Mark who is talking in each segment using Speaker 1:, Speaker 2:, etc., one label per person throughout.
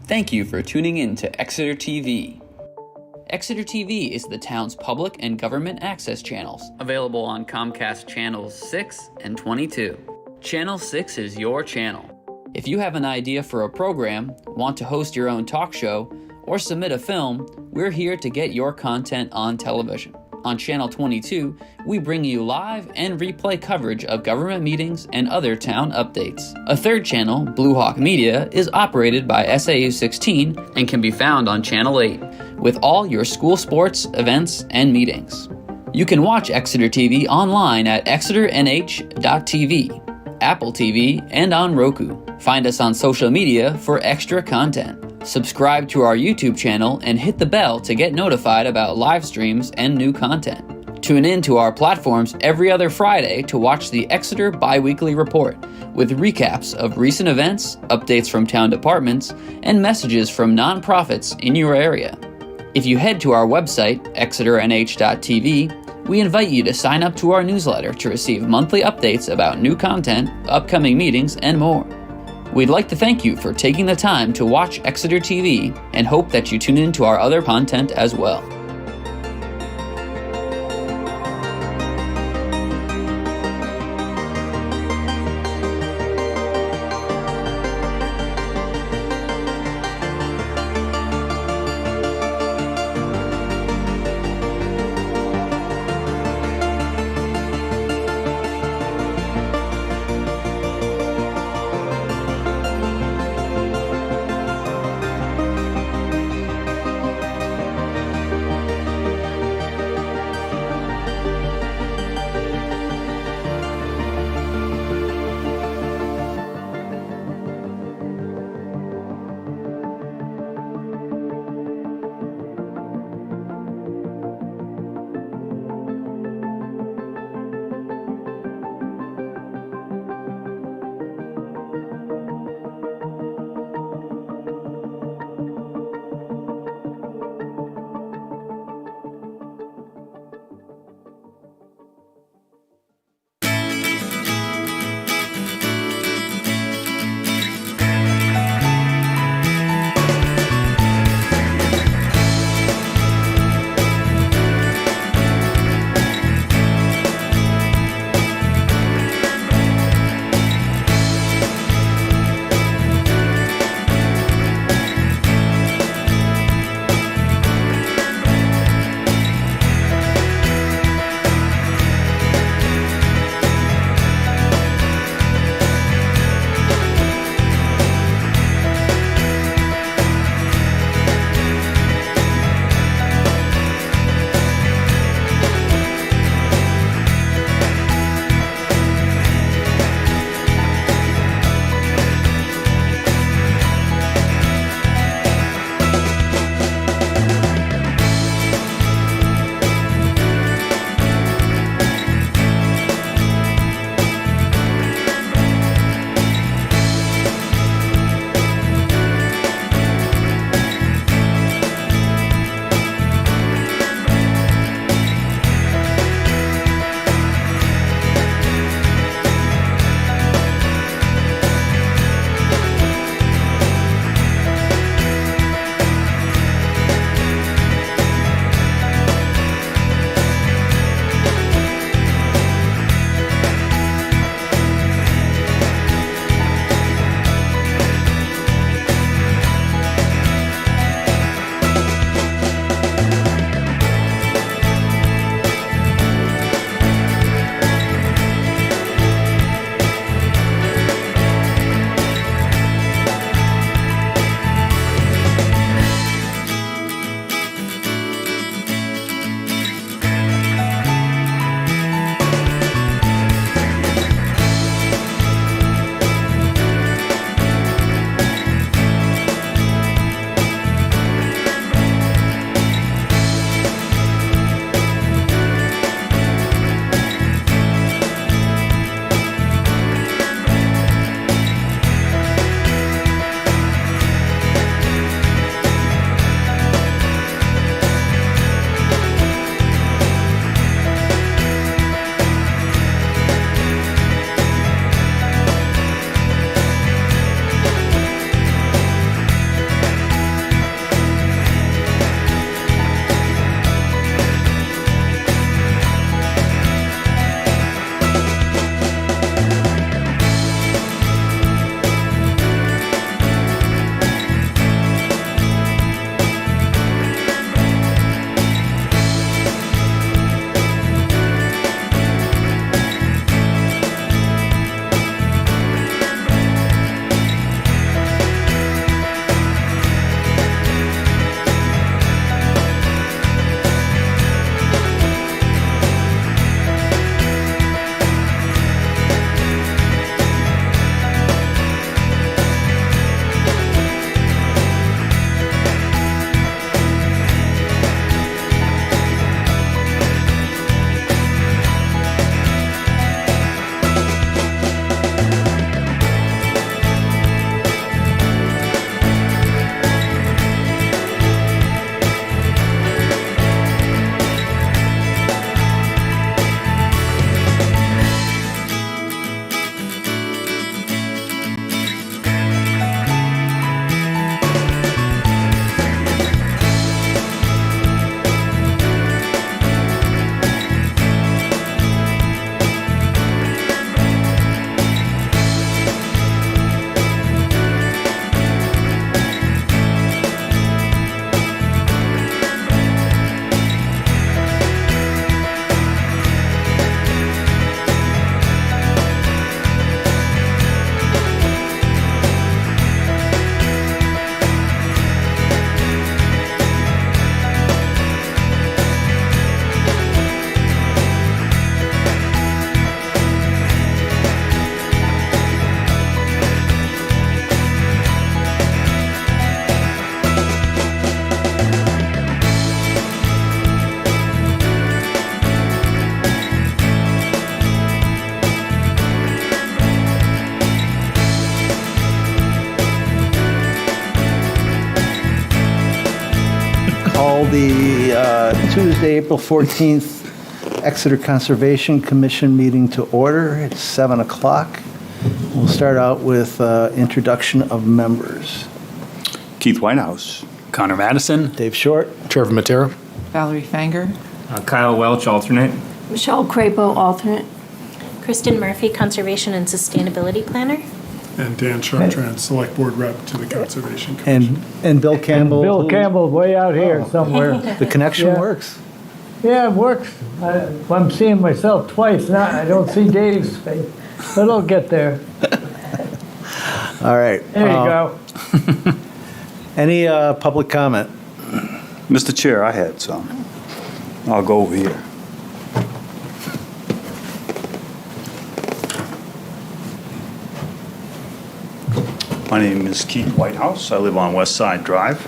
Speaker 1: Thank you for tuning in to Exeter TV. Exeter TV is the town's public and government access channels, available on Comcast Channels 6 and 22. Channel 6 is your channel. If you have an idea for a program, want to host your own talk show, or submit a film, we're here to get your content on television. On Channel 22, we bring you live and replay coverage of government meetings and other town updates. A third channel, Blue Hawk Media, is operated by SAU 16 and can be found on Channel 8, with all your school sports, events, and meetings. You can watch Exeter TV online at exeternh.tv, Apple TV, and on Roku. Find us on social media for extra content. Subscribe to our YouTube channel and hit the bell to get notified about live streams and new content. Tune in to our platforms every other Friday to watch the Exeter Bi-Weekly Report with recaps of recent events, updates from town departments, and messages from nonprofits in your area. If you head to our website, exeternh.tv, we invite you to sign up to our newsletter to receive monthly updates about new content, upcoming meetings, and more. We'd like to thank you for taking the time to watch Exeter TV and hope that you tune in to our other content as well.
Speaker 2: call the Tuesday, April 14th Exeter Conservation Commission meeting to order. It's 7 o'clock. We'll start out with introduction of members.
Speaker 3: Keith Whitehouse.
Speaker 4: Connor Madison.
Speaker 2: Dave Short.
Speaker 5: Trevor Matera.
Speaker 6: Valerie Fanger.
Speaker 4: Kyle Welch, alternate.
Speaker 7: Michelle Crapo, alternate.
Speaker 8: Kristen Murphy, Conservation and Sustainability Planner.
Speaker 5: And Dan Chartrand, Select Board Rep to the Conservation Commission.
Speaker 2: And Bill Campbell.
Speaker 9: Bill Campbell's way out here somewhere.
Speaker 2: The connection
Speaker 9: Yeah.
Speaker 2: works.
Speaker 9: Yeah, it works. I'm seeing myself twice now. I don't see Dave's face, but it'll get there.
Speaker 2: All right.
Speaker 9: There you go.
Speaker 2: Any public comment?
Speaker 3: Mr. Chair, I had some. I'll go over here. My name is Keith Whitehouse. I live on West Side Drive.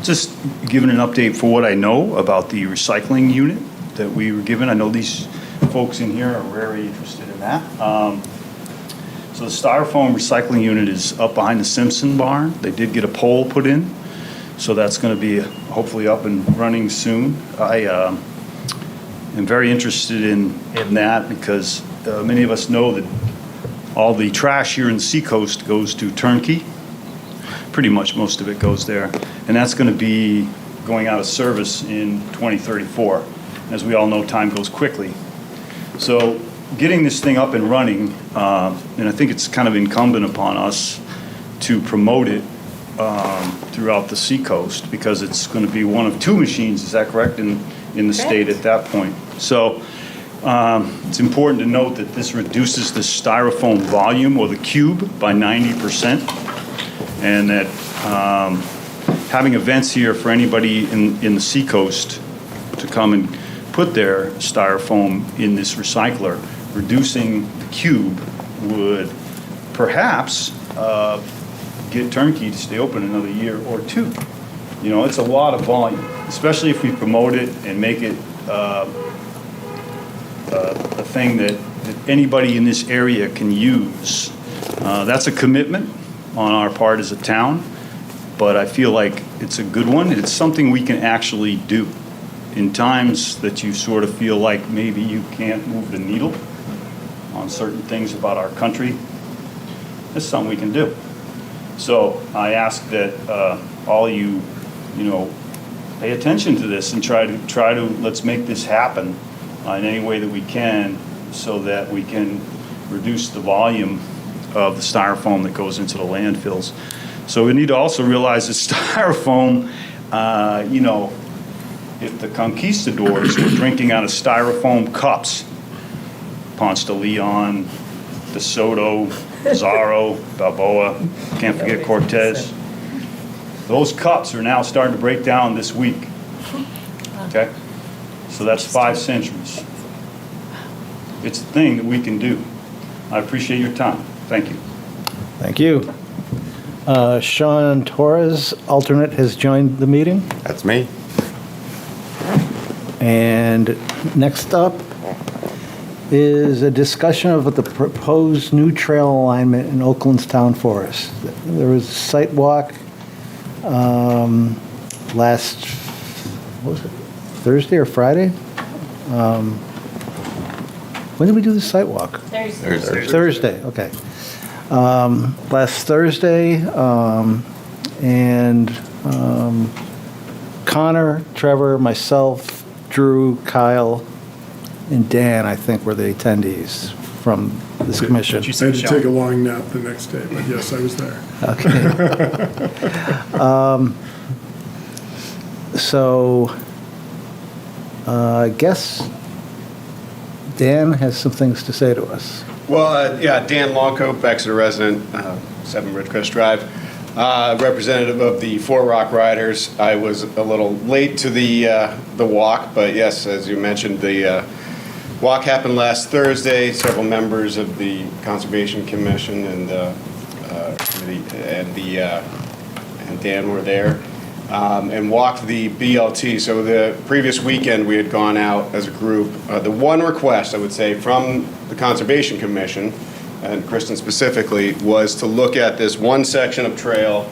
Speaker 3: Just giving an update for what I know about the recycling unit that we were given. I know these folks in here are very interested in that. So the styrofoam recycling unit is up behind the Simpson barn. They did get a pole put in, so that's going to be hopefully up and running soon. I am very interested in that because many of us know that all the trash here in the Seacoast goes to Turnkey. Pretty much most of it goes there. And that's going to be going out of service in 2034. As we all know, time goes quickly. So getting this thing up and running, and I think it's kind of incumbent upon us to promote it throughout the Seacoast because it's going to be one of two machines, is that correct, in the state at that point. So it's important to note that this reduces the styrofoam volume or the cube by 90%, and that having events here for anybody in the Seacoast to come and put their styrofoam in this recycler, reducing the cube would perhaps get Turnkey to stay open another year or two. You know, it's a lot of volume, especially if we promote it and make it a thing that anybody in this area can use. That's a commitment on our part as a town, but I feel like it's a good one. It's something we can actually do in times that you sort of feel like maybe you can't move the needle on certain things about our country. It's something we can do. So I ask that all you pay attention to this and try to let's make this happen in any way that we can so that we can reduce the volume of the styrofoam that goes into the landfills. So we need to also realize that styrofoam, if the conquistadors were drinking out of styrofoam cups, Ponce de Leon, De Soto, Pizarro, Balboa, can't forget Cortez. Those cups are now starting to break down this week. Okay? So that's 5 centuries. It's a thing that we can do. I appreciate your time. Thank you.
Speaker 2: Thank you. Sean Torres, alternate, has joined the meeting.
Speaker 10: That's me.
Speaker 2: And next up is a discussion of the proposed new trail alignment in Oakland's town forest. There was a site walk last, what was it, Thursday or Friday? When did we do the site walk? Thursday, okay. Last Thursday, and Connor, Trevor, myself, Drew, Kyle, and Dan, I think, were the attendees from this commission.
Speaker 5: I had to take a long nap the next day, but yes, I was there.
Speaker 2: Okay. So I guess Dan has some things to say to us.
Speaker 10: Well, Dan Longcope, Exeter resident, 7 Ridgecrest Drive, representative of the Four Rock Riders. I was a little late to the walk, but yes, as you mentioned, the walk happened last Thursday. Several members of the Conservation Commission and Dan were there. And walked the BLT. So the previous weekend we had gone out as a group. The one request, I would say, from the Conservation Commission, and Kristen specifically, was to look at this one section of trail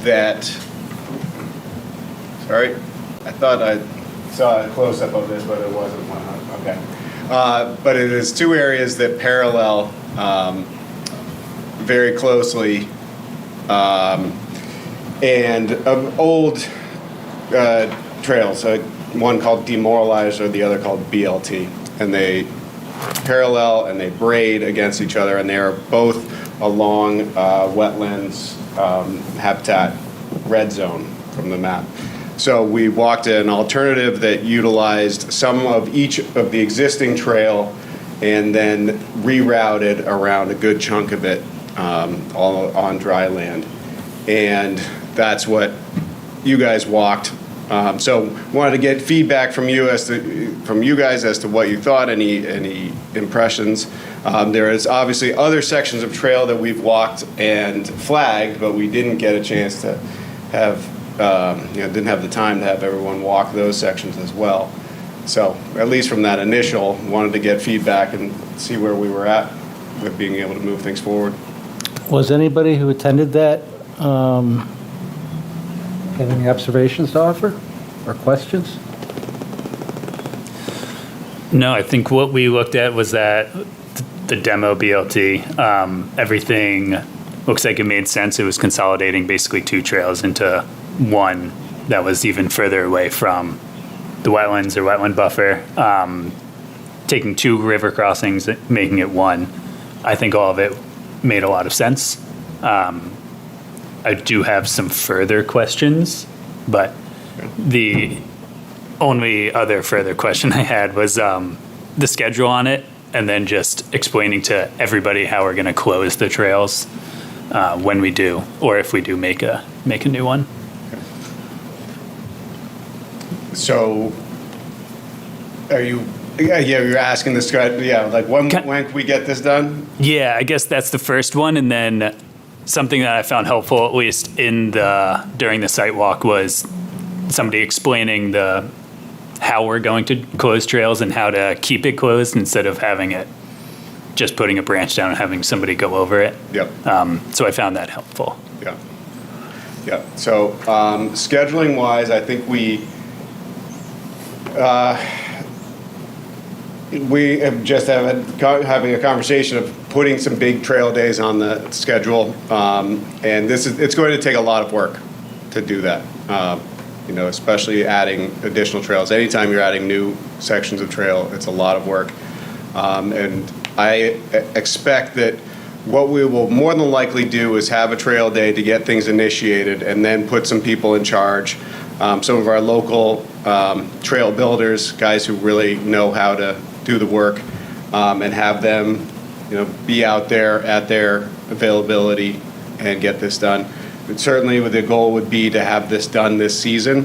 Speaker 10: that, sorry, I thought I saw a close-up of this, but it wasn't one. Okay. But it is two areas that parallel very closely, and old trails, one called Demoralized or the other called BLT, and they parallel and they braid against each other, and they are both along wetlands habitat red zone from the map. So we walked an alternative that utilized some of each of the existing trail and then rerouted around a good chunk of it all on dry land. And that's what you guys walked. So wanted to get feedback from you guys as to what you thought, any impressions. There is obviously other sections of trail that we've walked and flagged, but we didn't get a chance to have, didn't have the time to have everyone walk those sections as well. So at least from that initial, wanted to get feedback and see where we were at with being able to move things forward.
Speaker 2: Was anybody who attended that have any observations to offer or questions?
Speaker 4: No, I think what we looked at was that the demo BLT, everything looks like it made sense. It was consolidating basically two trails into one that was even further away from the wetlands or wetland buffer, taking two river crossings, making it one. I think all of it made a lot of sense. I do have some further questions, but the only other further question I had was the schedule on it, and then just explaining to everybody how we're going to close the trails when we do, or if we do make a new one.
Speaker 10: So, you're asking this guy, like when can we get this done?
Speaker 4: Yeah, I guess that's the first one, and then something that I found helpful, at least during the site walk, was somebody explaining how we're going to close trails and how to keep it closed instead of having it just putting a branch down and having somebody go over it.
Speaker 10: Yep.
Speaker 4: So I found that helpful.
Speaker 10: Yeah. Yeah. So scheduling wise, I think we have just having a conversation of putting some big trail days on the schedule, and it's going to take a lot of work to do that. Especially adding additional trails. Anytime you're adding new sections of trail, it's a lot of work, and I expect that what we will more than likely do is have a trail day to get things initiated, and then put some people in charge. Some of our local trail builders, guys who really know how to do the work, and have them, be out there at their availability and get this done. But certainly, the goal would be to have this done this season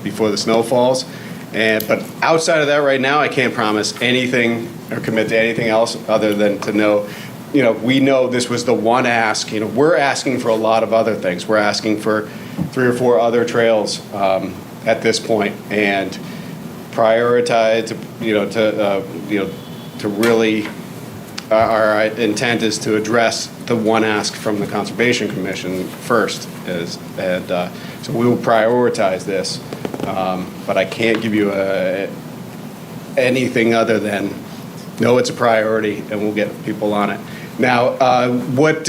Speaker 10: before the snow falls. But outside of that, right now, I can't promise anything or commit to anything else other than to know. We know this was the one ask. We're asking for a lot of other things. We're asking for 3 or 4 other trails at this point, and prioritize. To really, our intent is to address the one ask from the Conservation Commission first. So we will prioritize this, but I can't give you anything other than no, it's a priority, and we'll get people on it. Now, what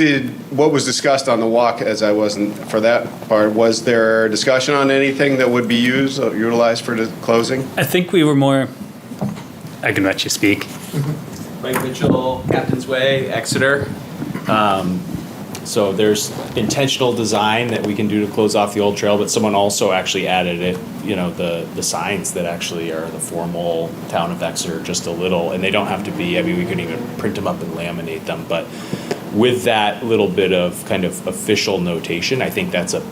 Speaker 10: was discussed on the walk, as I wasn't for that part, was there discussion on anything that would be utilized for the closing?
Speaker 4: I think we were more, I can let you speak.
Speaker 6: Mike Mitchell, Captain's Way, Exeter. So there's intentional design that we can do to close off the old trail, but someone also actually added it, the signs that actually are the formal town of Exeter, just a little, and they don't have to be, we could even print them up and laminate them, but with that little bit of kind of official notation, I think that's a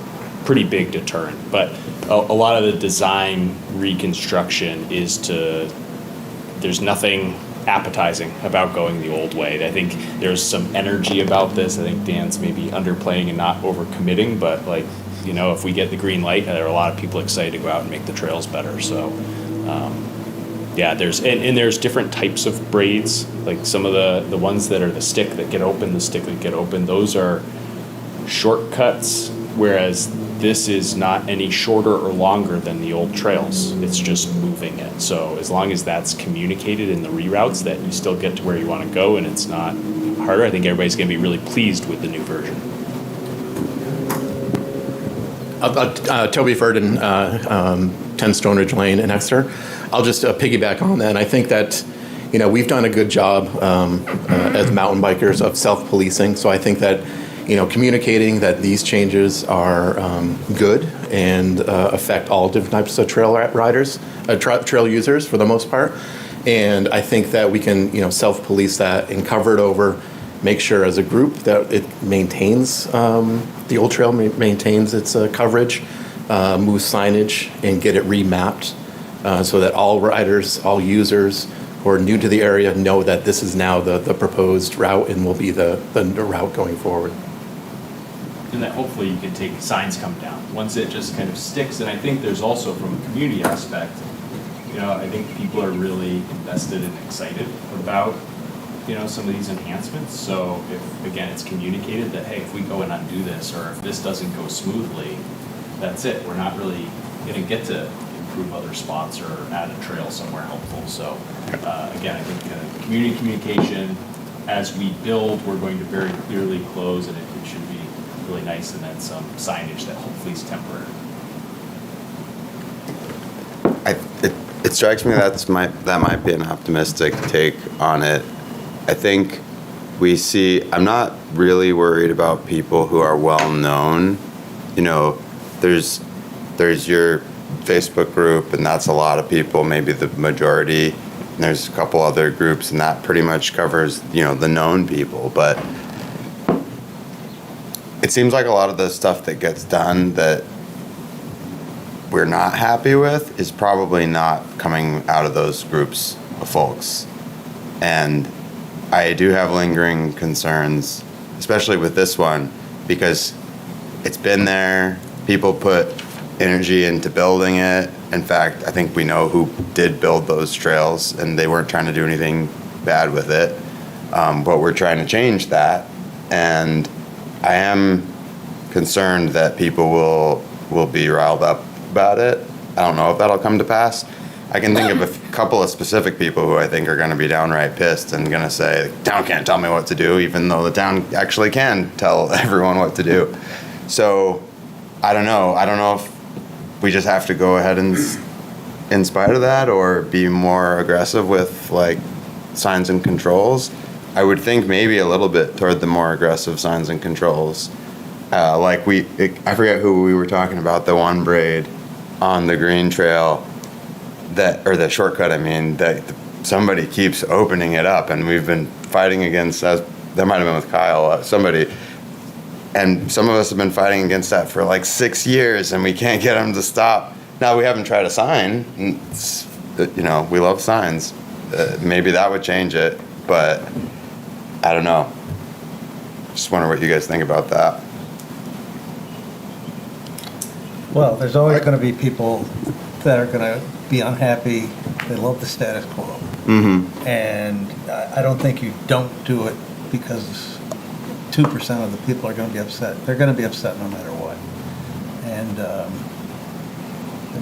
Speaker 6: pretty big deterrent. But a lot of the design reconstruction there's nothing appetizing about going the old way. I think there's some energy about this. I think Dan's maybe underplaying and not overcommitting, but if we get the green light, there are a lot of people excited to go out and make the trails better. So there's different types of braids, like some of the ones that are the stick that get open, those are shortcuts Whereas this is not any shorter or longer than the old trails. It's just moving it. So as long as that's communicated in the reroutes, that you still get to where you want to go and it's not harder, I think everybody's going to be really pleased with the new version.
Speaker 11: Toby Ferdin, 10 Stonebridge Lane in Exeter. I'll just piggyback on that. And I think that, we've done a good job as mountain bikers of self-policing. So I think that, communicating that these changes are good and affect all different types of trail riders, trail users for the most part. And I think that we can, self-police that and cover it over, make sure as a group that it maintains, the old trail maintains its coverage, moves signage, and get it remapped so that all riders, all users who are new to the area know that this is now the proposed route and will be the route going forward.
Speaker 6: And that hopefully you can take signs come down once it just kind of sticks. And I think there's also from a community aspect, I think people are really invested and excited about some of these enhancements. So if, again, it's communicated that, hey, if we go and undo this, or if this doesn't go smoothly, that's it. We're not really going to get to improve other spots or add a trail somewhere helpful. So again, I think community communication, as we build, we're going to very clearly close, and it should be really nice, and then some signage that hopefully is temporary.
Speaker 12: It strikes me that might be an optimistic take on it. I think I'm not really worried about people who are well known. There's your Facebook group, and that's a lot of people, maybe the majority. And there's a couple other groups, and that pretty much covers, the known people. But it seems like a lot of the stuff that gets done that we're not happy with is probably not coming out of those groups of folks. And I do have lingering concerns, especially with this one, because it's been there. People put energy into building it. In fact, I think we know who did build those trails, and they weren't trying to do anything bad with it. But we're trying to change that. And I am concerned that people will be riled up about it. I don't know if that'll come to pass. I can think of a couple of specific people who I think are going to be downright pissed and going to say, the town can't tell me what to do, even though the town actually can tell everyone what to do. So I don't know. I don't know if we just have to go ahead and, in spite of that, or be more aggressive with signs and controls. I would think maybe a little bit toward the more aggressive signs and controls. I forget who we were talking about, the one braid on the green trail, or the shortcut, that somebody keeps opening it up, and we've been fighting against that. That might have been with Kyle, somebody. And some of us have been fighting against that for 6 years, and we can't get them to stop. Now, we haven't tried a sign. We love signs. Maybe that would change it, but I don't know. Just wonder what you guys think about that.
Speaker 2: Well, there's always going to be people that are going to be unhappy. They love the status quo.
Speaker 12: Mm-hmm.
Speaker 2: And I don't think you don't do it because 2% of the people are going to be upset. They're going to be upset no matter what. And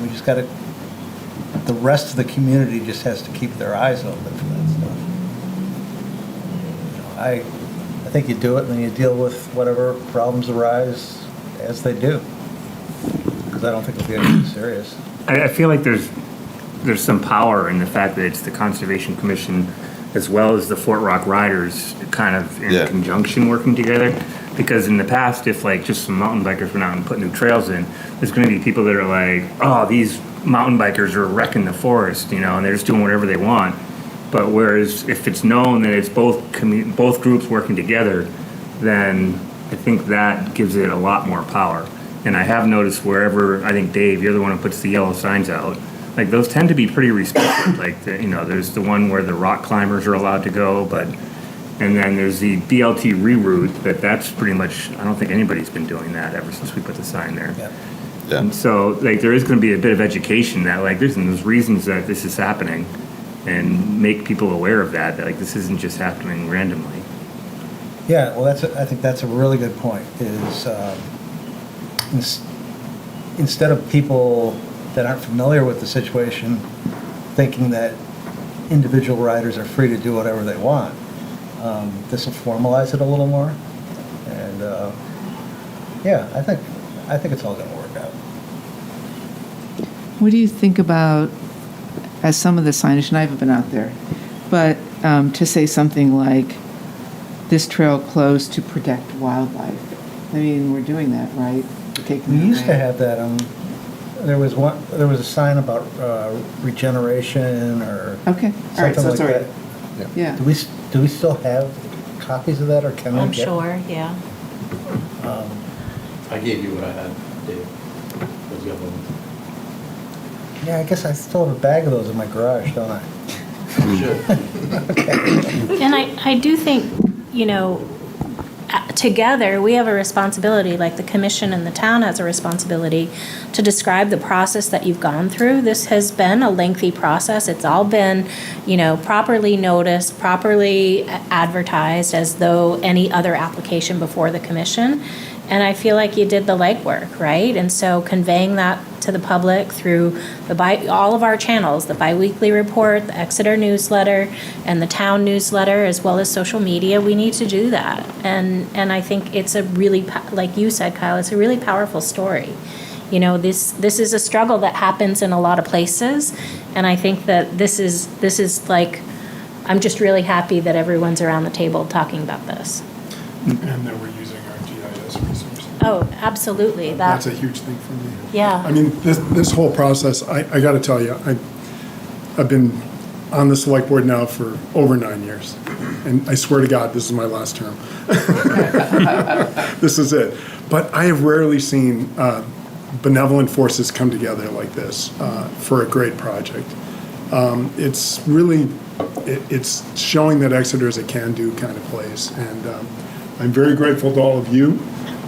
Speaker 2: we just got to, the rest of the community just has to keep their eyes open for that stuff. I think you do it and then you deal with whatever problems arise as they do. Because I don't think it'll be anything serious.
Speaker 13: I feel like there's some power in the fact that it's the Conservation Commission as well as the Fort Rock Riders kind of in conjunction working together. Because in the past, if just some mountain bikers went out and put new trails in, there's going to be people that are like, oh, these mountain bikers are wrecking the forest, and they're just doing whatever they want. But whereas if it's known that it's both groups working together, then I think that gives it a lot more power. And I have noticed wherever, I think, Dave, you're the one who puts the yellow signs out, those tend to be pretty respected. There's the one where the rock climbers are allowed to go, and then there's the BLT reroute, that's pretty much, I don't think anybody's been doing that ever since we put the sign there.
Speaker 12: Yeah.
Speaker 13: And so, there is going to be a bit of education that, there's reasons that this is happening, and make people aware of that this isn't just happening randomly.
Speaker 2: Yeah, well, I think that's a really good point, is, instead of people that aren't familiar with the situation thinking that individual riders are free to do whatever they want, this will formalize it a little more. And, yeah, I think it's all going to work out.
Speaker 14: What do you think about, as some of the signage, and I haven't been out there, but to say something like, this trail closed to protect wildlife? I mean, we're doing that, right?
Speaker 2: We used to have that. There was a sign about regeneration or
Speaker 14: Okay, all right,
Speaker 2: something
Speaker 14: so
Speaker 2: like
Speaker 14: sorry.
Speaker 2: that.
Speaker 14: Yeah.
Speaker 2: Do we still have copies of that, or can we
Speaker 8: I'm
Speaker 2: get?
Speaker 8: sure, yeah.
Speaker 11: I gave you what I had, Dave. Those yellow ones.
Speaker 2: Yeah, I guess I still have a bag of those in my garage, don't I?
Speaker 8: And I do think, together, we have a responsibility, like the commission and the town has a responsibility to describe the process that you've gone through. This has been a lengthy process. It's all been, properly noticed, properly advertised as though any other application before the commission. And I feel like you did the legwork, right? And so conveying that to the public through all of our channels, the biweekly report, the Exeter newsletter, and the town newsletter, as well as social media, we need to do that. And I think it's a really, like you said, Kyle, it's a really powerful story. This is a struggle that happens in a lot of places, and I think that this is like, I'm just really happy that everyone's around the table talking about this.
Speaker 5: And that we're using our GIS resources.
Speaker 8: Oh, absolutely.
Speaker 5: That's a huge thing for me.
Speaker 8: Yeah.
Speaker 5: I mean, this whole process, I got to tell you, I've been on the select board now for over 9 years. And I swear to God, this is my last term. This is it. But I have rarely seen benevolent forces come together like this for a great project. It's really, it's showing that Exeter is a can-do kind of place. And I'm very grateful to all of you.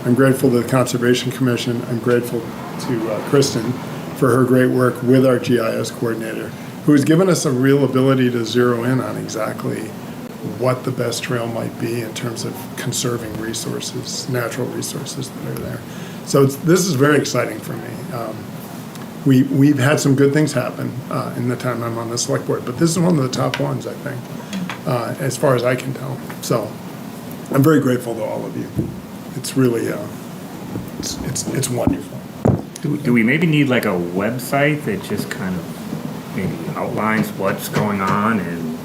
Speaker 5: I'm grateful to the Conservation Commission. I'm grateful to Kristen for her great work with our GIS coordinator, who has given us a real ability to zero in on exactly what the best trail might be in terms of conserving resources, natural resources that are there. So this is very exciting for me. We've had some good things happen in the time I'm on the select board, but this is one of the top ones, I think, as far as I can tell. So I'm very grateful to all of you. It's really, it's wonderful.
Speaker 13: Do we maybe need like a website that just kind of maybe outlines what's going on, and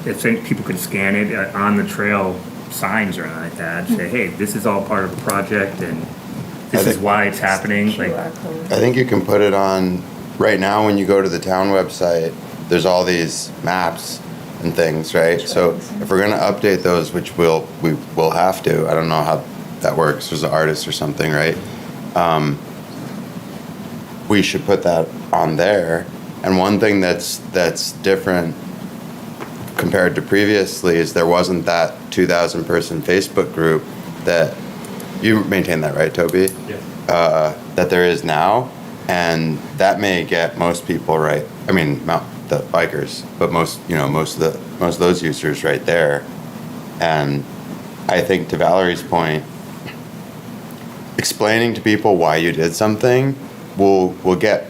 Speaker 13: if people could scan it on the trail signs or anything like that, say, hey, this is all part of the project and this is why it's happening? Like,
Speaker 12: I think you can put it on, right now when you go to the town website, there's all these maps and things, right? So if we're gonna update those, which we will have to, I don't know how that works, there's an artist or something, right? We should put that on there. And one thing that's different compared to previously is there wasn't that 2,000 person Facebook group that, you maintain that, right, Toby?
Speaker 6: Yeah.
Speaker 12: That there is now, and that may get most people right. I mean, not the bikers, but most of those users right there. And I think to Valerie's point, explaining to people why you did something will get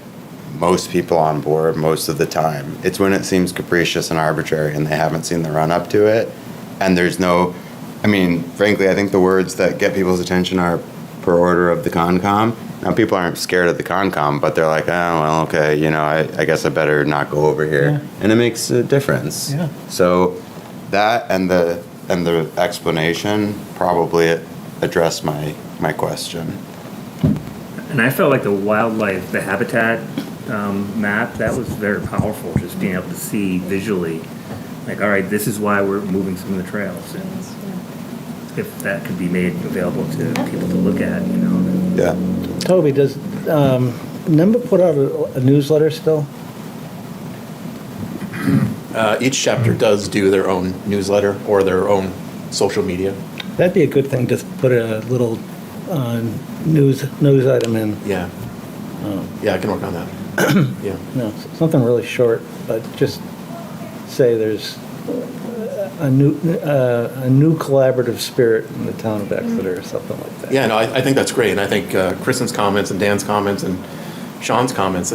Speaker 12: most people on board most of the time. It's when it seems capricious and arbitrary and they haven't seen the run up to it, and there's no, I mean, frankly, I think the words that get people's attention are per order of the Concom. Now, people aren't scared of the Concom, but they're like, oh, well, okay, I guess I better not go over here.
Speaker 2: Yeah.
Speaker 12: And it makes a difference.
Speaker 2: Yeah.
Speaker 12: So that and the explanation probably address my question.
Speaker 13: and I felt like the habitat map, that was very powerful, just being able to see visually, like, all right, this is why we're moving some of the trails. And if that could be made available to people to look at,
Speaker 12: Yeah.
Speaker 2: Toby, does NIMBA put out a newsletter still?
Speaker 11: Each chapter does do their own newsletter or their own social media.
Speaker 2: That'd be a good thing, just put a little news item in.
Speaker 11: Yeah. Yeah, I can work on that. Yeah.
Speaker 2: No, something really short, but just say there's a new collaborative spirit in the town of Exeter or something like that.
Speaker 11: Yeah, no, I think that's great, and I think Kristen's comments and Dan's comments and Sean's comments,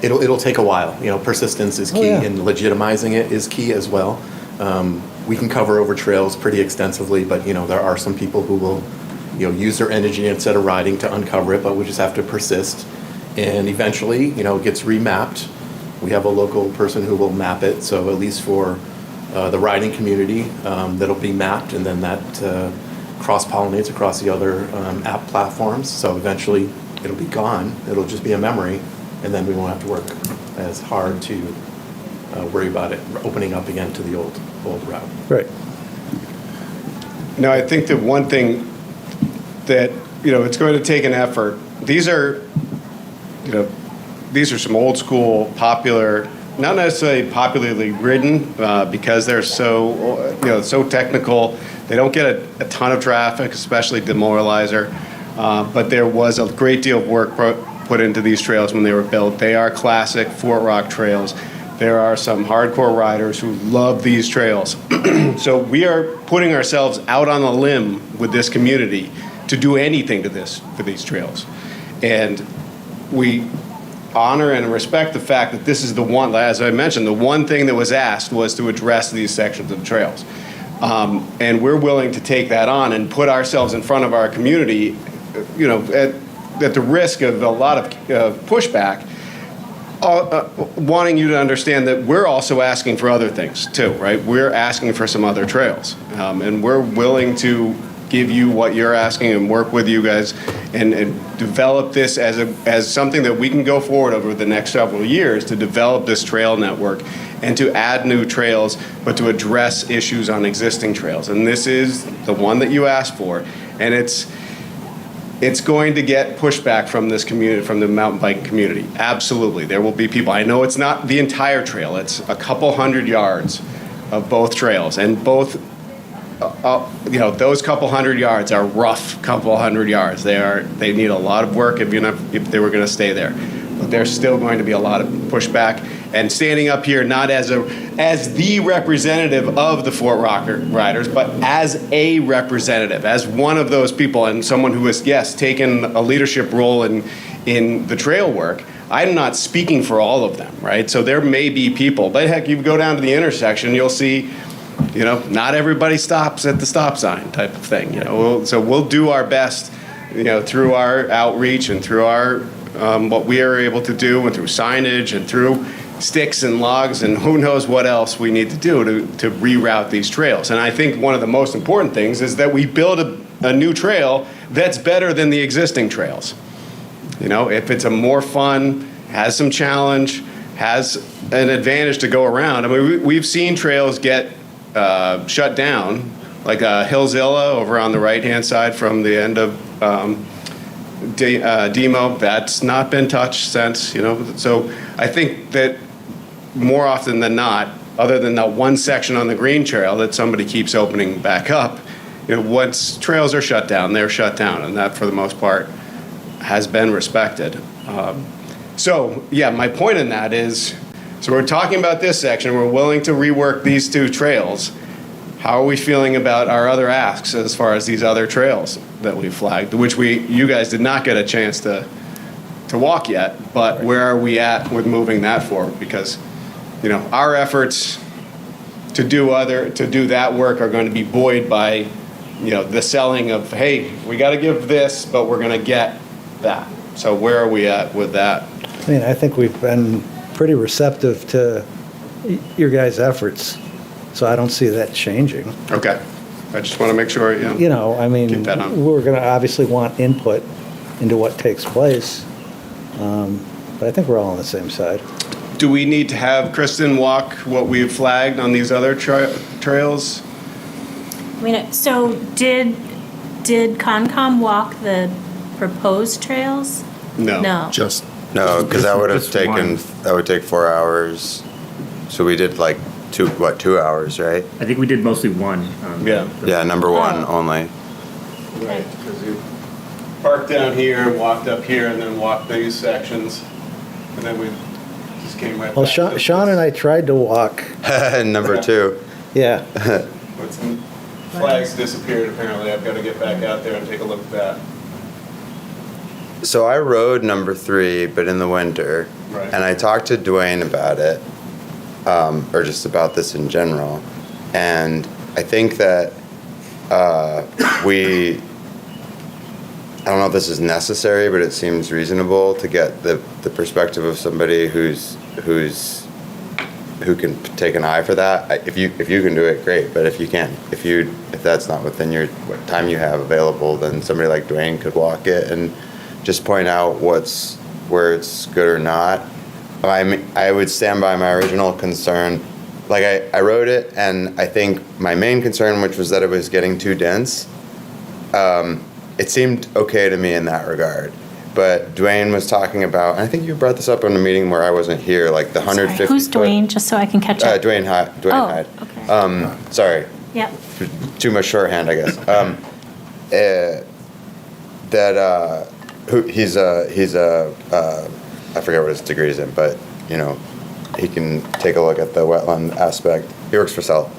Speaker 11: it'll take a while. Persistence is key, and legitimizing it is key as well. We can cover over trails pretty extensively, but there are some people who will use their energy instead of riding to uncover it, but we just have to persist. And eventually, it gets remapped. We have a local person who will map it, so at least for the riding community, that'll be mapped, and then that cross-pollinates across the other app platforms. So eventually, it'll be gone. It'll just be a memory, and then we won't have to work as hard to worry about it opening up again to the old route.
Speaker 2: Right.
Speaker 10: No, I think that one thing that, it's going to take an effort. These are some old school, popular, not necessarily popularly ridden because they're so technical. They don't get a ton of traffic, especially demoralizer. But there was a great deal of work put into these trails when they were built. They are classic Fort Rock trails. There are some hardcore riders who love these trails. So we are putting ourselves out on a limb with this community to do anything for these trails. And we honor and respect the fact that this is the one, as I mentioned, the one thing that was asked was to address these sections of trails. And we're willing to take that on and put ourselves in front of our community, at the risk of a lot of pushback, wanting you to understand that we're also asking for other things too, right? We're asking for some other trails, and we're willing to give you what you're asking and work with you guys and develop this as something that we can go forward over the next several years to develop this trail network and to add new trails, but to address issues on existing trails. And this is the one that you asked for, and it's going to get pushback from this community, from the mountain biking community. Absolutely. There will be people. I know it's not the entire trail. It's a couple hundred yards of both trails. And both, those couple hundred yards are rough couple hundred yards. They need a lot of work if they were going to stay there. But there's still going to be a lot of pushback. And standing up here not as the representative of the Fort Rock Riders, but as a representative, as one of those people and someone who has, taken a leadership role in the trail work. I'm not speaking for all of them, right? So there may be people, but heck, you go down to the intersection, you'll see, not everybody stops at the stop sign type of thing, So we'll do our best, through our outreach and through our what we are able to do, and through signage and through sticks and logs and who knows what else we need to do to reroute these trails. And I think one of the most important things is that we build a new trail that's better than the existing trails. If it's a more fun, has some challenge, has an advantage to go around. I mean, we've seen trails get shut down, like Hillzilla over on the right-hand side from the end of Demo. That's not been touched since, So I think that more often than not, other than that one section on the green trail that somebody keeps opening back up, once trails are shut down, they're shut down, and that for the most part has been respected. My point in that is, so we're talking about this section, we're willing to rework these two trails. How are we feeling about our other asks as far as these other trails that we flagged, which you guys did not get a chance to walk yet, but where are we at with moving that forward? Because our efforts to do that work are going to be buoyed by the selling of, hey, we got to give this, but we're going to get that. So where are we at with that?
Speaker 2: I mean, I think we've been pretty receptive to your guys' efforts, so I don't see that changing.
Speaker 10: Okay. I just want to make sure,
Speaker 2: we're going to obviously want input into what takes place, but I think we're all on the same side.
Speaker 10: Do we need to have Kristen walk what we've flagged on these other trails?
Speaker 8: So did Concom walk the proposed trails?
Speaker 10: No.
Speaker 8: No.
Speaker 12: No, because that would have
Speaker 13: Just
Speaker 12: taken,
Speaker 13: one.
Speaker 12: that would take 4 hours. So we did like 2 hours, right?
Speaker 13: I think we did mostly one.
Speaker 12: Yeah, number one only.
Speaker 10: Right, because you parked down here, walked up here, and then walked these sections, and then we Just came right
Speaker 2: Well,
Speaker 10: back.
Speaker 2: Sean and I tried to walk.
Speaker 12: Number 2.
Speaker 2: Yeah.
Speaker 10: But some flags disappeared apparently. I've got to get back out there and take a look at that.
Speaker 12: So I rode number 3, but in the winter.
Speaker 10: Right.
Speaker 12: And I talked to Dwayne about it, or just about this in general. And I think that I don't know if this is necessary, but it seems reasonable to get the perspective of somebody who can take an eye for that. If you can do it, great. But if you can't, if that's not within what time you have available, then somebody like Dwayne could walk it and just point out where it's good or not. I would stand by my original concern. Like I wrote it, and I think my main concern, which was that it was getting too dense, it seemed okay to me in that regard. But Dwayne was talking about, and I think you brought this up in a meeting where I wasn't here, like the 150.
Speaker 8: Sorry, who's Dwayne, just so I can catch up?
Speaker 12: Dwayne Hyde.
Speaker 8: Okay.
Speaker 12: Sorry.
Speaker 8: Yep.
Speaker 12: Too much shorthand, I guess. He's I forget what his degree is in, but he can take a look at the wetland aspect. He works for Salt.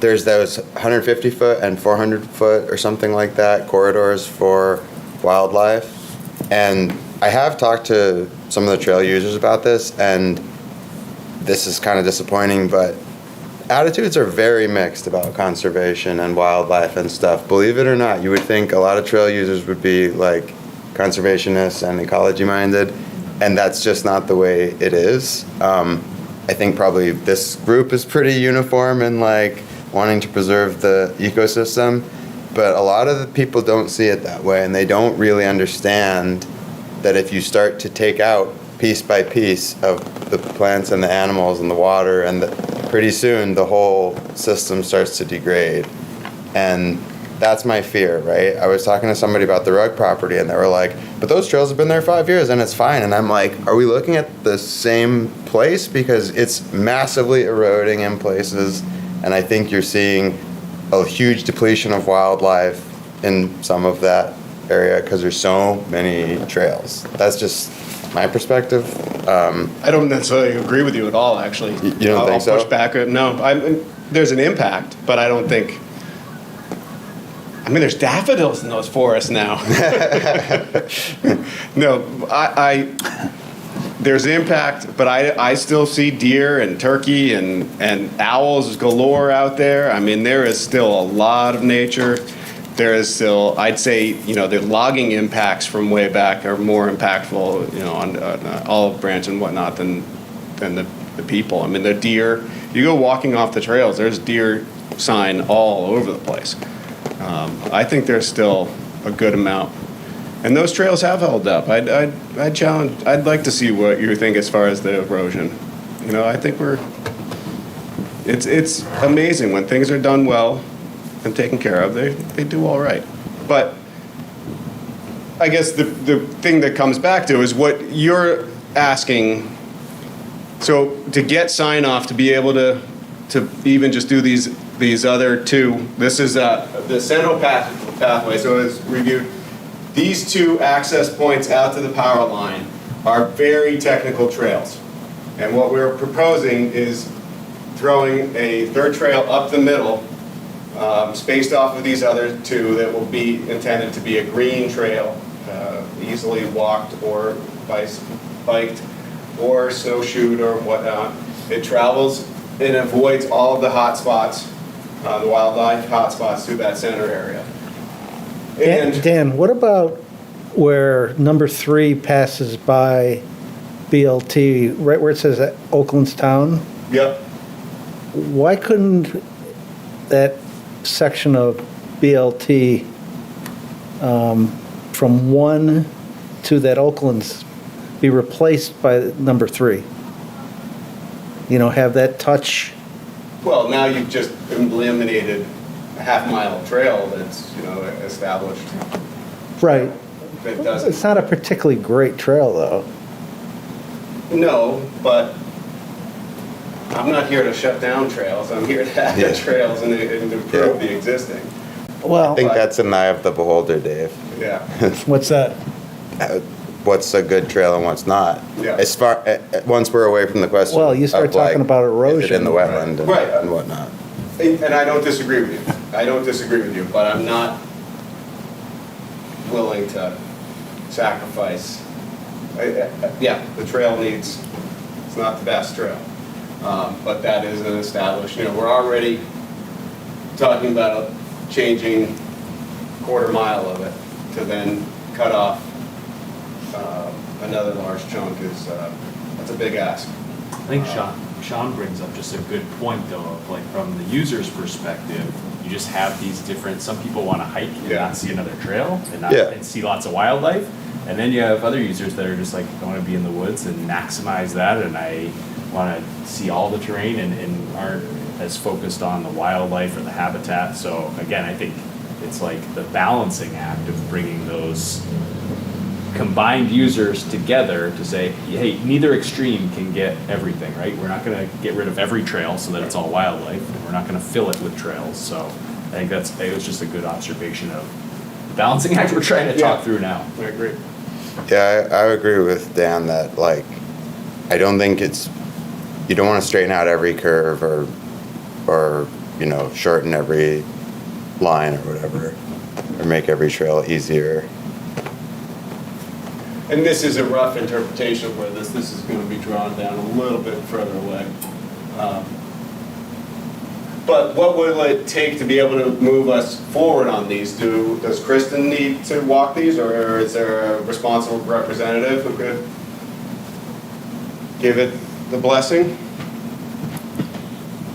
Speaker 12: There's those 150 foot and 400 foot or something like that corridors for wildlife. And I have talked to some of the trail users about this, and this is kind of disappointing, but attitudes are very mixed about conservation and wildlife and stuff. Believe it or not, you would think a lot of trail users would be like conservationists and ecology minded, and that's just not the way it is. I think probably this group is pretty uniform in like wanting to preserve the ecosystem, but a lot of the people don't see it that way, and they don't really understand that if you start to take out piece by piece of the plants and the animals and the water, and pretty soon the whole system starts to degrade. And that's my fear, right? I was talking to somebody about the Rugg property, and they were like, but those trails have been there 5 years and it's fine. And I'm like, are we looking at the same place? Because it's massively eroding in places, and I think you're seeing a huge depletion of wildlife in some of that area because there's so many trails. That's just my perspective.
Speaker 10: I don't necessarily agree with you at all, actually.
Speaker 12: You don't think so?
Speaker 10: I'll push back. No, there's an impact, but I don't think. I mean, there's daffodils in those forests now. No, there's impact, but I still see deer and turkey and owls galore out there. I mean, there is still a lot of nature. There is still, I'd say, the logging impacts from way back are more impactful, on olive branch and whatnot than the people. I mean, the deer, you go walking off the trails, there's deer sign all over the place. I think there's still a good amount. And those trails have held up. I'd like to see what you think as far as the erosion. I think it's amazing when things are done well and taken care of, they do all right. But I guess the thing that comes back to is what you're asking. So to get sign off to be able to even just do these other two, this is the central pathway. So as reviewed, these two access points out to the power line are very technical trails. And what we're proposing is throwing a third trail up the middle, spaced off of these other two, that will be intended to be a green trail, easily walked or biked or snowshoed or whatnot. It travels and avoids all of the hot spots, the wildlife hot spots through that center area. And
Speaker 2: Dan, what about where number 3 passes by BLT, right where it says Oakland's Town?
Speaker 10: Yep.
Speaker 2: Why couldn't that section of BLT from 1 to that Oakland's be replaced by number 3? Have that touch.
Speaker 10: Well, now you've just eliminated a half-mile trail that's established.
Speaker 2: Right.
Speaker 10: That doesn't.
Speaker 2: It's not a particularly great trail, though.
Speaker 10: No, but I'm not here to shut down trails. I'm here to add the trails and improve the existing.
Speaker 2: Well,
Speaker 12: I think that's in the eye of the beholder, Dave.
Speaker 10: Yeah.
Speaker 2: What's that?
Speaker 12: what's a good trail and what's not.
Speaker 10: Yeah.
Speaker 12: As far, once we're away from the question.
Speaker 2: Well, you start
Speaker 12: of, like,
Speaker 2: talking about
Speaker 12: is it
Speaker 2: erosion.
Speaker 12: in the wetland and,
Speaker 10: Right.
Speaker 12: and whatnot.
Speaker 10: And I don't disagree with you. I don't disagree with you, but I'm not willing to sacrifice. Yeah, the trail needs, it's not the best trail. But that is an established, we're already talking about changing quarter mile of it to then cut off another large chunk is, that's a big ask.
Speaker 6: I think Sean brings up just a good point though, of like from the user's perspective, you just have these different, some people want to hike and
Speaker 10: Yeah.
Speaker 6: not see another trail and not
Speaker 12: Yeah.
Speaker 6: and see lots of wildlife. And then you have other users that are just like, I want to be in the woods and maximize that, and I want to see all the terrain and aren't as focused on the wildlife or the habitat. So again, I think it's like the balancing act of bringing those combined users together to say, hey, neither extreme can get everything, right? We're not going to get rid of every trail so that it's all wildlife, and we're not going to fill it with trails. So I think it was just a good observation of the balancing act we're trying to talk through now.
Speaker 10: I agree.
Speaker 12: Yeah, I agree with Dan that, like, I don't think you don't want to straighten out every curve or shorten every line or whatever, or make every trail easier.
Speaker 10: And this is a rough interpretation of where this is going to be drawn down a little bit further away. But what will it take to be able to move us forward on these? Does Kristen need to walk these, or is there a responsible representative who could give it the blessing?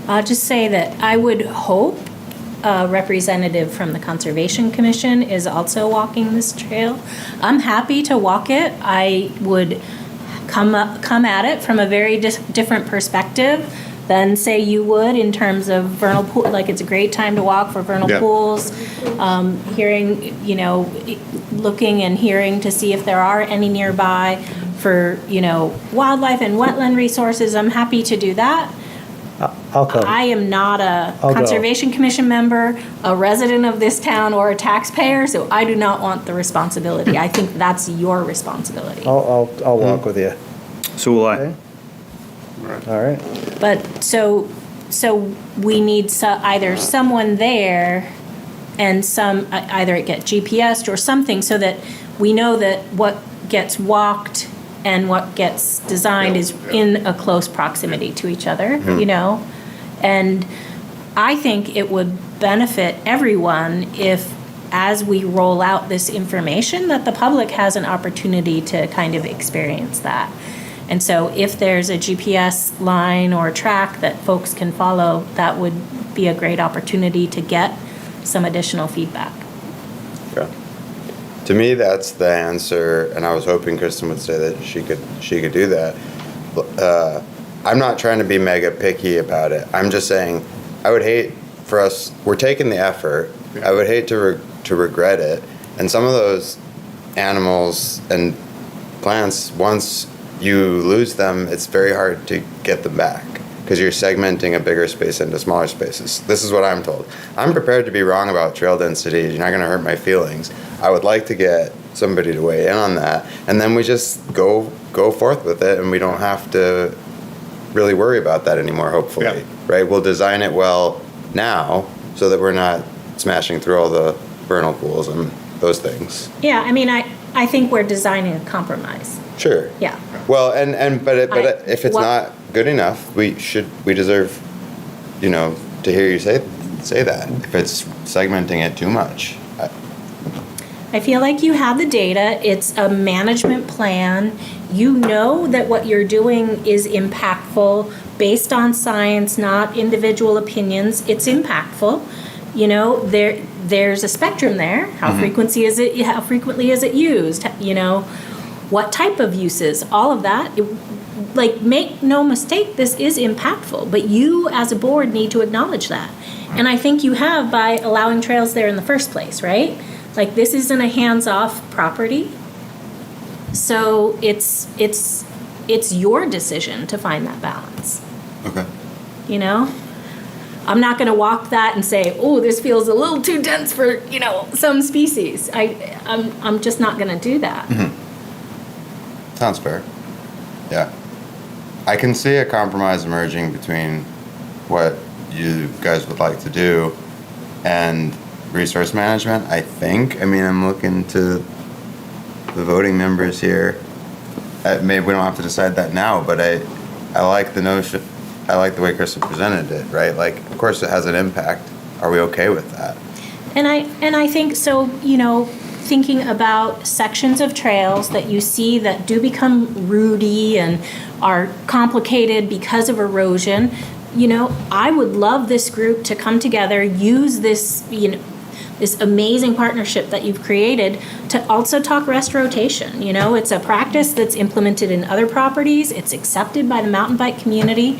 Speaker 8: I'll just say that I would hope a representative from the Conservation Commission is also walking this trail. I'm happy to walk it. I would come at it from a very different perspective than say you would in terms of vernal pool. Like, it's a great time to walk for vernal
Speaker 10: Yeah.
Speaker 8: pools. Hearing, looking and hearing to see if there are any nearby for, wildlife and wetland resources. I'm happy to do that.
Speaker 2: I'll come.
Speaker 8: I am not a
Speaker 2: I'll go.
Speaker 8: Conservation Commission member, a resident of this town, or a taxpayer, so I do not want the responsibility. I think that's your responsibility.
Speaker 2: I'll walk with you.
Speaker 3: So will I.
Speaker 2: Okay? All right.
Speaker 8: But, so we need either someone there and either it get GPSed or something so that we know that what gets walked and what gets designed is in a close proximity to each other, And I think it would benefit everyone if, as we roll out this information, that the public has an opportunity to kind of experience that. And so if there's a GPS line or track that folks can follow, that would be a great opportunity to get some additional feedback.
Speaker 12: Yeah. To me, that's the answer, and I was hoping Kristen would say that she could do that. I'm not trying to be mega picky about it. I'm just saying, I would hate for us. We're taking the effort. I would hate to regret it. And some of those animals and plants, once you lose them, it's very hard to get them back because you're segmenting a bigger space into smaller spaces. This is what I'm told. I'm prepared to be wrong about trail density. You're not going to hurt my feelings. I would like to get somebody to weigh in on that, and then we just go forth with it, and we don't have to really worry about that anymore, hopefully.
Speaker 10: Yeah.
Speaker 12: Right? We'll design it well now so that we're not smashing through all the vernal pools and those things.
Speaker 8: Yeah, I mean, I think we're designing a compromise.
Speaker 12: Sure.
Speaker 8: Yeah.
Speaker 12: Well, but if it's
Speaker 8: Well-
Speaker 12: not good enough, we deserve, to hear you say that. If it's segmenting it too much.
Speaker 8: I feel like you have the data. It's a management plan. You know that what you're doing is impactful based on science, not individual opinions. It's impactful. There's a spectrum there. How frequently is it used? What type of uses? All of that. Make no mistake, this is impactful, but you as a board need to acknowledge that. And I think you have by allowing trails there in the first place, right? This isn't a hands-off property. So it's your decision to find that balance.
Speaker 12: Okay.
Speaker 8: I'm not going to walk that and say, oh, this feels a little too dense for, some species. I'm just not going to do that.
Speaker 12: sounds fair. Yeah. I can see a compromise emerging between what you guys would like to do and resource management, I think. I mean, I'm looking to the voting members here. Maybe we don't have to decide that now, but I like the notion, I like the way Kristen presented it, right? Like, of course it has an impact. Are we okay with that?
Speaker 8: And I think so, you know, thinking about sections of trails that you see that do become rooty and are complicated because of erosion, you know, I would love this group to come together, use this, you know, this amazing partnership that you've created to also talk rest rotation. You know, it's a practice that's implemented in other properties. It's accepted by the mountain bike community.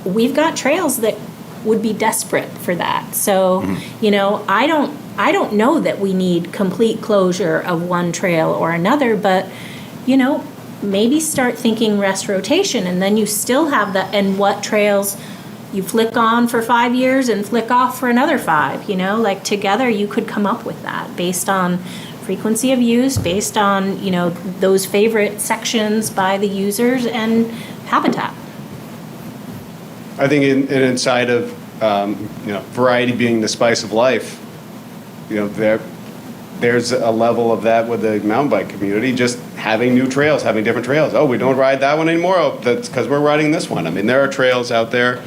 Speaker 8: We've got trails that would be desperate for that. So, you know, I don't know that we need complete closure of one trail or another, but, you know, maybe start thinking rest rotation, and then you still have that, and what trails you flick on for 5 years and flick off for another 5, you know, like together you could come up with that based on frequency of use, based on, you know, those favorite sections by the users and habitat.
Speaker 10: I think inside of, you know, variety being the spice of life, you know, there's a level of that with the mountain bike community, just having new trails, having different trails. Oh, we don't ride that one anymore. Oh, that's because we're riding this one. I mean, there are trails out there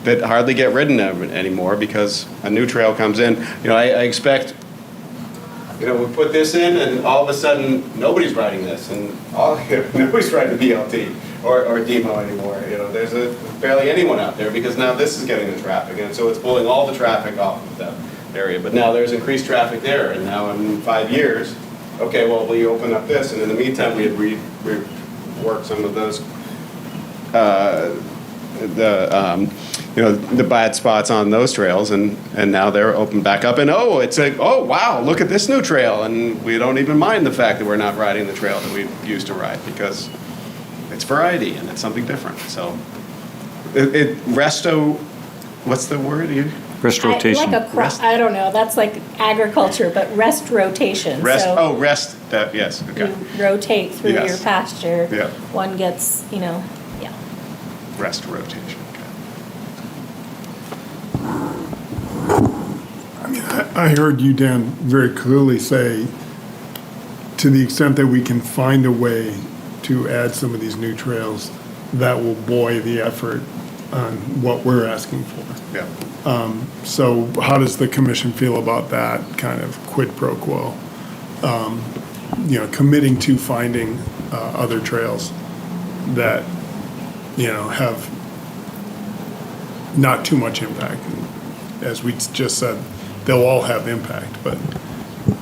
Speaker 10: that hardly get ridden anymore because a new trail comes in. You know, I expect, you know, we put this in and all of a sudden nobody's riding this and nobody's riding BLT or demo anymore. You know, there's barely anyone out there because now this is getting the traffic, and so it's pulling all the traffic off of that area. But now there's increased traffic there, and now in 5 years, okay, well, we open up this, and in the meantime, we had reworked some of those, you know, the bad spots on those trails, and now they're opened back up, and oh, it's like, oh, wow, look at this new trail, and we don't even mind the fact that we're not riding the trail that we used to ride because it's variety and it's something different. So, resto, what's the word you?
Speaker 6: Rest rotation.
Speaker 8: I don't know, that's like agriculture, but rest rotation.
Speaker 10: Rest, that, yes, okay.
Speaker 8: You rotate through your pasture.
Speaker 10: Yeah.
Speaker 8: One gets, you know, yeah.
Speaker 10: Rest rotation, okay.
Speaker 5: I mean, I heard you, Dan, very clearly say, to the extent that we can find a way to add some of these new trails, that will buoy the effort on what we're asking for.
Speaker 10: Yeah.
Speaker 5: So how does the commission feel about that kind of quid pro quo? You know, committing to finding other trails that, you know, have not too much impact. As we just said, they'll all have impact, but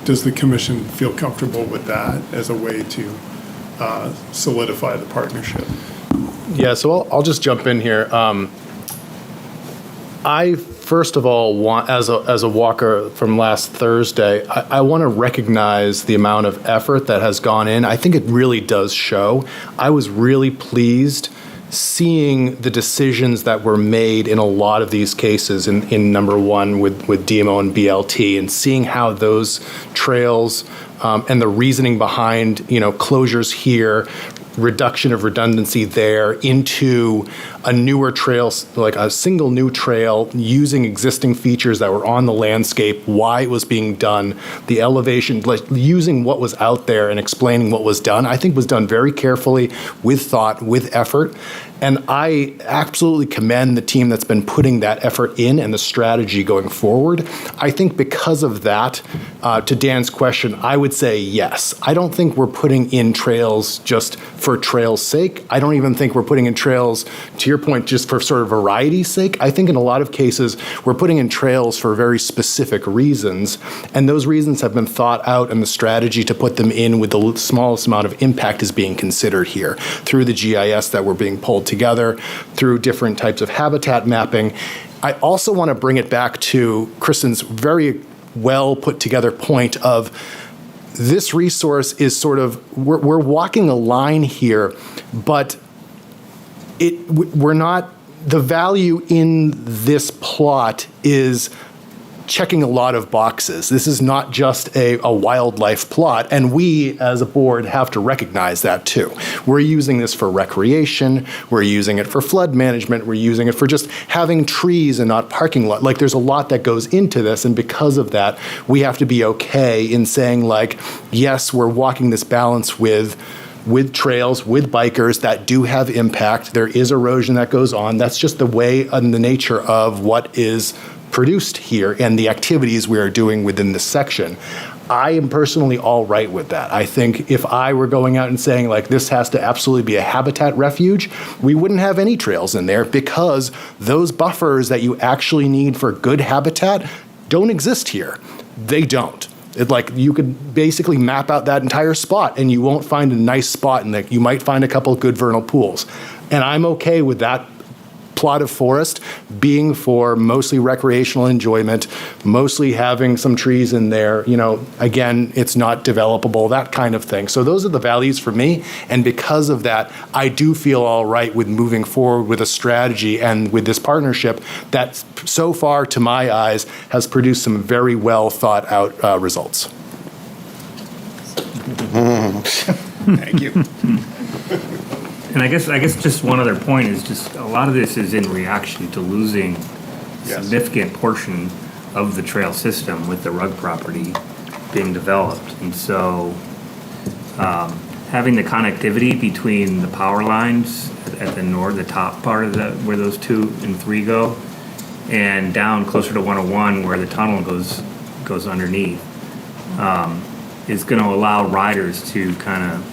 Speaker 5: does the commission feel comfortable with that as a way to solidify the partnership?
Speaker 15: Yeah, so I'll just jump in here. I first of all want, as a walker from last Thursday, I want to recognize the amount of effort that has gone in. I think it really does show. I was really pleased seeing the decisions that were made in a lot of these cases in number one with DMO and BLT, and seeing how those trails and the reasoning behind, you know, closures here, reduction of redundancy there into a newer trail, like a single new trail using existing features that were on the landscape, why it was being done, the elevation, like using what was out there and explaining what was done, I think was done very carefully, with thought, with effort. And I absolutely commend the team that's been putting that effort in and the strategy going forward. I think because of that, to Dan's question, I would say yes. I don't think we're putting in trails just for trail's sake. I don't even think we're putting in trails, to your point, just for sort of variety's sake. I think in a lot of cases, we're putting in trails for very specific reasons, and those reasons have been thought out, and the strategy to put them in with the smallest amount of impact is being considered here through the GIS that we're being pulled together, through different types of habitat mapping. I also want to bring it back to Kristen's very well put together point of this resource is sort of, we're walking a line here, but we're not, the value in this plot is checking a lot of boxes. This is not just a wildlife plot, and we as a board have to recognize that too. We're using this for recreation, we're using it for flood management, we're using it for just having trees and not parking lot. Like, there's a lot that goes into this, and because of that, we have to be okay in saying, like, yes, we're walking this balance with trails, with bikers that do have impact. There is erosion that goes on. That's just the way and the nature of what is produced here and the activities we are doing within this section. I am personally all right with that. I think if I were going out and saying, like, this has to absolutely be a habitat refuge, we wouldn't have any trails in there, because those buffers that you actually need for good habitat don't exist here. They don't. Like, you could basically map out that entire spot and you won't find a nice spot in there. You might find a couple of good vernal pools. And I'm okay with that plot of forest being for mostly recreational enjoyment, mostly having some trees in there. You know, again, it's not developable, that kind of thing. So those are the values for me. And because of that, I do feel all right with moving forward with a strategy and with this partnership that so far, to my eyes, has produced some very well thought out results.
Speaker 10: Thank you.
Speaker 13: And I guess just one other point is just a lot of this is in reaction to losing significant portion of the trail system with the rug property being developed. And so having the connectivity between the power lines at the top part of where those 2 and 3 go, and down closer to 101 where the tunnel goes underneath, is going to allow riders to kind of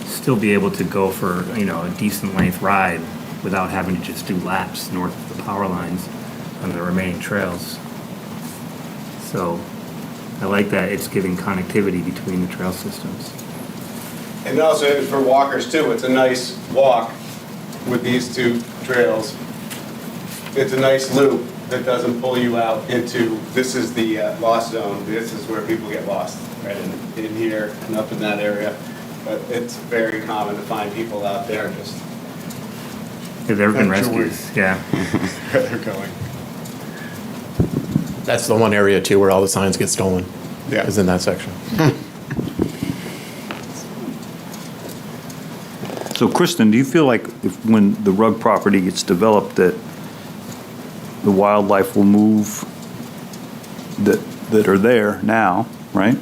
Speaker 13: still be able to go for, you know, a decent length ride without having to just do laps north of the power lines on the remaining trails. So I like that it's giving connectivity between the trail systems.
Speaker 10: And also for walkers too, it's a nice walk with these 2 trails. It's a nice loop that doesn't pull you out into, this is the lost zone. This is where people get lost, right in here and up in that area. But it's very common to find people out there just.
Speaker 13: Yeah, there have been rescues, yeah.
Speaker 10: Where they're going.
Speaker 11: That's the one area too where all the signs get stolen.
Speaker 10: Yeah.
Speaker 11: Is in that section.
Speaker 3: So Kristen, do you feel like when the rug property gets developed that the wildlife will move that are there now, right?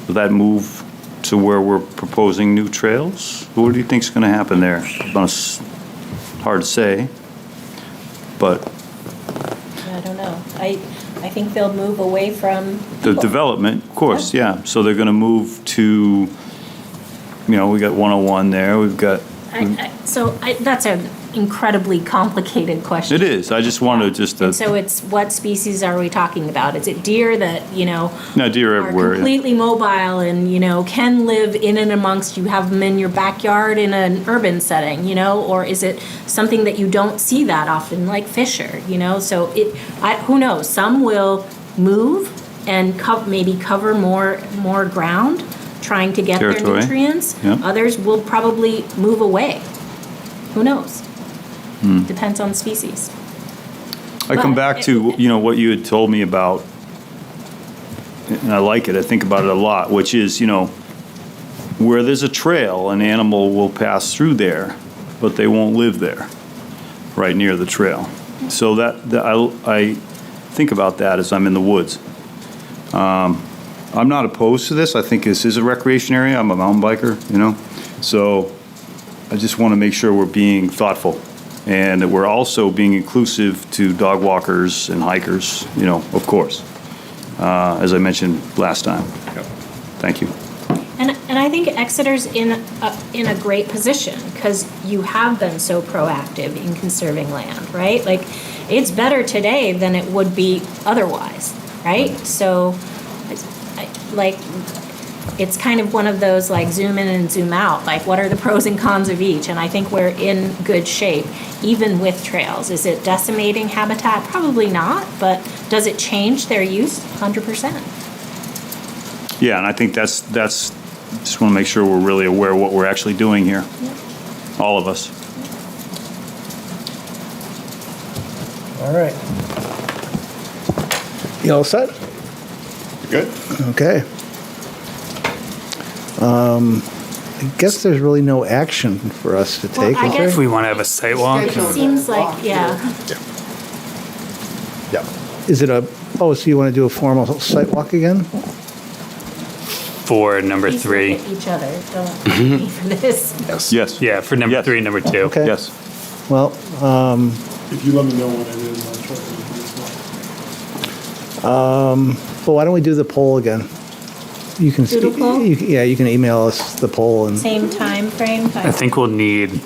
Speaker 3: Will that move to where we're proposing new trails? What do you think's going to happen there? Hard to say, but
Speaker 8: I don't know. I think they'll move away from
Speaker 3: the
Speaker 8: people.
Speaker 3: development, of course, yeah. So they're going to move to, we got 101 there. We've got.
Speaker 8: That's an incredibly complicated question.
Speaker 3: It is. I just wanted to.
Speaker 8: So it's what species are we talking about? Is it deer that,
Speaker 3: No, deer
Speaker 8: are
Speaker 3: everywhere.
Speaker 8: completely mobile and, can live in and amongst you, have them in your backyard in an urban setting, or is it something that you don't see that often, like fish are, so who knows? Some will move and maybe cover more ground trying to get
Speaker 3: Territory.
Speaker 8: their nutrients.
Speaker 3: Yeah.
Speaker 8: Others will probably move away. Who knows? Depends on the species.
Speaker 3: I come back to, what you had told me about, and I like it, I think about it a lot, which is, where there's a trail, an animal will pass through there, but they won't live there, right near the trail. So I think about that as I'm in the woods. I'm not opposed to this. I think this is a recreation area. I'm a mountain biker, so I just want to make sure we're being thoughtful and that we're also being inclusive to dog walkers and hikers, of course, as I mentioned last time.
Speaker 10: Yep.
Speaker 3: Thank you.
Speaker 8: And I think Exeter's in a great position because you have been so proactive in conserving land, right? Like, it's better today than it would be otherwise, right? So, it's kind of one of those zoom in and zoom out. What are the pros and cons of each? And I think we're in good shape, even with trails. Is it decimating habitat? Probably not, but does it change their use? 100%.
Speaker 3: Yeah, and I think that's just want to make sure we're really aware of what we're actually doing here.
Speaker 8: Yep.
Speaker 3: All of us.
Speaker 2: All right. You all set?
Speaker 10: Good.
Speaker 2: Okay. I guess there's really no action for us to take.
Speaker 8: I
Speaker 2: is
Speaker 8: guess-
Speaker 2: there?
Speaker 4: If we want to have a site walk
Speaker 8: It seems like, yeah.
Speaker 15: Yeah.
Speaker 2: Is it so you want to do a formal site walk again?
Speaker 4: for number
Speaker 8: Please look
Speaker 4: 3.
Speaker 8: at each other, don't me for this.
Speaker 3: Yes.
Speaker 4: Yeah, for number 3 and number 2.
Speaker 2: Okay.
Speaker 3: Yes.
Speaker 2: Well,
Speaker 5: If you let me know what it is, I'll try to do this one.
Speaker 2: well, why don't we do the poll again? You can,
Speaker 8: Doodle poll?
Speaker 2: yeah, you can email us the poll and,
Speaker 8: Same time frame,
Speaker 4: I think we'll need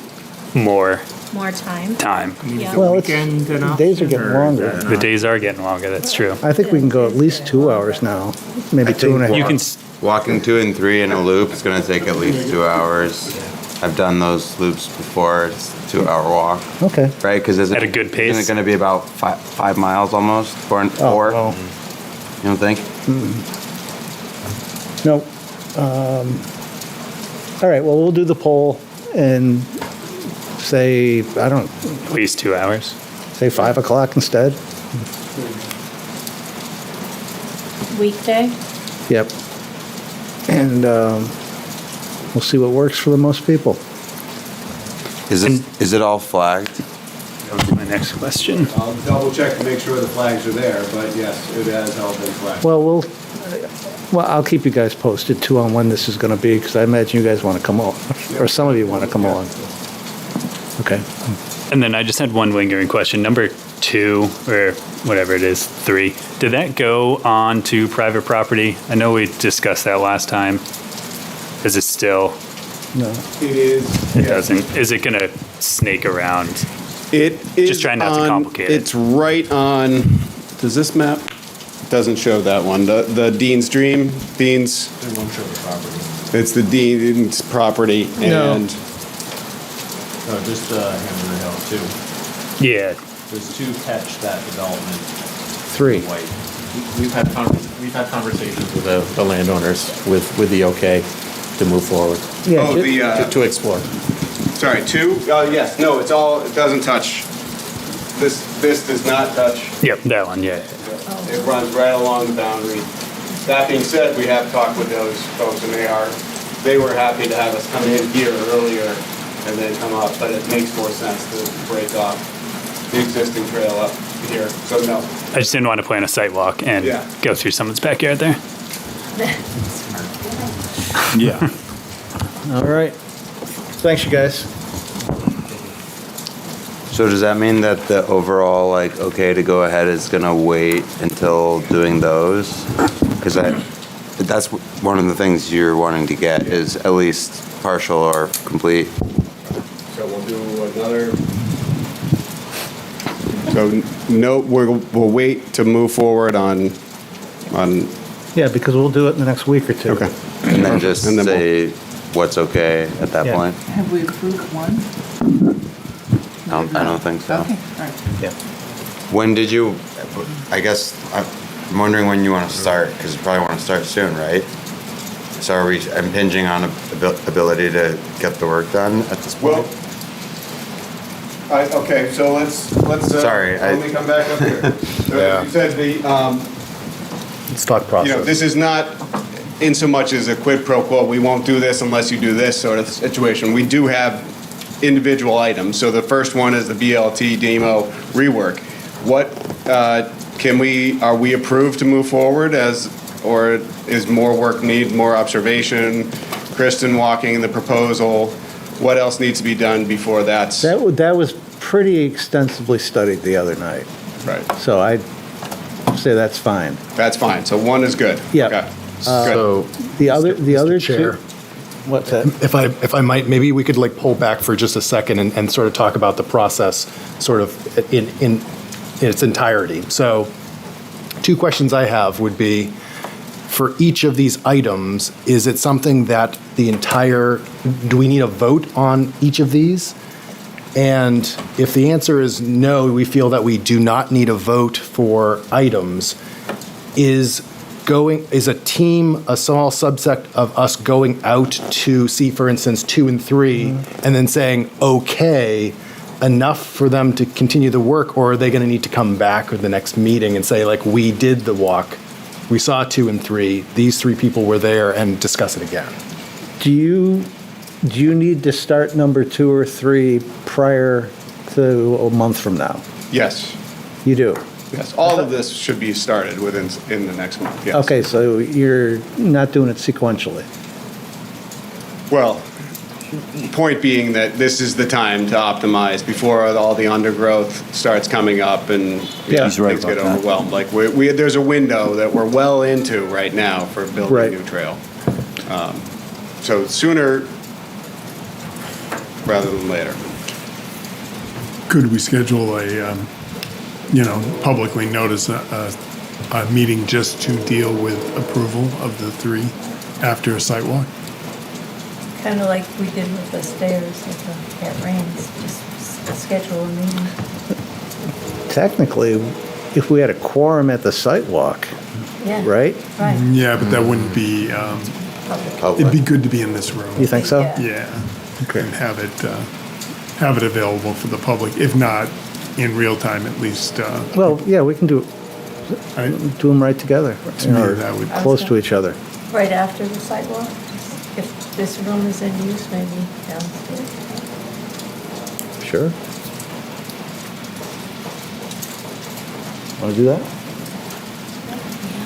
Speaker 4: more
Speaker 8: more time.
Speaker 4: time.
Speaker 8: Yeah.
Speaker 2: well, it's,
Speaker 13: Weekend an
Speaker 2: the days are
Speaker 13: option,
Speaker 2: getting
Speaker 13: or is
Speaker 2: longer.
Speaker 13: that
Speaker 4: The days are getting longer, that's true.
Speaker 2: I think we can go at least 2 hours now, maybe
Speaker 12: I
Speaker 2: two and a
Speaker 12: think
Speaker 2: half.
Speaker 4: You can,
Speaker 12: Walking 2 and 3 in a loop is going to take at least 2 hours. I've done those loops before. It's a 2-hour walk,
Speaker 2: Okay.
Speaker 12: right? Because
Speaker 4: At a good pace?
Speaker 12: Isn't it going to be about 5 miles almost? 4 and 4?
Speaker 2: Oh,
Speaker 12: You don't think?
Speaker 2: no. All right, well, we'll do the poll and say, I don't,
Speaker 4: at least 2 hours.
Speaker 2: say 5 o'clock instead?
Speaker 8: Weekday?
Speaker 2: Yep. And we'll see what works for the most people.
Speaker 12: Is it all flagged?
Speaker 4: That would be my next question.
Speaker 10: I'll double check to make sure the flags are there, but yes, it has all been flagged.
Speaker 2: Well, I'll keep you guys posted too on when this is going to be, because I imagine you guys want to come on, or some of you want to come on. Okay.
Speaker 4: And then I just had one lingering question. Number 2, or whatever it is, 3, did that go on to private property? I know we discussed that last time. Is it still?
Speaker 2: No.
Speaker 10: It is.
Speaker 4: It doesn't. Is it going to snake around?
Speaker 10: It is
Speaker 4: Just trying not to complicate it.
Speaker 10: It's right on, does this map? Doesn't show that one. The Dean's Dream, Dean's. It won't show the property. It's the Dean's property
Speaker 2: No.
Speaker 10: and.
Speaker 6: No, just Hammer Hill too.
Speaker 4: Yeah.
Speaker 6: There's 2 catch that development.
Speaker 2: 3.
Speaker 6: White.
Speaker 11: We've had conversations with the landowners with the okay to move forward,
Speaker 2: Yeah,
Speaker 10: Oh,
Speaker 11: to explore.
Speaker 10: sorry, 2? Yes, no, it doesn't touch. This does not touch.
Speaker 4: Yep, that one, yeah.
Speaker 10: It runs right along the boundary. That being said, we have talked with those folks and they were happy to have us come in here earlier and then come up, but it makes more sense to break off the existing trail up here, so no.
Speaker 4: I just didn't want to plan a site walk and
Speaker 10: Yeah.
Speaker 4: go through someone's backyard there.
Speaker 3: Yeah.
Speaker 2: All right. Thanks, you guys.
Speaker 12: So does that mean that the overall, like, okay to go ahead is going to wait until doing those? Because that's one of the things you're wanting to get is at least partial or complete.
Speaker 10: So we'll do another. So no, we'll wait to move forward on.
Speaker 2: Yeah, because we'll do it in the next week or two.
Speaker 10: Okay.
Speaker 12: And then just
Speaker 10: And then
Speaker 12: say what's okay at that
Speaker 2: Yeah.
Speaker 12: point?
Speaker 14: Have we approved one?
Speaker 12: I don't think so.
Speaker 14: Okay, all right.
Speaker 2: Yeah.
Speaker 12: When did you, I guess, I'm wondering when you want to start, because you probably want to start soon, right? So are we impinging on ability to get the work done at this point?
Speaker 10: Okay, so let's.
Speaker 12: Sorry,
Speaker 10: Let me come back up here. So
Speaker 15: Yeah.
Speaker 10: You said
Speaker 15: Let's talk process.
Speaker 10: this is not in so much as a quid pro quo, we won't do this unless you do this sort of situation. We do have individual items. So the first one is the BLT demo rework. What are we approved to move forward or is more work need, more observation? Kristen walking the proposal, what else needs to be done before that's?
Speaker 2: That was pretty extensively studied the other night,
Speaker 10: Right,
Speaker 2: so I'd say that's fine.
Speaker 10: that's fine. So 1 is good.
Speaker 2: Yeah.
Speaker 10: Okay. Good.
Speaker 15: So,
Speaker 2: The other
Speaker 15: Chair.
Speaker 2: two. What's that?
Speaker 15: if I might, maybe we could like pull back for just a second and sort of talk about the process sort of in its entirety. So 2 questions I have would be, for each of these items, is it something that do we need a vote on each of these? And if the answer is no, we feel that we do not need a vote for items, is a team a small subset of us going out to see, for instance, 2 and 3, and then saying, okay, enough for them to continue the work, or are they going to need to come back at the next meeting and say, like, we did the walk, We saw 2 and 3. These 3 people were there and discuss it again.
Speaker 2: Do you need to start number 2 or 3 prior to a month from now?
Speaker 10: Yes,
Speaker 2: You do?
Speaker 10: yes. All of this should be started in the next month, yes.
Speaker 2: Okay, so you're not doing it sequentially?
Speaker 10: Well, point being that this is the time to optimize before all the undergrowth starts coming up and
Speaker 2: Yeah.
Speaker 3: He's right
Speaker 10: things get
Speaker 3: about that.
Speaker 10: overwhelmed. Like, there's a window that we're well into right now for building
Speaker 2: Right.
Speaker 10: a new trail. So sooner rather than later.
Speaker 5: Could we schedule a, publicly notice a meeting just to deal with approval of the 3 after a site walk?
Speaker 7: Kind of like we did with the stairs at Rains, just schedule a meeting.
Speaker 2: Technically, if we had a quorum at the site walk,
Speaker 7: Yeah.
Speaker 2: right?
Speaker 7: Right.
Speaker 5: Yeah, but that wouldn't be, it'd be good to be in this room.
Speaker 2: You think so?
Speaker 7: Yeah.
Speaker 5: Yeah,
Speaker 2: Okay.
Speaker 5: and have it available for the public, if not in real time, at least,
Speaker 2: Well, yeah, we can do them right together.
Speaker 5: To me, that would-
Speaker 2: Close to each other.
Speaker 7: Right after the sidewalk, if this room is in use, maybe downstairs.
Speaker 2: Sure. Want to do that?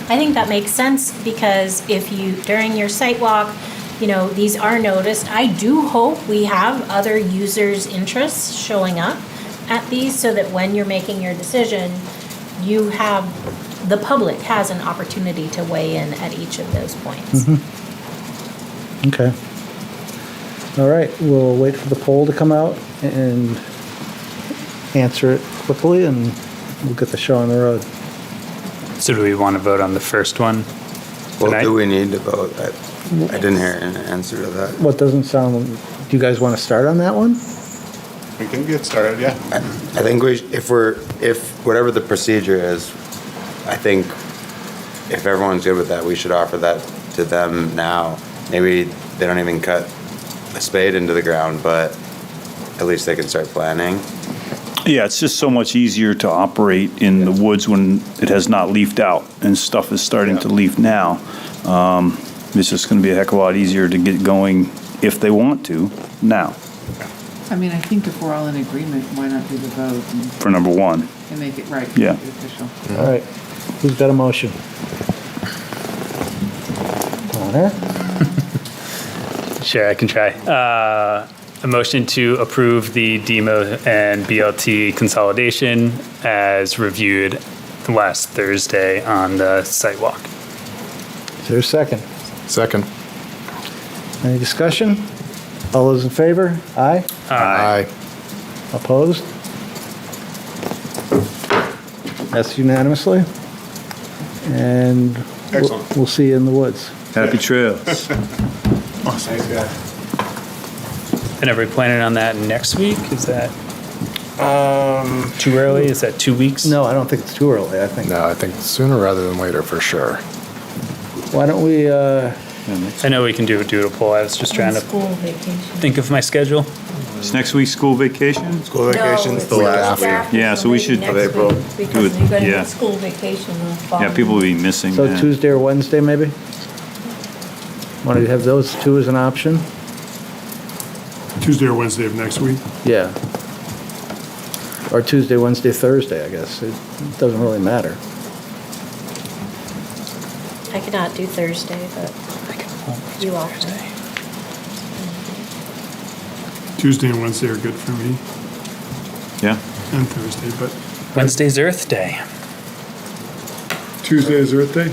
Speaker 8: I think that makes sense because if you, during your site walk, these are noticed. I do hope we have other users' interests showing up at these so that when you're making your decision, the public has an opportunity to weigh in at each of those points.
Speaker 2: Okay. All right, we'll wait for the poll to come out and answer it quickly, and we'll get the show on the road.
Speaker 4: So do we want to vote on the first one
Speaker 12: Well,
Speaker 4: tonight?
Speaker 12: do we need to vote? I didn't hear an answer to that.
Speaker 2: What doesn't sound, do you guys want to start on that one?
Speaker 10: We can get started, yeah.
Speaker 12: I think if whatever the procedure is, I think if everyone's good with that, we should offer that to them now. Maybe they don't even cut a spade into the ground, but at least they can start planning.
Speaker 3: Yeah, it's just so much easier to operate in the woods when it has not leafed out and stuff is starting to leaf now. It's just going to be a heck of a lot easier to get going if they want to now
Speaker 14: I mean, I think if we're all in agreement, why not do the vote
Speaker 3: for number 1.
Speaker 14: and make it right?
Speaker 3: Yeah.
Speaker 14: Make it official.
Speaker 2: All right, who's got a motion? Connor?
Speaker 4: Sure, I can try. A motion to approve the DEMO and BLT consolidation as reviewed last Thursday on the site walk.
Speaker 2: Is there a second?
Speaker 15: Second.
Speaker 2: Any discussion? All those in favor? Aye?
Speaker 15: Aye.
Speaker 2: Opposed? That's unanimously. And
Speaker 10: Excellent.
Speaker 2: we'll see you in the woods.
Speaker 3: Happy trails.
Speaker 10: Thanks, guys.
Speaker 4: And are we planning on that next week? Is that too early? Is that 2 weeks?
Speaker 2: No, I don't think it's too early, I think.
Speaker 15: No, I think sooner rather than later for sure.
Speaker 2: Why don't we,
Speaker 4: I know we can do a doodle poll. I was just trying to
Speaker 7: School vacation.
Speaker 4: think of my schedule.
Speaker 3: Is next week school vacation?
Speaker 12: School vacation's the
Speaker 7: No,
Speaker 12: last
Speaker 7: it's
Speaker 12: week.
Speaker 7: after,
Speaker 3: Yeah, so we
Speaker 7: maybe
Speaker 3: should-
Speaker 7: next
Speaker 12: Of April.
Speaker 7: week,
Speaker 3: Do
Speaker 7: Because
Speaker 3: it,
Speaker 7: you're gonna
Speaker 3: yeah.
Speaker 7: have school vacation the
Speaker 3: Yeah,
Speaker 7: following.
Speaker 3: people will be missing
Speaker 2: so
Speaker 3: that.
Speaker 2: Tuesday or Wednesday, maybe? Want to have those two as an option?
Speaker 5: Tuesday or Wednesday of next week?
Speaker 2: Yeah. Or Tuesday, Wednesday, Thursday, I guess. It doesn't really matter.
Speaker 8: I could not do Thursday, but you all can.
Speaker 5: Tuesday and Wednesday are good for me,
Speaker 3: Yeah.
Speaker 5: and Thursday, but
Speaker 4: Wednesday's Earth Day.
Speaker 5: Tuesday is Earth Day?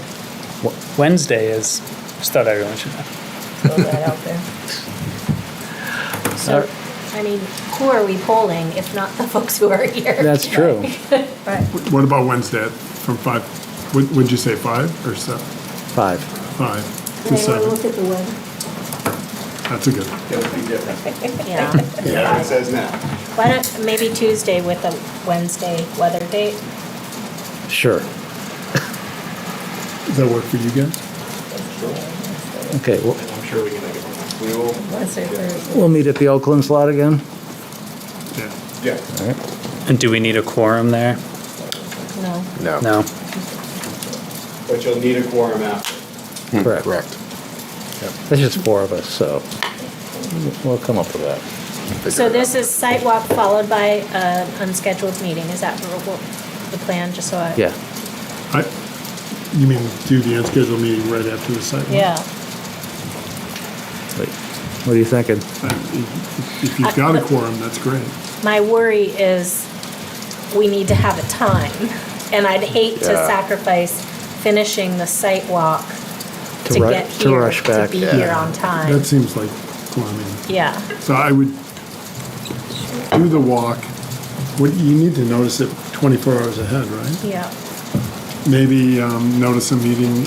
Speaker 4: Wednesday is, just thought everyone should know.
Speaker 7: Throw that out there.
Speaker 8: So, I mean, who are we polling if not the folks who are here?
Speaker 2: That's true.
Speaker 7: Right.
Speaker 5: What about Wednesday from 5? Would you say 5 or 7?
Speaker 2: 5.
Speaker 5: 5 to
Speaker 7: Anyone
Speaker 5: 7.
Speaker 7: look at the weather?
Speaker 5: That's a good.
Speaker 8: Yeah.
Speaker 10: Yeah, it says now.
Speaker 8: Why don't, maybe Tuesday with a Wednesday weather date?
Speaker 2: Sure.
Speaker 5: Does that work for you guys?
Speaker 2: Okay, well,
Speaker 10: I'm sure we can make it. We will.
Speaker 7: Wednesday, Thursday.
Speaker 2: we'll meet at the Oakland slot again.
Speaker 5: Yeah.
Speaker 10: Yeah.
Speaker 2: All right.
Speaker 4: And do we need a quorum there?
Speaker 8: No.
Speaker 15: No.
Speaker 4: No.
Speaker 10: But you'll need a quorum after.
Speaker 2: Correct.
Speaker 11: Correct.
Speaker 2: There's just 4 of us, so we'll come up with that.
Speaker 8: So this is site walk followed by an unscheduled meeting, is that the plan, just so I?
Speaker 2: Yeah.
Speaker 5: You mean do the unscheduled meeting right after the site? walk?
Speaker 8: Yeah.
Speaker 2: What are you thinking?
Speaker 5: If you've got a quorum, that's great.
Speaker 8: My worry is we need to have a time, and I'd hate to
Speaker 2: Yeah.
Speaker 8: sacrifice finishing the site walk
Speaker 2: To
Speaker 8: to
Speaker 2: ru-
Speaker 8: get
Speaker 2: to
Speaker 8: here,
Speaker 2: rush
Speaker 8: to
Speaker 2: back.
Speaker 8: be
Speaker 2: Yeah.
Speaker 8: here on time.
Speaker 5: That seems like plumbing.
Speaker 8: Yeah.
Speaker 5: So I would do the walk. You need to notice it 24 hours ahead, right?
Speaker 8: Yeah.
Speaker 5: Maybe notice a meeting,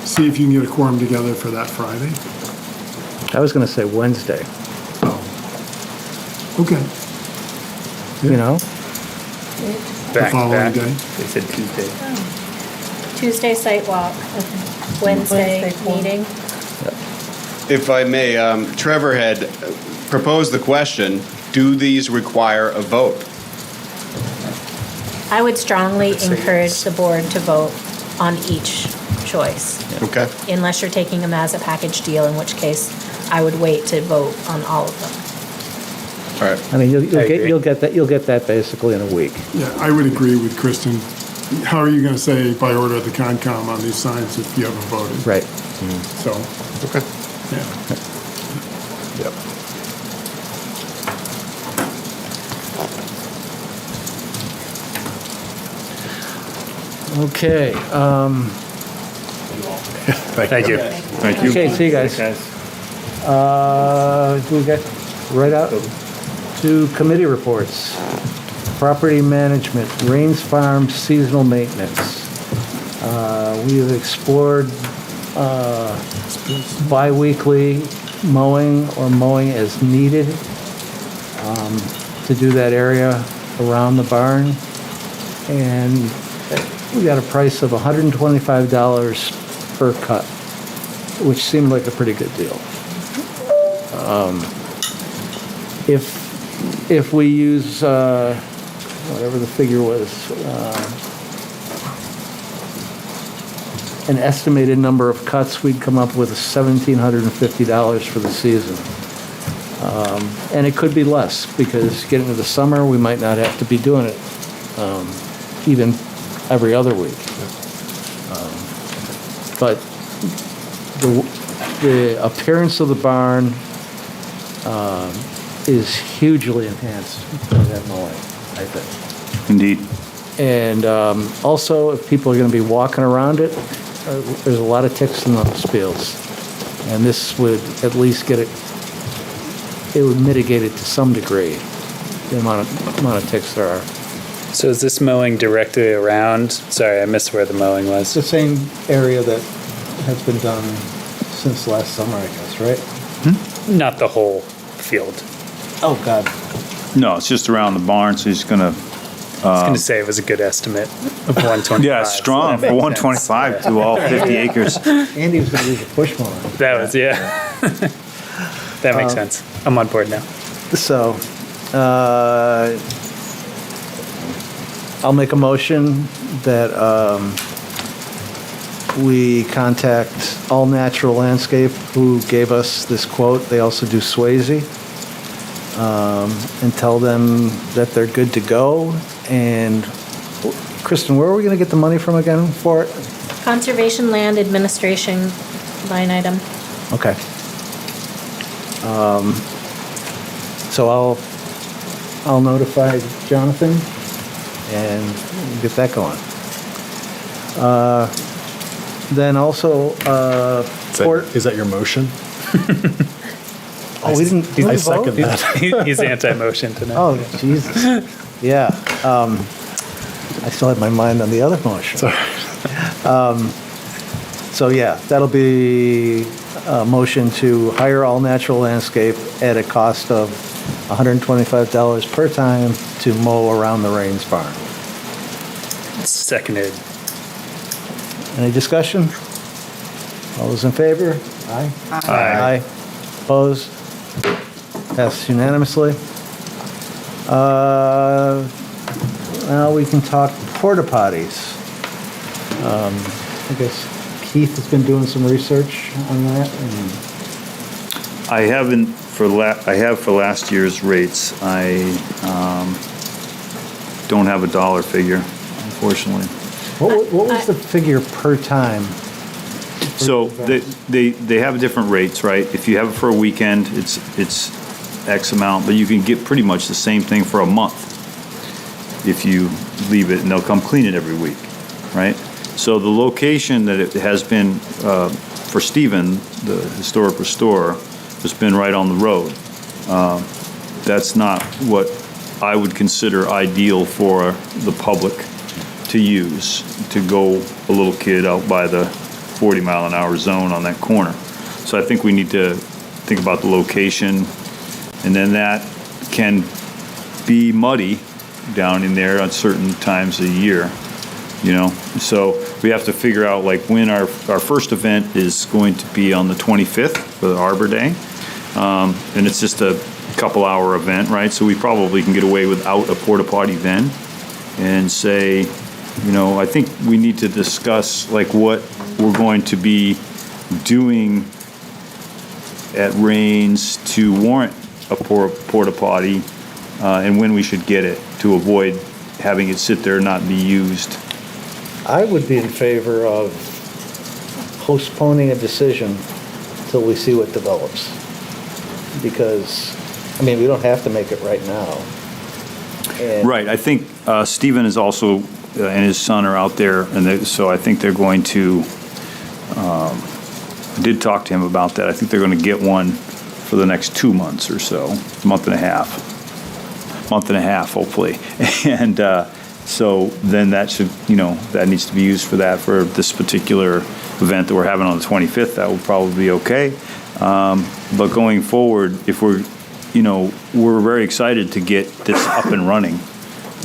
Speaker 5: see if you can get a quorum together for that Friday.
Speaker 2: I was going to say Wednesday,
Speaker 5: Okay.
Speaker 2: you know?
Speaker 5: The following day.
Speaker 4: They said Tuesday.
Speaker 8: Tuesday site walk, Wednesday
Speaker 7: Wednesday quorum.
Speaker 8: meeting.
Speaker 10: If I may, Trevor had proposed the question, do these require a vote?
Speaker 8: I would strongly encourage the board to vote on each choice,
Speaker 10: Okay.
Speaker 8: unless you're taking them as a package deal, in which case I would wait to vote on all of them.
Speaker 10: All right.
Speaker 2: I mean, you'll
Speaker 4: agree.
Speaker 2: you'll get that basically in a week.
Speaker 5: Yeah, I would agree with Kristen. How are you going to say by order of the Concom on these signs if you haven't voted?
Speaker 2: Right.
Speaker 5: So,
Speaker 10: Okay.
Speaker 5: yeah.
Speaker 11: Yep.
Speaker 2: Okay.
Speaker 4: Thank you.
Speaker 3: Thank you.
Speaker 2: Okay, see you guys. We got right out to committee reports. Property management, Rains Farm seasonal maintenance. We have explored bi-weekly mowing or mowing as needed to do that area around the barn. And we got a price of $125 per cut, which seemed like a pretty good deal. If we use whatever the figure was, an estimated number of cuts, we'd come up with $1,750 for the season. And it could be less, because getting to the summer, we might not have to be doing it even every other week. But the appearance of the barn is hugely enhanced by that mowing, I think.
Speaker 3: Indeed.
Speaker 2: And also, if people are going to be walking around it, there's a lot of ticks in those fields. And this would at least get it would mitigate it to some degree, the amount of ticks there are.
Speaker 4: So is this mowing directly around? Sorry, I missed where the mowing
Speaker 2: It's
Speaker 4: was.
Speaker 2: the same area that has been done since last summer, I guess, right?
Speaker 4: Not the whole field.
Speaker 2: Oh, God.
Speaker 3: No, it's just around the barn, so he's gonna,
Speaker 4: I was going to say it was a good estimate of 125.
Speaker 3: yeah, it's strong for
Speaker 4: That makes sense.
Speaker 3: 125 to all 50 acres.
Speaker 2: Andy was going to use a push mower.
Speaker 4: That was, yeah. That makes sense. I'm on board now.
Speaker 2: So, I'll make a motion that we contact All Natural Landscape, who gave us this quote. They also do Swayze, and tell them that they're good to go. And Kristen, where are we going to get the money from again for it?
Speaker 8: Conservation Land Administration line item.
Speaker 2: Okay. So I'll notify Jonathan and get that going. Then also,
Speaker 15: Is that your motion?
Speaker 2: we didn't
Speaker 15: I
Speaker 2: vote?
Speaker 15: second that.
Speaker 4: He's anti-motion tonight.
Speaker 2: Oh, Jesus. Yeah. I still had my mind on the other motion. So yeah, that'll be a motion to hire All Natural Landscape at a cost of $125 per time to mow around the Rains barn.
Speaker 4: Seconded.
Speaker 2: Any discussion? All those in favor? Aye.
Speaker 4: Aye.
Speaker 2: Opposed? Passed unanimously. Now we can talk porta potties. I guess Keith has been doing some research on that, and
Speaker 3: I haven't I have for last year's rates. I don't have a dollar figure, unfortunately.
Speaker 2: what was the figure per time?
Speaker 3: So they have different rates, right? If you have it for a weekend, it's X amount, but you can get pretty much the same thing for a month if you leave it, and they'll come clean it every week, right? So the location that it has been for Stephen, the historic restorer, has been right on the road. That's not what I would consider ideal for the public to use, to go a little kid out by the 40-mile-an-hour zone on that corner. So I think we need to think about the location, and then that can be muddy down in there at certain times of the year, you know? So we have to figure out like when our first event is going to be on the 25th for the Arbor Day. And it's just a couple hour event, right? So we probably can get away without a porta potty then, and say, you know, I think we need to discuss like what we're going to be doing at Rains to warrant a porta potty, and when we should get it to avoid having it sit there and not be used.
Speaker 2: I would be in favor of postponing a decision till we see what develops. Because, I mean, we don't have to make it right now. And
Speaker 3: Right, I think Stephen is also, and his son are out there, and so I think they're going to, I did talk to him about that. I think they're going to get one for the next 2 months or so, month and a half, hopefully. And so then that should, you know, that needs to be used for that, for this particular event that we're having on the 25th. That would probably be okay. But going forward, if we're, you know, we're very excited to get this up and running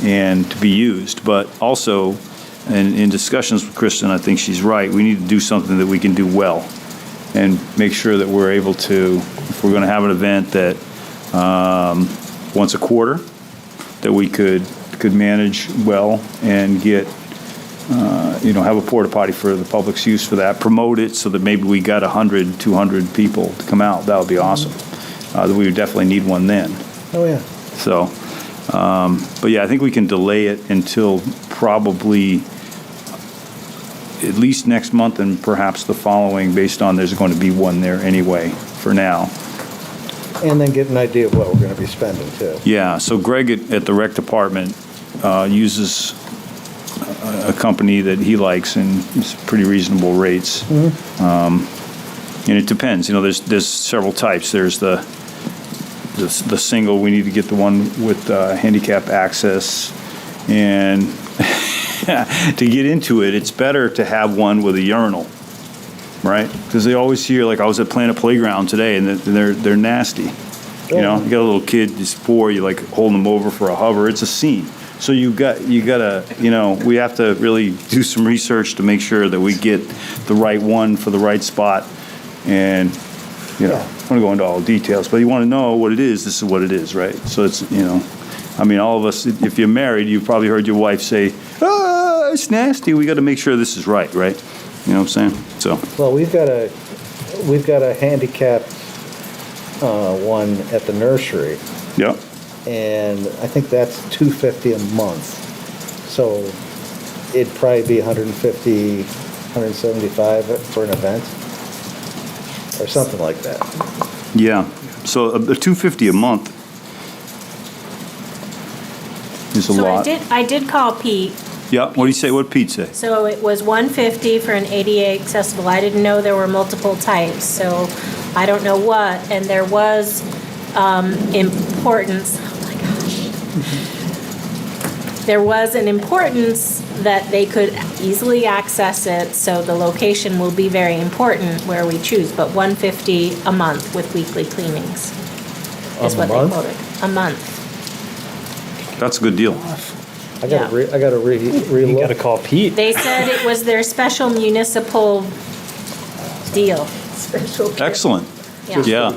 Speaker 3: and to be used, but also, and in discussions with Kristen, I think she's right, we need to do something that we can do well and make sure that we're able to, if we're going to have an event that once a quarter, that we could manage well and get, you know, have a porta potty for the public's use for that, promote it so that maybe we got 100, 200 people to come out. That would be awesome. We would definitely need one then.
Speaker 2: Oh, yeah.
Speaker 3: So, but yeah, I think we can delay it until probably at least next month and perhaps the following, based on there's going to be one there anyway for now.
Speaker 2: And then get an idea of what we're going to be spending, too.
Speaker 3: Yeah, so Greg at the rec department uses a company that he likes, and it's pretty reasonable rates. And it depends, you know, there's several types. There's the single, we need to get the one with handicap access, and to get into it, it's better to have one with a urinal, right? Because they always hear, like I was at Planet Playground today, and they're nasty. You know, you got a little kid, he's 4, you like holding him over for a hover. It's a scene. So you gotta, you know, we have to really do some research to make sure that we get the right one for the right spot. And, you know, I don't want to go into all the details, but you want to know what it is, this is what it is, right? So it's, you know, I mean, all of us, if you're married, you've probably heard your wife say, "Ah, it's nasty." We got to make sure this is right? You know what I'm saying? So.
Speaker 2: Well, we've got a handicapped one at the nursery.
Speaker 3: Yep.
Speaker 2: And I think that's $250 a month. So it'd probably be $150, $175 for an event, or something like that.
Speaker 3: Yeah. So the $250 a month is a lot.
Speaker 8: I did call Pete.
Speaker 3: Yeah. What do you say? What did Pete say?
Speaker 8: So it was $150 for an ADA accessible. I didn't know there were multiple types, so I don't know what. And there was importance. Oh my gosh. There was an importance that they could easily access it, so the location will be very important where we choose. But $150 a month with weekly cleanings is what they quoted. A month.
Speaker 3: That's a good deal.
Speaker 2: I got to relook.
Speaker 9: You got to call Pete.
Speaker 8: They said it was their special municipal deal.
Speaker 3: Excellent.
Speaker 8: Yeah.
Speaker 3: Yeah.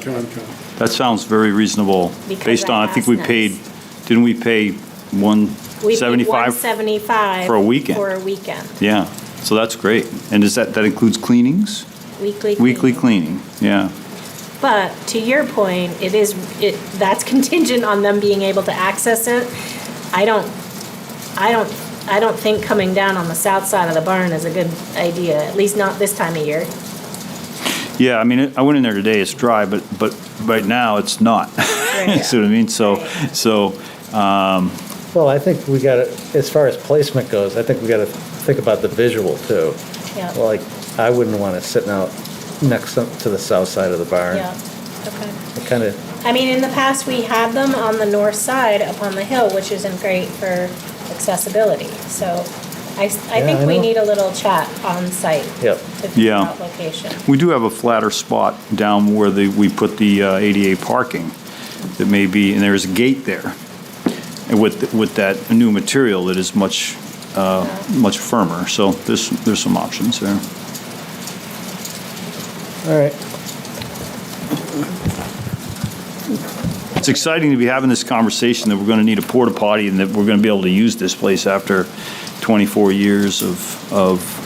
Speaker 3: That sounds very reasonable.
Speaker 8: Because
Speaker 3: based on, I think we
Speaker 8: that's
Speaker 3: paid, didn't we pay
Speaker 8: We paid
Speaker 3: $175?
Speaker 8: $175
Speaker 3: for a weekend.
Speaker 8: For a weekend.
Speaker 3: Yeah. So that's great. And that includes cleanings?
Speaker 8: Weekly.
Speaker 3: Weekly
Speaker 8: cleaning.
Speaker 3: cleaning, yeah.
Speaker 8: But to your point, that's contingent on them being able to access it. I don't think coming down on the south side of the barn is a good idea, at least not this time of year.
Speaker 3: Yeah, I mean, I went in there today, it's dry, but right now it's not.
Speaker 8: Right.
Speaker 3: See what I mean?
Speaker 2: Well, I think we got to, as far as placement goes, I think we got to think about the visual too.
Speaker 8: Yeah.
Speaker 2: Like, I wouldn't want it sitting out next to the south side of the barn.
Speaker 8: Yeah, okay.
Speaker 2: It kind of,
Speaker 8: I mean, in the past, we had them on the north side up on the hill, which isn't great for accessibility. So I think we
Speaker 2: know.
Speaker 8: need a little chat on site
Speaker 2: Yep.
Speaker 8: to figure
Speaker 3: Yeah.
Speaker 8: out location.
Speaker 3: We do have a flatter spot down where we put the ADA parking that may be, and there's a gate there. And with that new material that is much firmer. So there's some options there.
Speaker 2: all right.
Speaker 3: It's exciting to be having this conversation that we're going to need a porta potty and that we're going to be able to use this place after 24 years of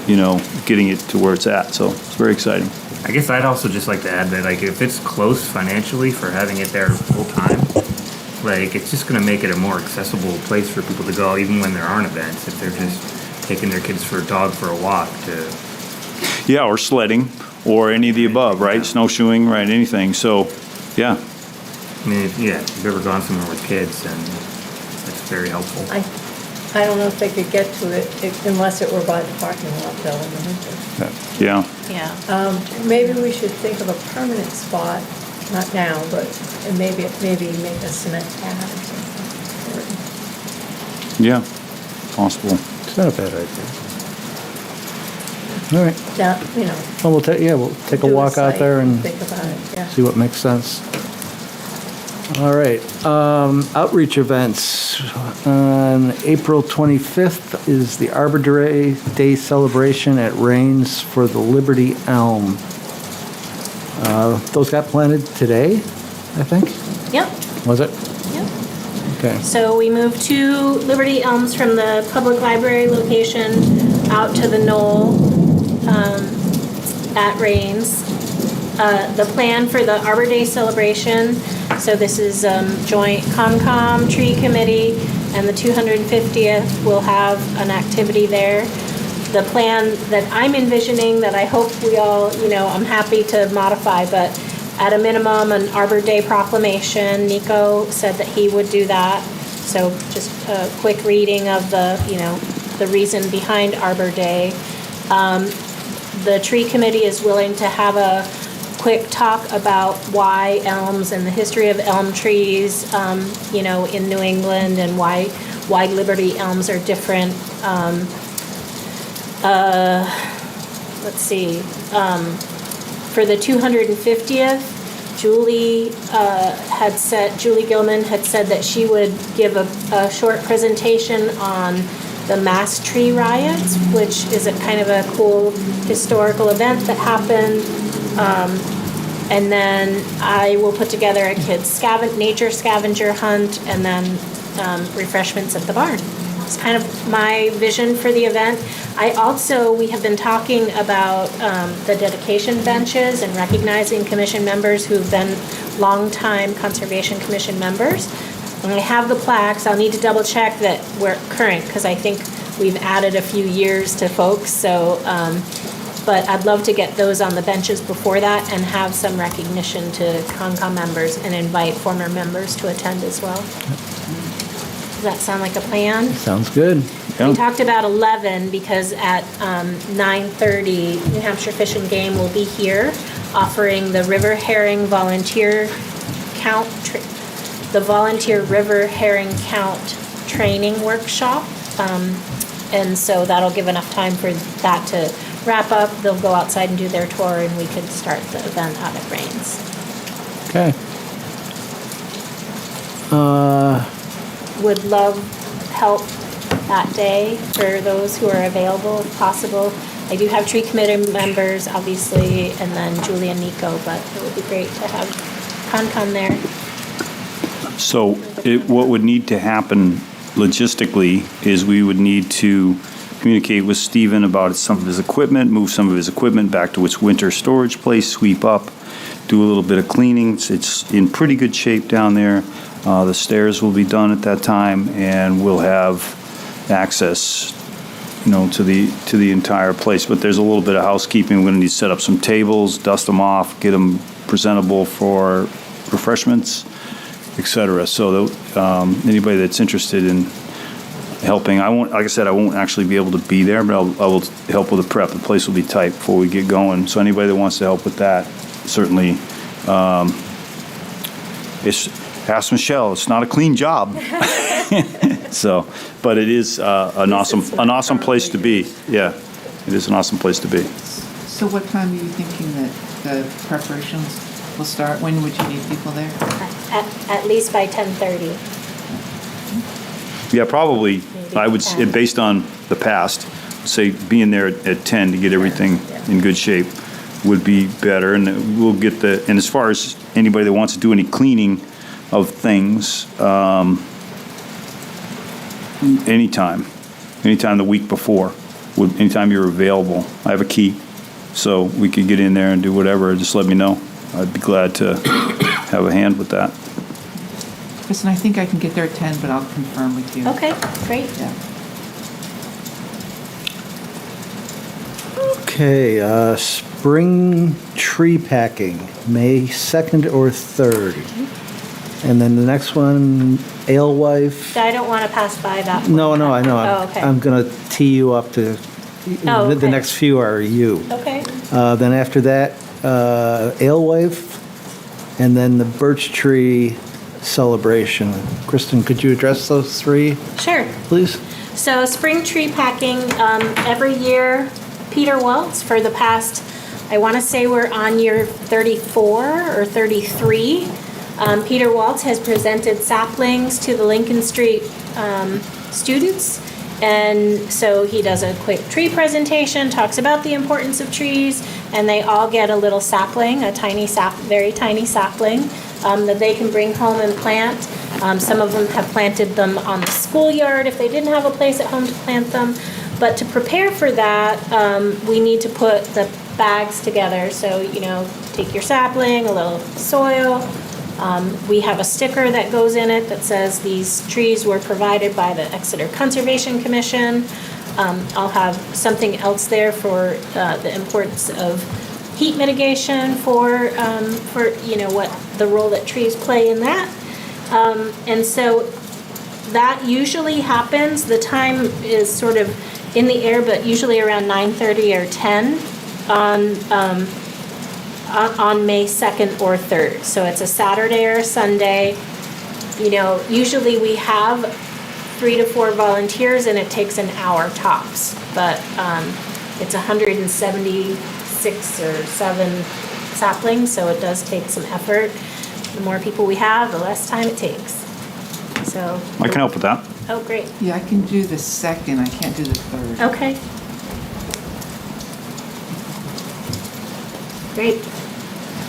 Speaker 3: getting it to where it's at. So it's very exciting.
Speaker 13: I guess I'd also just like to add that, like, if it's close financially for having it there full time, like, it's just going to make it a more accessible place for people to go, even when there aren't events. If they're just taking their kids for a dog for a walk to.
Speaker 3: Yeah, or sledding, or any of the above, right? Snowshoeing, right? Anything. So, yeah.
Speaker 13: I mean, if you've ever gone somewhere with kids, then it's very helpful.
Speaker 7: I don't know if they could get to it unless it were by the parking lot though in the winter.
Speaker 3: Yeah.
Speaker 8: Yeah.
Speaker 7: Maybe we should think of a permanent spot, not now, but maybe make a cement pad or something.
Speaker 3: Yeah. Possible.
Speaker 2: It's not a bad idea. All right.
Speaker 7: Down,
Speaker 2: Well, we'll take a
Speaker 7: do
Speaker 2: walk out
Speaker 7: site
Speaker 2: there and
Speaker 7: think about it, yeah.
Speaker 2: see what makes sense. All right, outreach events. On April 25th is the Arbor Day celebration at Rains for the Liberty Elm. Those got planted today, I think?
Speaker 8: Yep.
Speaker 2: Was it?
Speaker 8: Yep.
Speaker 2: Okay.
Speaker 8: So we moved 2 Liberty Elms from the public library location out to the knoll at Rains. The plan for the Arbor Day celebration, so this is joint Concom, Tree Committee, and the 250th will have an activity there. The plan that I'm envisioning, that I hope we all, I'm happy to modify, but at a minimum, an Arbor Day proclamation. Nico said that he would do that. So just a quick reading of the reason behind Arbor Day. The Tree Committee is willing to have a quick talk about why elms and the history of elm trees, in New England, and why Liberty elms are different. Let's see. For the 250th, Julie Gilman had said that she would give a short presentation on the mass tree riots, which is a kind of a cool historical event that happened. And then I will put together a kids' nature scavenger hunt, and then refreshments at the barn. It's kind of my vision for the event. We have been talking about the dedication benches and recognizing commission members who've been longtime Conservation Commission members. And I have the plaques. I'll need to double check that we're current, because I think we've added a few years to folks. So, but I'd love to get those on the benches before that and have some recognition to Concom members and invite former members to attend as well. Does that sound like a plan?
Speaker 2: Sounds good.
Speaker 3: Yeah.
Speaker 8: We talked about 11 because at 9:30, New Hampshire Fish and Game will be here offering the river herring volunteer count, the volunteer river herring count training workshop. And so that'll give enough time for that to wrap up. They'll go outside and do their tour, and we could start the event out at Rains.
Speaker 2: Okay.
Speaker 8: Would love help that day for those who are available if possible. I do have tree committee members, obviously, and then Julie and Nico, but it would be great to have Concom there.
Speaker 3: So what would need to happen logistically is we would need to communicate with Stephen about some of his equipment, move some of his equipment back to its winter storage place, sweep up, do a little bit of cleaning. It's in pretty good shape down there. The stairs will be done at that time, and we'll have access, to the entire place. But there's a little bit of housekeeping. We're going to need to set up some tables, dust them off, get them presentable for refreshments, etc. So that anybody that's interested in helping, like I said, I won't actually be able to be there, but I will help with the prep. The place will be tight before we get going. So anybody that wants to help with that, certainly, ask Michelle. It's not a clean job. So, but it is an awesome place to be. Yeah, it is an awesome place to be.
Speaker 14: So what time are you thinking that the preparations will start? When would you need people there?
Speaker 8: At least by 10:30.
Speaker 3: Yeah, probably. I would say, based on the past, say being there at 10 to get everything in good shape would be better. And we'll get and as far as anybody that wants to do any cleaning of things, anytime the week before, anytime you're available. I have a key, so we could get in there and do whatever. Just let me know. I'd be glad to have a hand with that.
Speaker 14: Listen, I think I can get there at 10, but I'll confirm with you.
Speaker 8: Okay, great.
Speaker 14: Yeah.
Speaker 2: Okay, spring tree packing, May 2nd or 3rd. And then the next one, Alewife.
Speaker 8: I don't want to pass by that one.
Speaker 2: No, I know.
Speaker 8: Oh, okay.
Speaker 2: I'm going to tee you up to,
Speaker 8: okay.
Speaker 2: The next few are you.
Speaker 8: Okay.
Speaker 2: Then after that, Alewife, and then the birch tree celebration. Kristen, could you address those three?
Speaker 8: Sure.
Speaker 2: Please?
Speaker 8: So spring tree packing, every year, Peter Waltz, for the past, I want to say we're on year 34 or 33. Peter Waltz has presented saplings to the Lincoln Street students. And so he does a quick tree presentation, talks about the importance of trees, and they all get a little sapling, a very tiny sapling that they can bring home and plant. Some of them have planted them on the schoolyard if they didn't have a place at home to plant them. But to prepare for that, we need to put the bags together. So, take your sapling, a little soil. We have a sticker that goes in it that says these trees were provided by the Exeter Conservation Commission. I'll have something else there for the importance of heat mitigation for what the role that trees play in that. And so that usually happens. The time is sort of in the air, but usually around 9:30 or 10 on May 2nd or 3rd. So it's a Saturday or a Sunday. Usually we have 3 to 4 volunteers and it takes an hour tops, but it's 176 or 7 saplings, so it does take some effort. The more people we have, the less time it takes. So
Speaker 3: I can help with that.
Speaker 8: Oh, great.
Speaker 14: Yeah, I can do the 2nd. I can't do the 3rd.
Speaker 8: Okay. Great.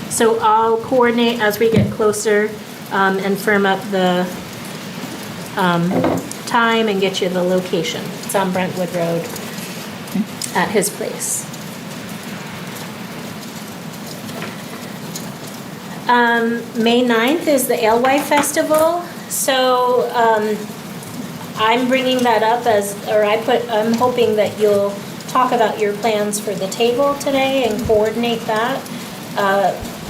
Speaker 8: So I'll coordinate as we get closer and firm up the time and get you the location. It's on Brentwood Road at his place. May 9th is the Alewife Festival. So I'm bringing that up I'm hoping that you'll talk about your plans for the table today and coordinate that.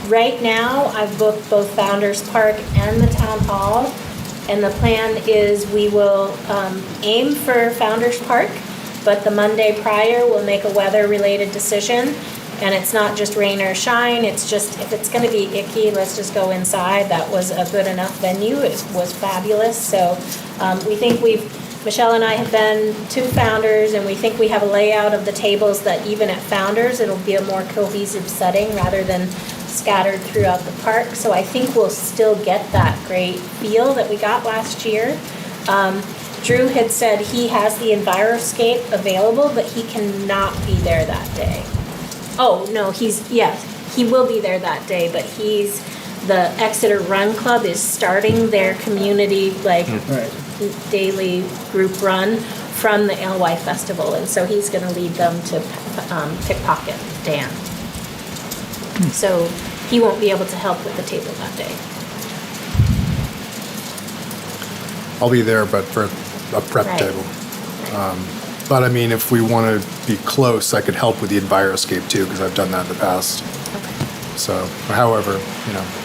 Speaker 8: Right now, I've booked both Founders Park and the Town Hall, and the plan is we will aim for Founders Park, but the Monday prior, we'll make a weather-related decision, and it's not just rain or shine, it's just, if it's gonna be icky, let's just go inside. That was a good enough venue, it was fabulous, so we think Michelle and I have been to Founders, and we think we have a layout of the tables that even at Founders, it'll be a more cohesive setting rather than scattered throughout the park. So I think we'll still get that great feel that we got last year. Drew had said he has the Enviroscape available, but he cannot be there that day. Oh, no, he will be there that day, but the Exeter Run Club is starting their community, daily group run from the ALY Festival, and so he's gonna lead them to Pickpocket Dan. So he won't be able to help with the table that day.
Speaker 15: I'll be there, but for a prep
Speaker 8: Right.
Speaker 15: table. But I mean, if we want to be close, I could help with the Enviroscape too, because I've done that in the past. So, however,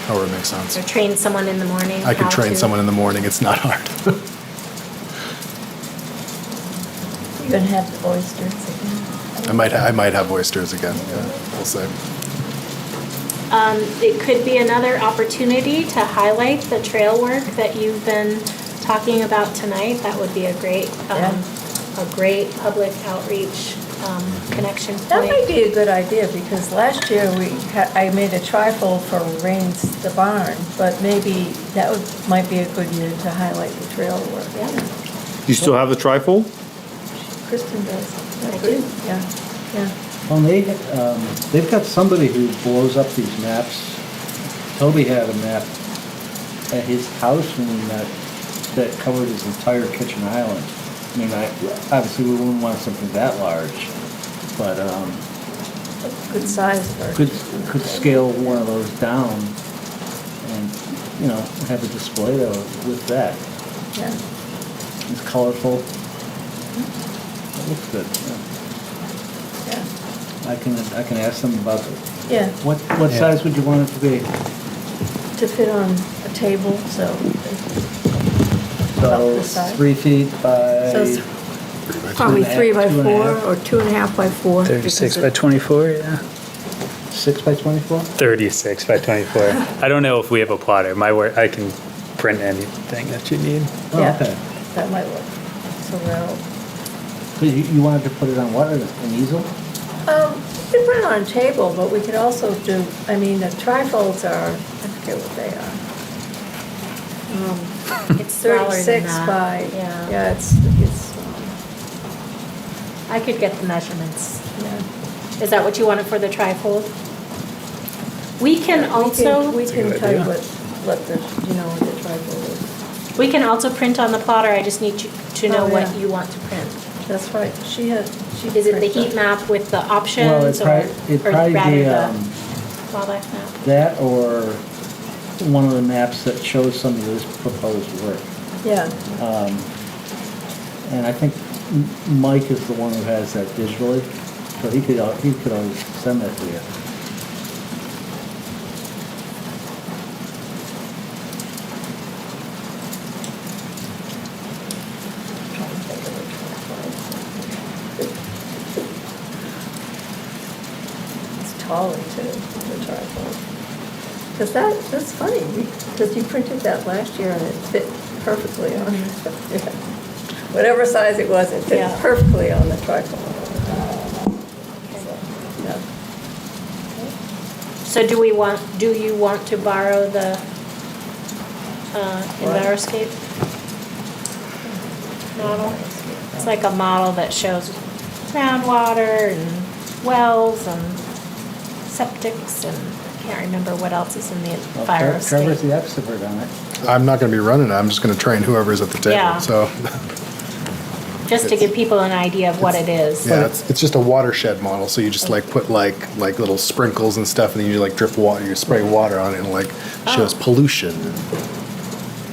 Speaker 15: however it makes sense.
Speaker 8: Or train someone in the morning.
Speaker 15: I could
Speaker 8: how
Speaker 15: train
Speaker 8: to-
Speaker 15: someone in the morning. It's not hard.
Speaker 7: You're gonna have the oysters again.
Speaker 15: I might have oysters again. Yeah, we'll see.
Speaker 8: It could be another opportunity to highlight the trail work that you've been talking about tonight. That would be a great public outreach connection point.
Speaker 7: That might be a good idea, because last year I made a trifold for Rains the Barn, but maybe might be a good year to highlight the trail work.
Speaker 8: Yeah.
Speaker 3: You still have the trifold?
Speaker 7: Kristen does.
Speaker 8: I do.
Speaker 7: Yeah, yeah.
Speaker 2: Well, they've got somebody who blows up these maps. Toby had a map at his house when we met that covered his entire kitchen island. I mean, obviously we wouldn't want something that large, but
Speaker 7: Good size for.
Speaker 2: could scale one of those down and, have a display with that.
Speaker 7: Yeah.
Speaker 2: It's colorful. It looks good.
Speaker 7: Yeah.
Speaker 2: I can ask them about it.
Speaker 7: Yeah,
Speaker 2: What size would you want it to be?
Speaker 7: to fit on a table, so. about
Speaker 2: So
Speaker 7: this size.
Speaker 2: 3 feet by.
Speaker 7: So it's probably 3 by 4 or 2.5 by 4.
Speaker 4: 36 by 24, yeah.
Speaker 2: 6 by 24?
Speaker 4: 36 by 24. I don't know if we have a plotter. My work, I can print anything that you need.
Speaker 2: Oh,
Speaker 7: Yeah.
Speaker 2: okay.
Speaker 7: That might work. So well.
Speaker 2: So you wanted to put it on what, an easel?
Speaker 7: We could put it on a table, but we could also do, the trifolds are, I forget what they are.
Speaker 8: It's smaller than
Speaker 7: 36
Speaker 8: that.
Speaker 7: by,
Speaker 8: Yeah.
Speaker 7: it's,
Speaker 8: I could get the measurements.
Speaker 7: yeah.
Speaker 8: Is that what you wanted for the trifold? We can also.
Speaker 7: We can tell you what the trifold is.
Speaker 8: We can also print on the plotter, I just need you to know
Speaker 7: Oh,
Speaker 8: what
Speaker 7: yeah.
Speaker 8: you want to print.
Speaker 7: That's right, she
Speaker 8: Is it the heat map with the
Speaker 2: Well,
Speaker 8: options,
Speaker 2: it'd
Speaker 8: or
Speaker 2: probably
Speaker 8: rather
Speaker 2: be
Speaker 8: the wildlife map?
Speaker 2: that or one of the maps that shows some of this proposed work.
Speaker 7: Yeah,
Speaker 2: And I think Mike is the one who has that digitally, so he could always send that to you.
Speaker 7: trying to think of which one. It's taller too, the tripod. Because that's funny, because you printed that last year and it fit perfectly on, yeah. Whatever size it was, it fit
Speaker 8: Yeah.
Speaker 7: perfectly on the tripod.
Speaker 8: So do you want to borrow the Enviroscape model? It's like a model that shows groundwater and wells and septics and I can't remember what else is in the
Speaker 2: Well, Trevor's
Speaker 8: Enviroscape.
Speaker 2: the expert on it.
Speaker 15: I'm not going to be running it. I'm just going to train whoever's at the table.
Speaker 8: Yeah.
Speaker 15: So,
Speaker 8: Just to give people an idea of what it is.
Speaker 15: yeah, it's just a watershed model. So you just put like little sprinkles and stuff, and then you drift water. You spray water on it, and shows pollution.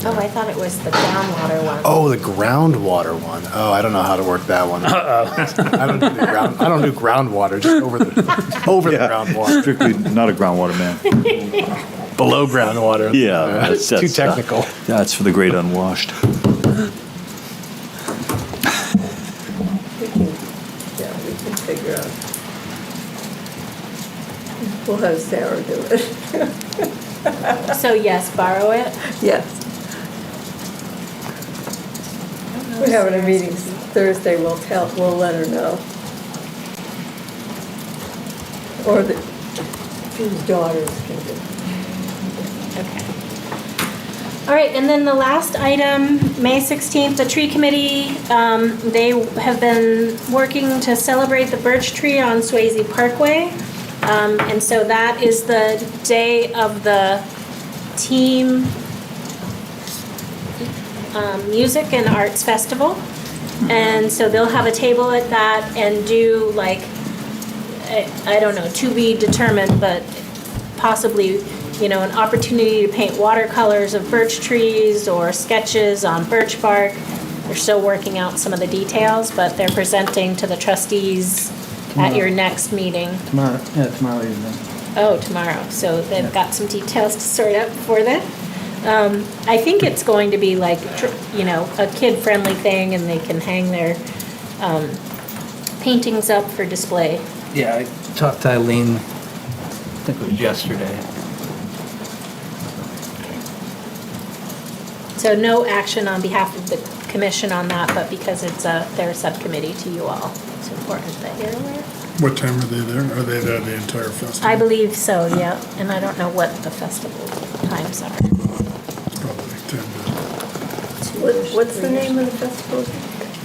Speaker 8: Oh, I thought it was the groundwater one.
Speaker 15: Oh, the groundwater one. Oh, I don't know how to work that one. I don't do groundwater. Just over the groundwater.
Speaker 3: Strictly not a groundwater man.
Speaker 15: Below groundwater.
Speaker 3: Yeah,
Speaker 15: It's too technical.
Speaker 3: That's for the great unwashed.
Speaker 7: We can figure out. We'll have Sarah do it.
Speaker 8: So yes, borrow it.
Speaker 7: Yes. We're having a meeting Thursday, we'll let her know. Or the daughters can do it.
Speaker 8: Okay. All right, and then the last item, May 16th, the tree committee, they have been working to celebrate the birch tree on Swayze Parkway. And so that is the day of the team music and arts festival. And so they'll have a table at that and do like, I don't know, to be determined, but possibly, you know, an opportunity to paint watercolors of birch trees or sketches on birch bark. They're still working out some of the details, but they're presenting to the trustees at your next meeting.
Speaker 2: Tomorrow evening.
Speaker 8: Oh, tomorrow. So they've got some details to sort out before then. I think it's going to be like, you know, a kid-friendly thing, and they can hang their paintings up for display.
Speaker 2: Yeah, I talked to Eileen, I think it was yesterday.
Speaker 8: So no action on behalf of the commission on that, but because it's their subcommittee to you all, it's important that you're aware.
Speaker 5: What time are they there? Are they there the entire festival?
Speaker 8: I believe so, yeah, and I don't know what the festival times are.
Speaker 5: It's probably like 10 to...
Speaker 7: What's the name of the festival?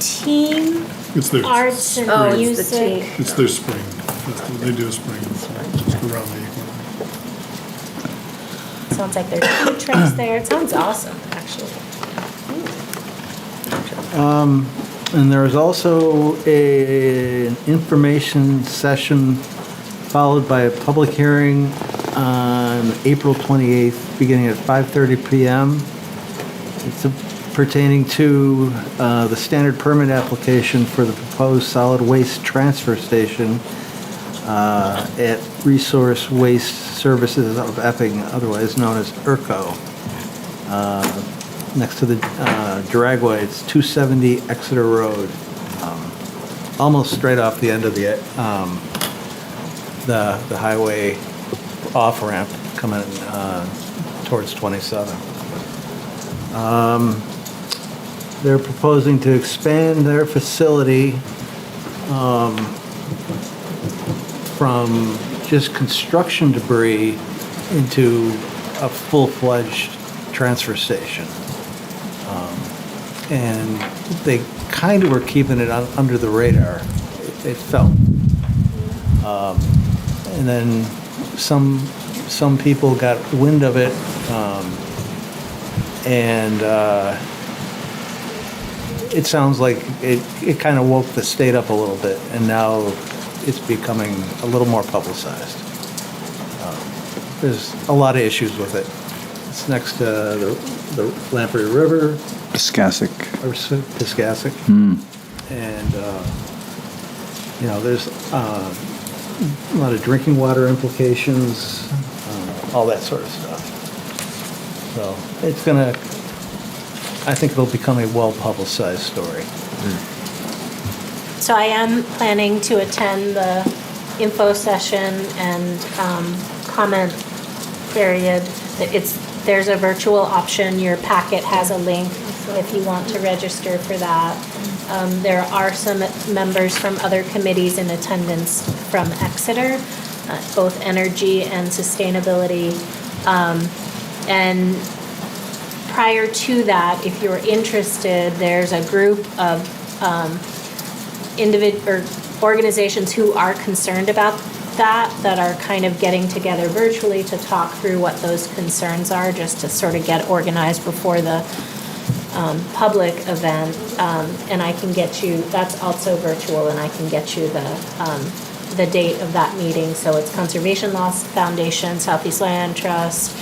Speaker 8: Team
Speaker 5: It's their
Speaker 8: Arts and
Speaker 7: Oh, it's the
Speaker 8: Music.
Speaker 7: team.
Speaker 5: It's their spring festival. They do a spring, just around the equinox.
Speaker 8: Sounds like there's food trucks there. It sounds awesome, actually.
Speaker 2: And there is also an information session followed by a public hearing on April 28th, beginning at 5:30 p.m. It's pertaining to the standard permit application for the proposed solid waste transfer station at Resource Waste Services of Epping, otherwise known as ERCO. Next to the dragway, it's 270 Exeter Road, almost straight off the end of the highway off-ramp coming towards 27. They're proposing to expand their facility from just construction debris into a full-fledged transfer station. And they kind of were keeping it under the radar, it felt. And then some people got wind of it, and it sounds like it kind of woke the state up a little bit, and now it's becoming a little more publicized. There's a lot of issues with it. It's next to the Lamprey River.
Speaker 3: Piscassic.
Speaker 2: Piscassic. And, you know, there's a lot of drinking water implications, all that sort of stuff. So it's going to, I think it'll become a well-publicized story.
Speaker 8: So I am planning to attend the info session and comment period. There's a virtual option. Your packet has a link if you want to register for that. There are some members from other committees in attendance from Exeter, both energy and sustainability. And prior to that, if you're interested, there's a group of organizations who are concerned about that are kind of getting together virtually to talk through what those concerns are, just to sort of get organized before the public event. And I can get you, that's also virtual, and I can get you the date of that meeting. So it's Conservation Law Foundation, Southeast Land Trust,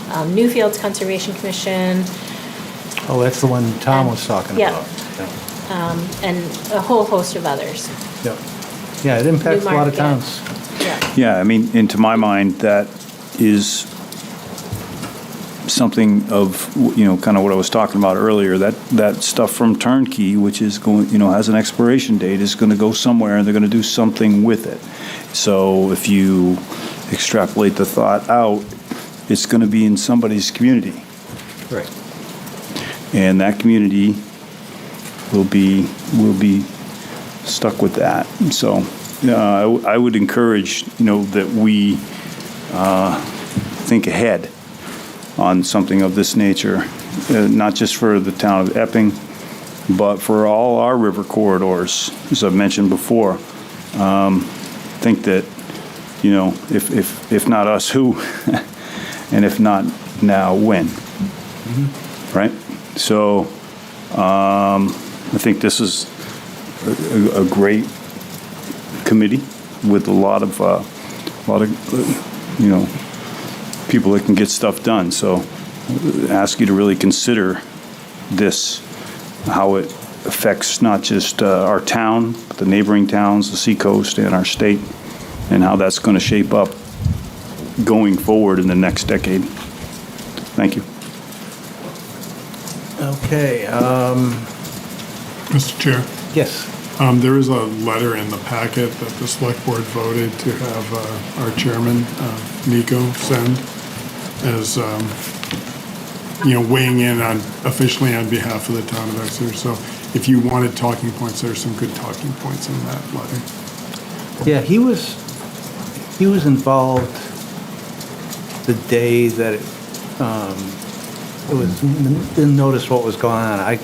Speaker 8: Newfields Conservation Commission.
Speaker 2: Oh, that's the one Tom was talking
Speaker 8: Yeah.
Speaker 2: about.
Speaker 8: And a whole host of others.
Speaker 2: Yep. Yeah, it impacts a lot of towns.
Speaker 3: Yeah, I mean, and to my mind, that is something of, you know, kind of what I was talking about earlier, that stuff from Turnkey, which is going, you know, has an expiration date, is going to go somewhere, and they're going to do something with it. So if you extrapolate the thought out, it's going to be in somebody's community.
Speaker 2: Right.
Speaker 3: And that community will be stuck with that. So I would encourage, you know, that we think ahead on something of this nature, not just for the town of Epping, but for all our river corridors, as I've mentioned before. Think that, you know, if not us, who? And if not now, when? Mm-hmm. Right? So I think this is a great committee with a lot of people that can get stuff done. So ask you to really consider this, how it affects not just our town, but the neighboring towns, the seacoast, and our state, and how that's going to shape up going forward in the next decade. Thank you.
Speaker 2: Okay.
Speaker 5: Mr. Chair,
Speaker 2: Yes.
Speaker 5: there is a letter in the packet that the select board voted to have our chairman, Nico, send as, weighing in on, officially on behalf of the town of Exeter. So if you wanted talking points, there are some good talking points in that letter.
Speaker 2: Yeah, he was involved the day that didn't notice what was going on. I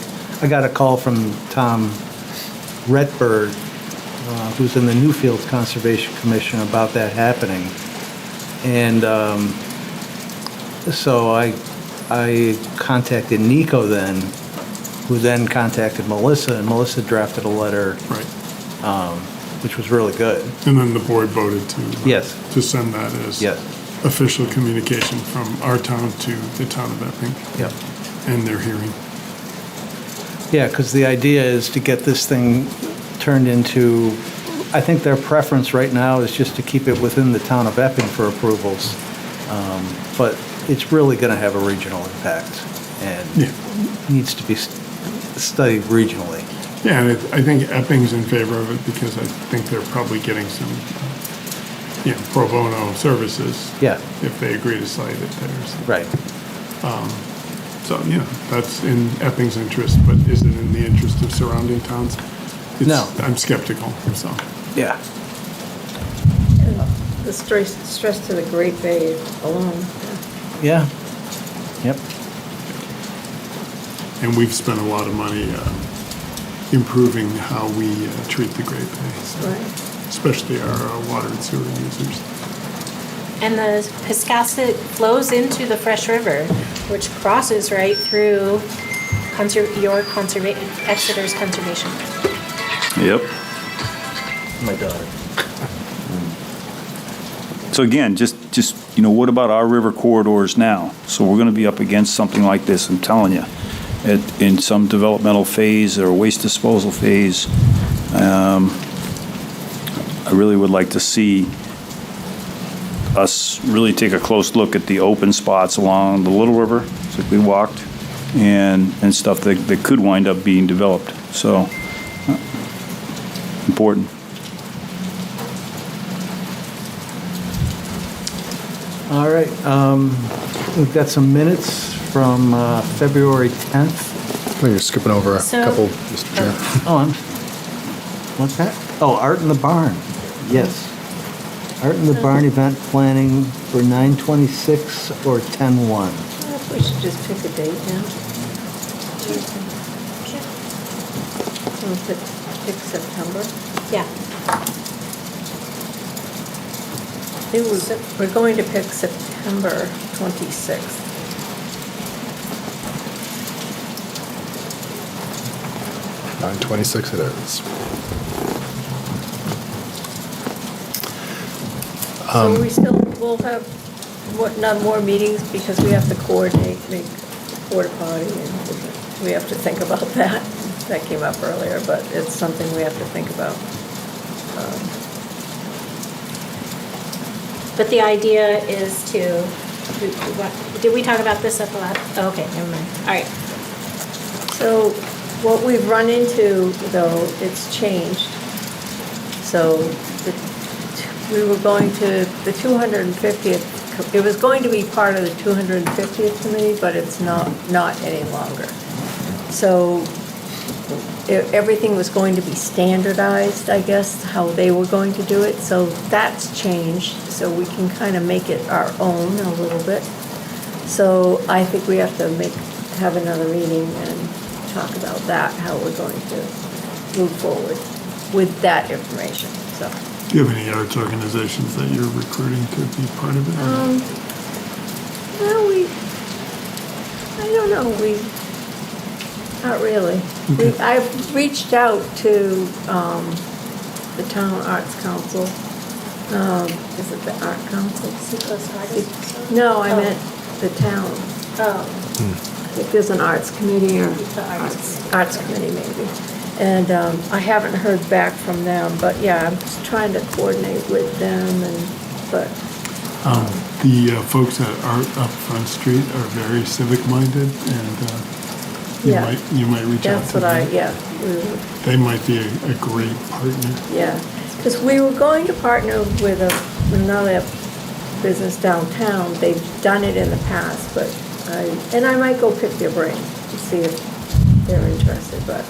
Speaker 2: got a call from Tom Redbird, who's in the Newfield Conservation Commission, about that happening. And so I contacted Nico then, who then contacted Melissa, and Melissa drafted a letter,
Speaker 5: Right.
Speaker 2: which was really good.
Speaker 5: And then the board voted to.
Speaker 2: Yes.
Speaker 5: To send that as.
Speaker 2: Yes.
Speaker 5: Official communication from our town to the town of Epping.
Speaker 2: Yep.
Speaker 5: And their hearing.
Speaker 2: Yeah, because the idea is to get this thing turned into, I think their preference right now is just to keep it within the town of Epping for approvals. But it's really going to have a regional impact and needs to be studied regionally.
Speaker 5: Yeah, and I think Epping's in favor of it because I think they're probably getting some, pro bono services.
Speaker 2: Yeah.
Speaker 5: If they agree to cite it there. So.
Speaker 2: Right.
Speaker 5: So, that's in Epping's interest, but is it in the interest of surrounding towns?
Speaker 2: No.
Speaker 5: I'm skeptical, so.
Speaker 2: Yeah.
Speaker 7: The stress to the Great Bay alone.
Speaker 2: Yeah. Yep.
Speaker 5: And we've spent a lot of money improving how we treat the Great Bay. So.
Speaker 7: Right.
Speaker 5: Especially our water and sewer users.
Speaker 8: And the Piscasset flows into the Fresh River, which crosses right through Exeter's conservation.
Speaker 3: Yep.
Speaker 2: My daughter.
Speaker 3: So again, just what about our river corridors now? So we're going to be up against something like this, I'm telling you, in some developmental phase or waste disposal phase. I really would like to see us really take a close look at the open spots along the Little River, so we walked, and stuff that could wind up being developed. So, important.
Speaker 2: All right. We've got some minutes from February 10th.
Speaker 15: I think you're skipping over a couple, Mr. Chair.
Speaker 2: What's that? Oh, Art in the Barn. Yes. Art in the Barn event planning for 9/26 or 10/1.
Speaker 7: We should just pick a date now. We'll pick September.
Speaker 8: Yeah.
Speaker 7: We're going to pick September 26th.
Speaker 15: $9.26 it is.
Speaker 7: So we'll have not more meetings because we have to coordinate, make porta potty, and we have to think about that. That came up earlier, but it's something we have to think about.
Speaker 8: But the idea is to, did we talk about this at the last? Oh, okay, never mind. All right.
Speaker 7: So what we've run into, though, it's changed. So we were going to the 250th, it was going to be part of the 250th committee, but it's not any longer. So everything was going to be standardized, I guess, how they were going to do it. So that's changed, so we can kind of make it our own a little bit. So I think we have to have another meeting and talk about that, how we're going to move forward with that information, so.
Speaker 5: Do you have any arts organizations that you're recruiting to be part of it?
Speaker 7: Well, I don't know, Not really. I've reached out to the Town Arts Council. Is it the Art Council? No, I meant the town. If there's an arts committee or arts committee maybe. And I haven't heard back from them, but yeah, I'm just trying to coordinate with them but.
Speaker 5: The folks at Art Up Front Street are very civic-minded, and you might reach out
Speaker 7: That's
Speaker 5: to
Speaker 7: what
Speaker 5: them. They might be a great partner.
Speaker 7: Yeah, because we were going to partner with another business downtown. They've done it in the past, but I might go pick their brain to see if they're interested, but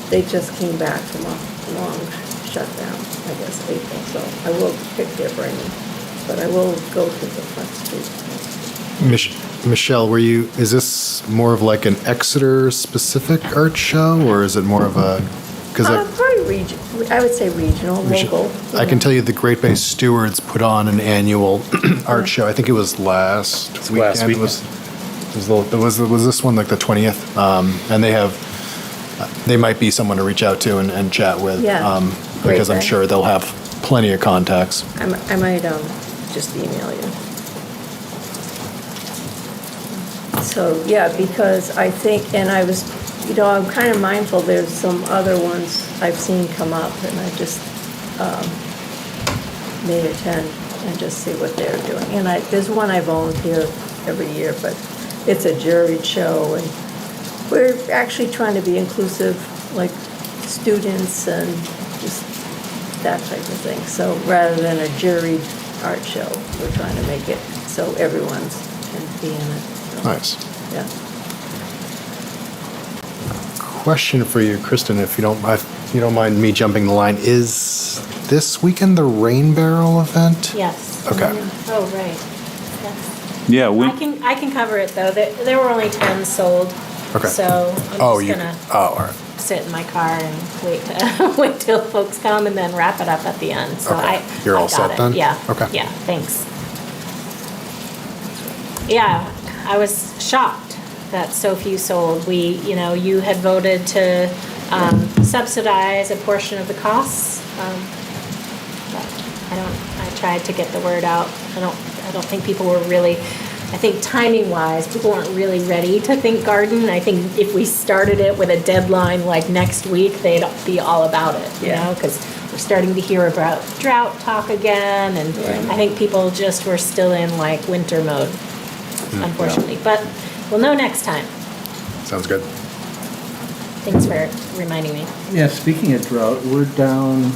Speaker 7: they just came back from a long shutdown, I guess, April, so I will pick their brain, but I will go to the Front Street.
Speaker 15: Michelle, is this more of like an Exeter-specific art show, or is it more of a,
Speaker 7: Probably I would say regional, local.
Speaker 15: I can tell you the Great Bay Stewards put on an annual art show. I think it was last weekend. Was this one like the 20th? And they might be someone to reach out to and chat with. Because I'm sure they'll have plenty of contacts.
Speaker 7: I might just email you. So, yeah, because I think, and I was, I'm kind of mindful, there's some other ones I've seen come up, and I just may attend and just see what they're doing. And there's one I volunteer every year, but it's a juried show, and we're actually trying to be inclusive, like students and just that type of thing. So rather than a juried art show, we're trying to make it so everyone can be in it. So,
Speaker 15: nice.
Speaker 7: Yeah.
Speaker 15: Question for you, Kristen, if you don't mind me jumping the line. Is this weekend the Rain Barrel event?
Speaker 8: Yes.
Speaker 15: Okay.
Speaker 8: Oh, right.
Speaker 3: Yeah,
Speaker 8: I can cover it though. There were only 10 sold.
Speaker 15: Okay.
Speaker 8: So I'm
Speaker 15: all right.
Speaker 8: sit in my car and wait till folks come and then wrap it up at the end. So
Speaker 15: okay. You're all set then?
Speaker 8: Yeah.
Speaker 15: Okay.
Speaker 8: Yeah, thanks. Yeah, I was shocked that so few sold. You had voted to subsidize a portion of the costs. But I tried to get the word out. I don't think people were really, I think timing-wise, people weren't really ready to think garden. I think if we started it with a deadline like next week, they'd be all about it, because we're starting to hear about drought talk again, and I think people just were still in like winter mode, unfortunately. But we'll know next time.
Speaker 15: Sounds good.
Speaker 8: Thanks for reminding me.
Speaker 2: Yeah, speaking of drought, we're down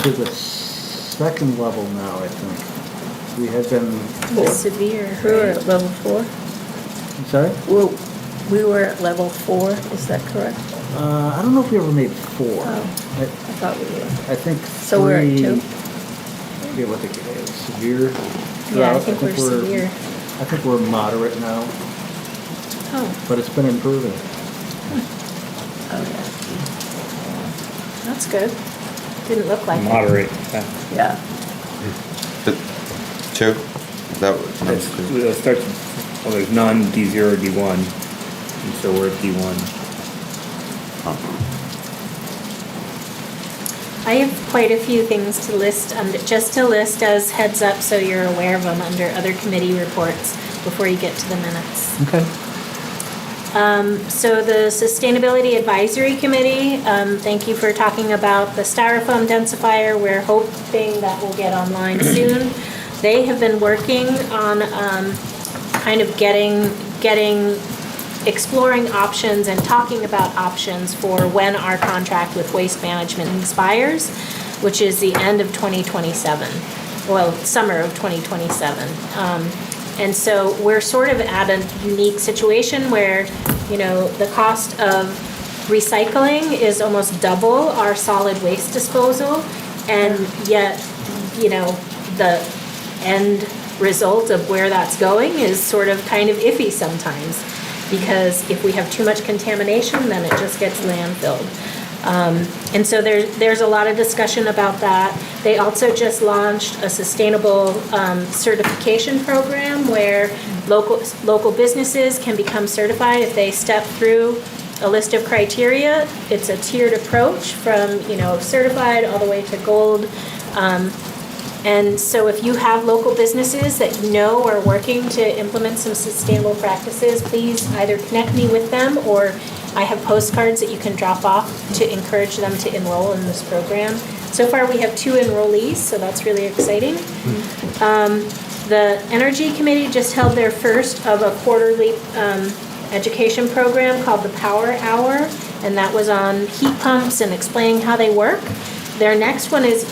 Speaker 2: to the second level now, I think. We had been...
Speaker 8: Severe.
Speaker 7: We were at level 4?
Speaker 2: I'm sorry?
Speaker 7: Well, we were at level 4, is that correct?
Speaker 2: I don't know if we ever made 4.
Speaker 7: Oh, I thought we were.
Speaker 2: I think
Speaker 7: So we're at 2?
Speaker 2: Yeah, what they severe drought.
Speaker 8: Yeah, I think we're severe.
Speaker 2: I think we're moderate now.
Speaker 8: Oh.
Speaker 2: But it's been improving.
Speaker 7: Oh, yeah.
Speaker 8: That's good. Didn't look like
Speaker 13: Moderate.
Speaker 7: Yeah.
Speaker 12: 2? Is that what?
Speaker 13: It starts, there's none, D0, D1, and so we're at D1.
Speaker 8: I have quite a few things to list, just to list as heads up so you're aware of them under other committee reports before you get to the minutes.
Speaker 2: Okay.
Speaker 8: So the Sustainability Advisory Committee, thank you for talking about the styrofoam densifier. We're hoping that will get online soon. They have been working on kind of exploring options and talking about options for when our contract with Waste Management expires, which is the end of 2027. Well, summer of 2027. And so we're sort of at a unique situation where, the cost of recycling is almost double our solid waste disposal, and yet, the end result of where that's going is sort of kind of iffy sometimes, because if we have too much contamination, then it just gets landfilled. And so there's a lot of discussion about that. They also just launched a sustainable certification program where Local businesses can become certified if they step through a list of criteria. It's a tiered approach from, certified all the way to gold. And so if you have local businesses that you know are working to implement some sustainable practices, please either connect me with them, or I have postcards that you can drop off to encourage them to enroll in this program. So far, we have 2 enrollees, so that's really exciting. The Energy Committee just held their first of a quarterly education program called the Power Hour, and that was on heat pumps and explaining how they work. Their next one is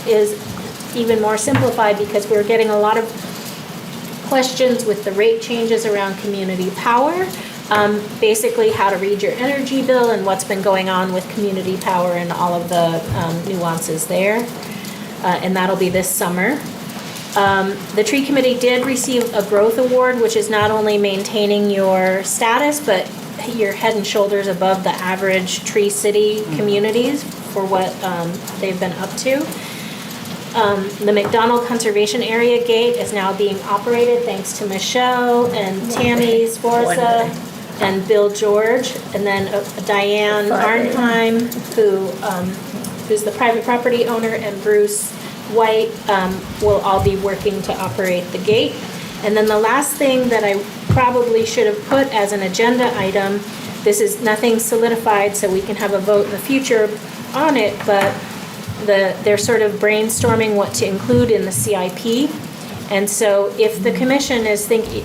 Speaker 8: even more simplified, because we're getting a lot of questions with the rate changes around community power. Basically how to read your energy bill and what's been going on with community power and all of the nuances there. And that'll be this summer. The tree committee did receive a growth award, which is not only maintaining your status, but you're head and shoulders above the average tree city communities for what they've been up to. The McDonald Conservation Area Gate is now being operated thanks to Michelle and Tammy Sforza and Bill George, and then Diane Arnheim, who's the private property owner, and Bruce White will all be working to operate the gate. And then the last thing that I probably should have put as an agenda item, this is nothing solidified, so we can have a vote in the future on it, but they're sort of brainstorming what to include in the CIP. And so if the commission is thinking,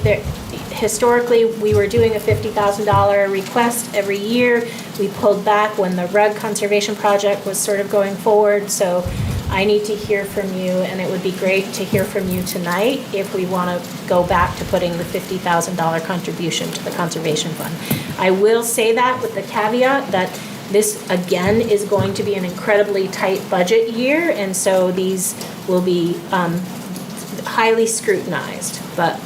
Speaker 8: historically, we were doing a $50,000 request every year. We pulled back when the rug conservation project was sort of going forward. So I need to hear from you, and it would be great to hear from you tonight if we want to go back to putting the $50,000 contribution to the conservation fund. I will say that with the caveat that this, again, is going to be an incredibly tight budget year, and so these will be highly scrutinized, but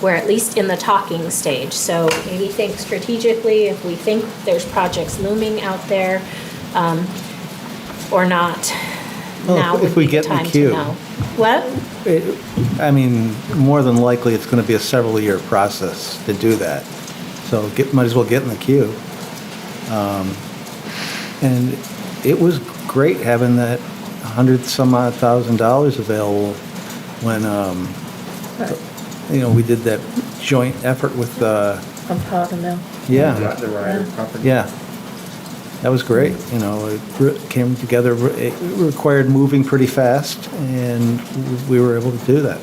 Speaker 8: we're at least in the talking stage. So maybe think strategically if we think there's projects looming out there or not.
Speaker 2: Well,
Speaker 8: now
Speaker 2: if we get in the
Speaker 8: time
Speaker 2: queue.
Speaker 8: to know. What?
Speaker 2: More than likely, it's going to be a several-year process to do that. So might as well get in the queue. And it was great having that $100-some-odd thousand available when, we did that joint effort with
Speaker 7: From Powder Mill.
Speaker 2: Yeah.
Speaker 13: The Ryder property.
Speaker 2: Yeah. That was great. It came together. It required moving pretty fast, and we were able to do that.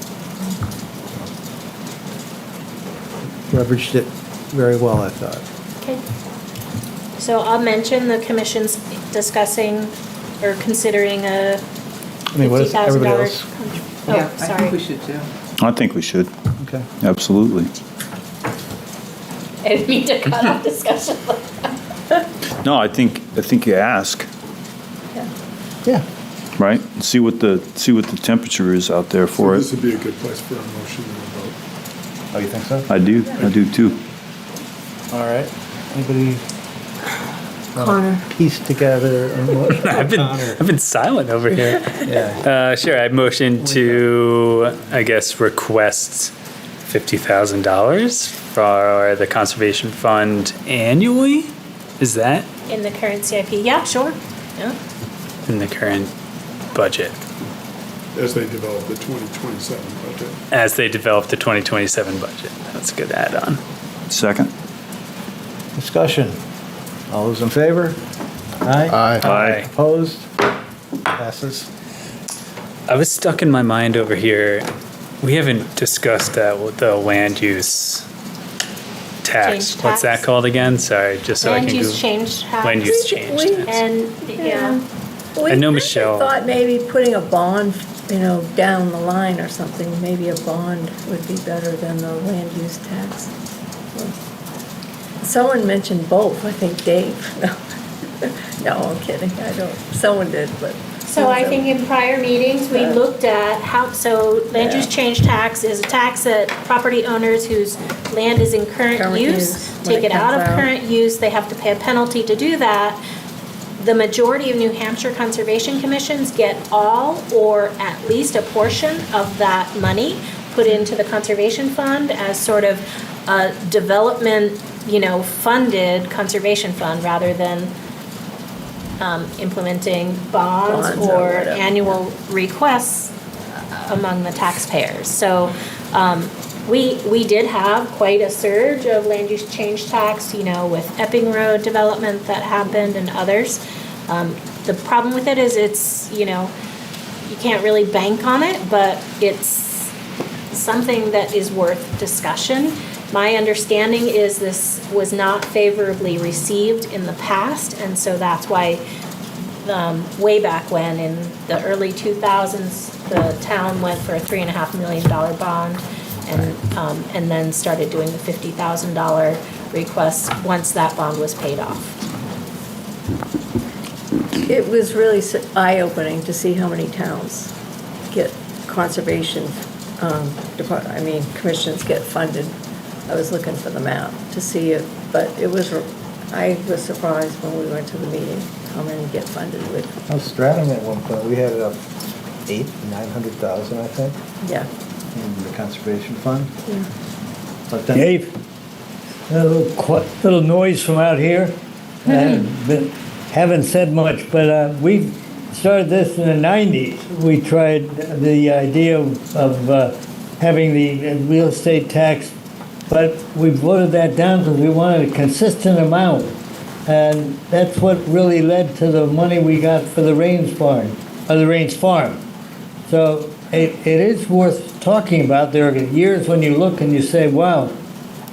Speaker 2: Leveraged it very well, I thought.
Speaker 8: Okay. So I'll mention the commission's discussing or considering a
Speaker 2: What is everybody
Speaker 8: $50,000.
Speaker 2: else?
Speaker 8: Oh,
Speaker 14: Yeah, I
Speaker 8: sorry.
Speaker 14: think we should too.
Speaker 3: I think we should,
Speaker 2: Okay.
Speaker 3: absolutely.
Speaker 8: I didn't mean to cut off discussion.
Speaker 3: No, I think you ask,
Speaker 2: Yeah.
Speaker 3: right? See what the temperature is out there
Speaker 5: So
Speaker 3: for
Speaker 5: this
Speaker 3: it.
Speaker 5: would be a good place for a motion and a vote.
Speaker 2: Oh, you think so?
Speaker 3: I do too.
Speaker 2: All right. Anybody
Speaker 7: Connor.
Speaker 2: piece together?
Speaker 4: I've been silent over here.
Speaker 2: Yeah.
Speaker 4: Sure, I motion to, I guess, request $50,000 for the conservation fund annually. Is that
Speaker 8: In the current CIP? Yeah, sure. Yeah.
Speaker 4: in the current budget
Speaker 5: As they develop the 2027 budget.
Speaker 4: as they develop the 2027 budget? That's a good add-on.
Speaker 3: Second?
Speaker 2: Discussion. All those in favor? Aye.
Speaker 3: Aye.
Speaker 2: Opposed? Passes.
Speaker 4: I was stuck in my mind over here. We haven't discussed that with the land use tax.
Speaker 8: Change
Speaker 4: What's
Speaker 8: tax?
Speaker 4: that called again? Sorry, just so I
Speaker 8: Land
Speaker 4: can
Speaker 8: use
Speaker 4: Google.
Speaker 8: change tax.
Speaker 4: Land use change tax.
Speaker 8: And, yeah.
Speaker 4: I know Michelle.
Speaker 7: thought maybe putting a bond, down the line or something, maybe a bond would be better than the land use tax. Someone mentioned both, I think Dave. No, I'm kidding, someone did, but.
Speaker 8: So I think in prior meetings, we looked at so land use change tax is a tax that property owners whose land is in current use,
Speaker 7: when
Speaker 8: take it out of
Speaker 7: comes out.
Speaker 8: current use, they have to pay a penalty to do that. The majority of New Hampshire conservation commissions get all or at least a portion of that money, put into the conservation fund as sort of a development, funded conservation fund rather than implementing bonds
Speaker 7: Bonds or
Speaker 8: or
Speaker 7: whatever,
Speaker 8: annual requests among the taxpayers. So we did have quite a surge of land use change tax, with Epping Road development that happened and others. The problem with it is it's, you can't really bank on it, but it's something that is worth discussion. My understanding is this was not favorably received in the past, and so that's why way back when, in the early 2000s, the town went for a $3.5 million bond and then started doing the $50,000 request once that bond was paid off.
Speaker 7: It was really eye-opening to see how many towns get conservation, commissions get funded. I was looking for the map to see it, but I was surprised when we went to the meeting, how many get funded with.
Speaker 2: Stratham at one point, we had it up 900,000, I think,
Speaker 7: Yeah.
Speaker 2: in the conservation fund.
Speaker 7: Yeah.
Speaker 2: But then,
Speaker 9: Dave, a little noise from out here. Haven't said much, but we started this in the 90s. We tried the idea of having the real estate tax, but we voted that down because we wanted a consistent amount. And that's what really led to the money we got for the Rains Farm. So it is worth talking about. There are years when you look and you say, wow,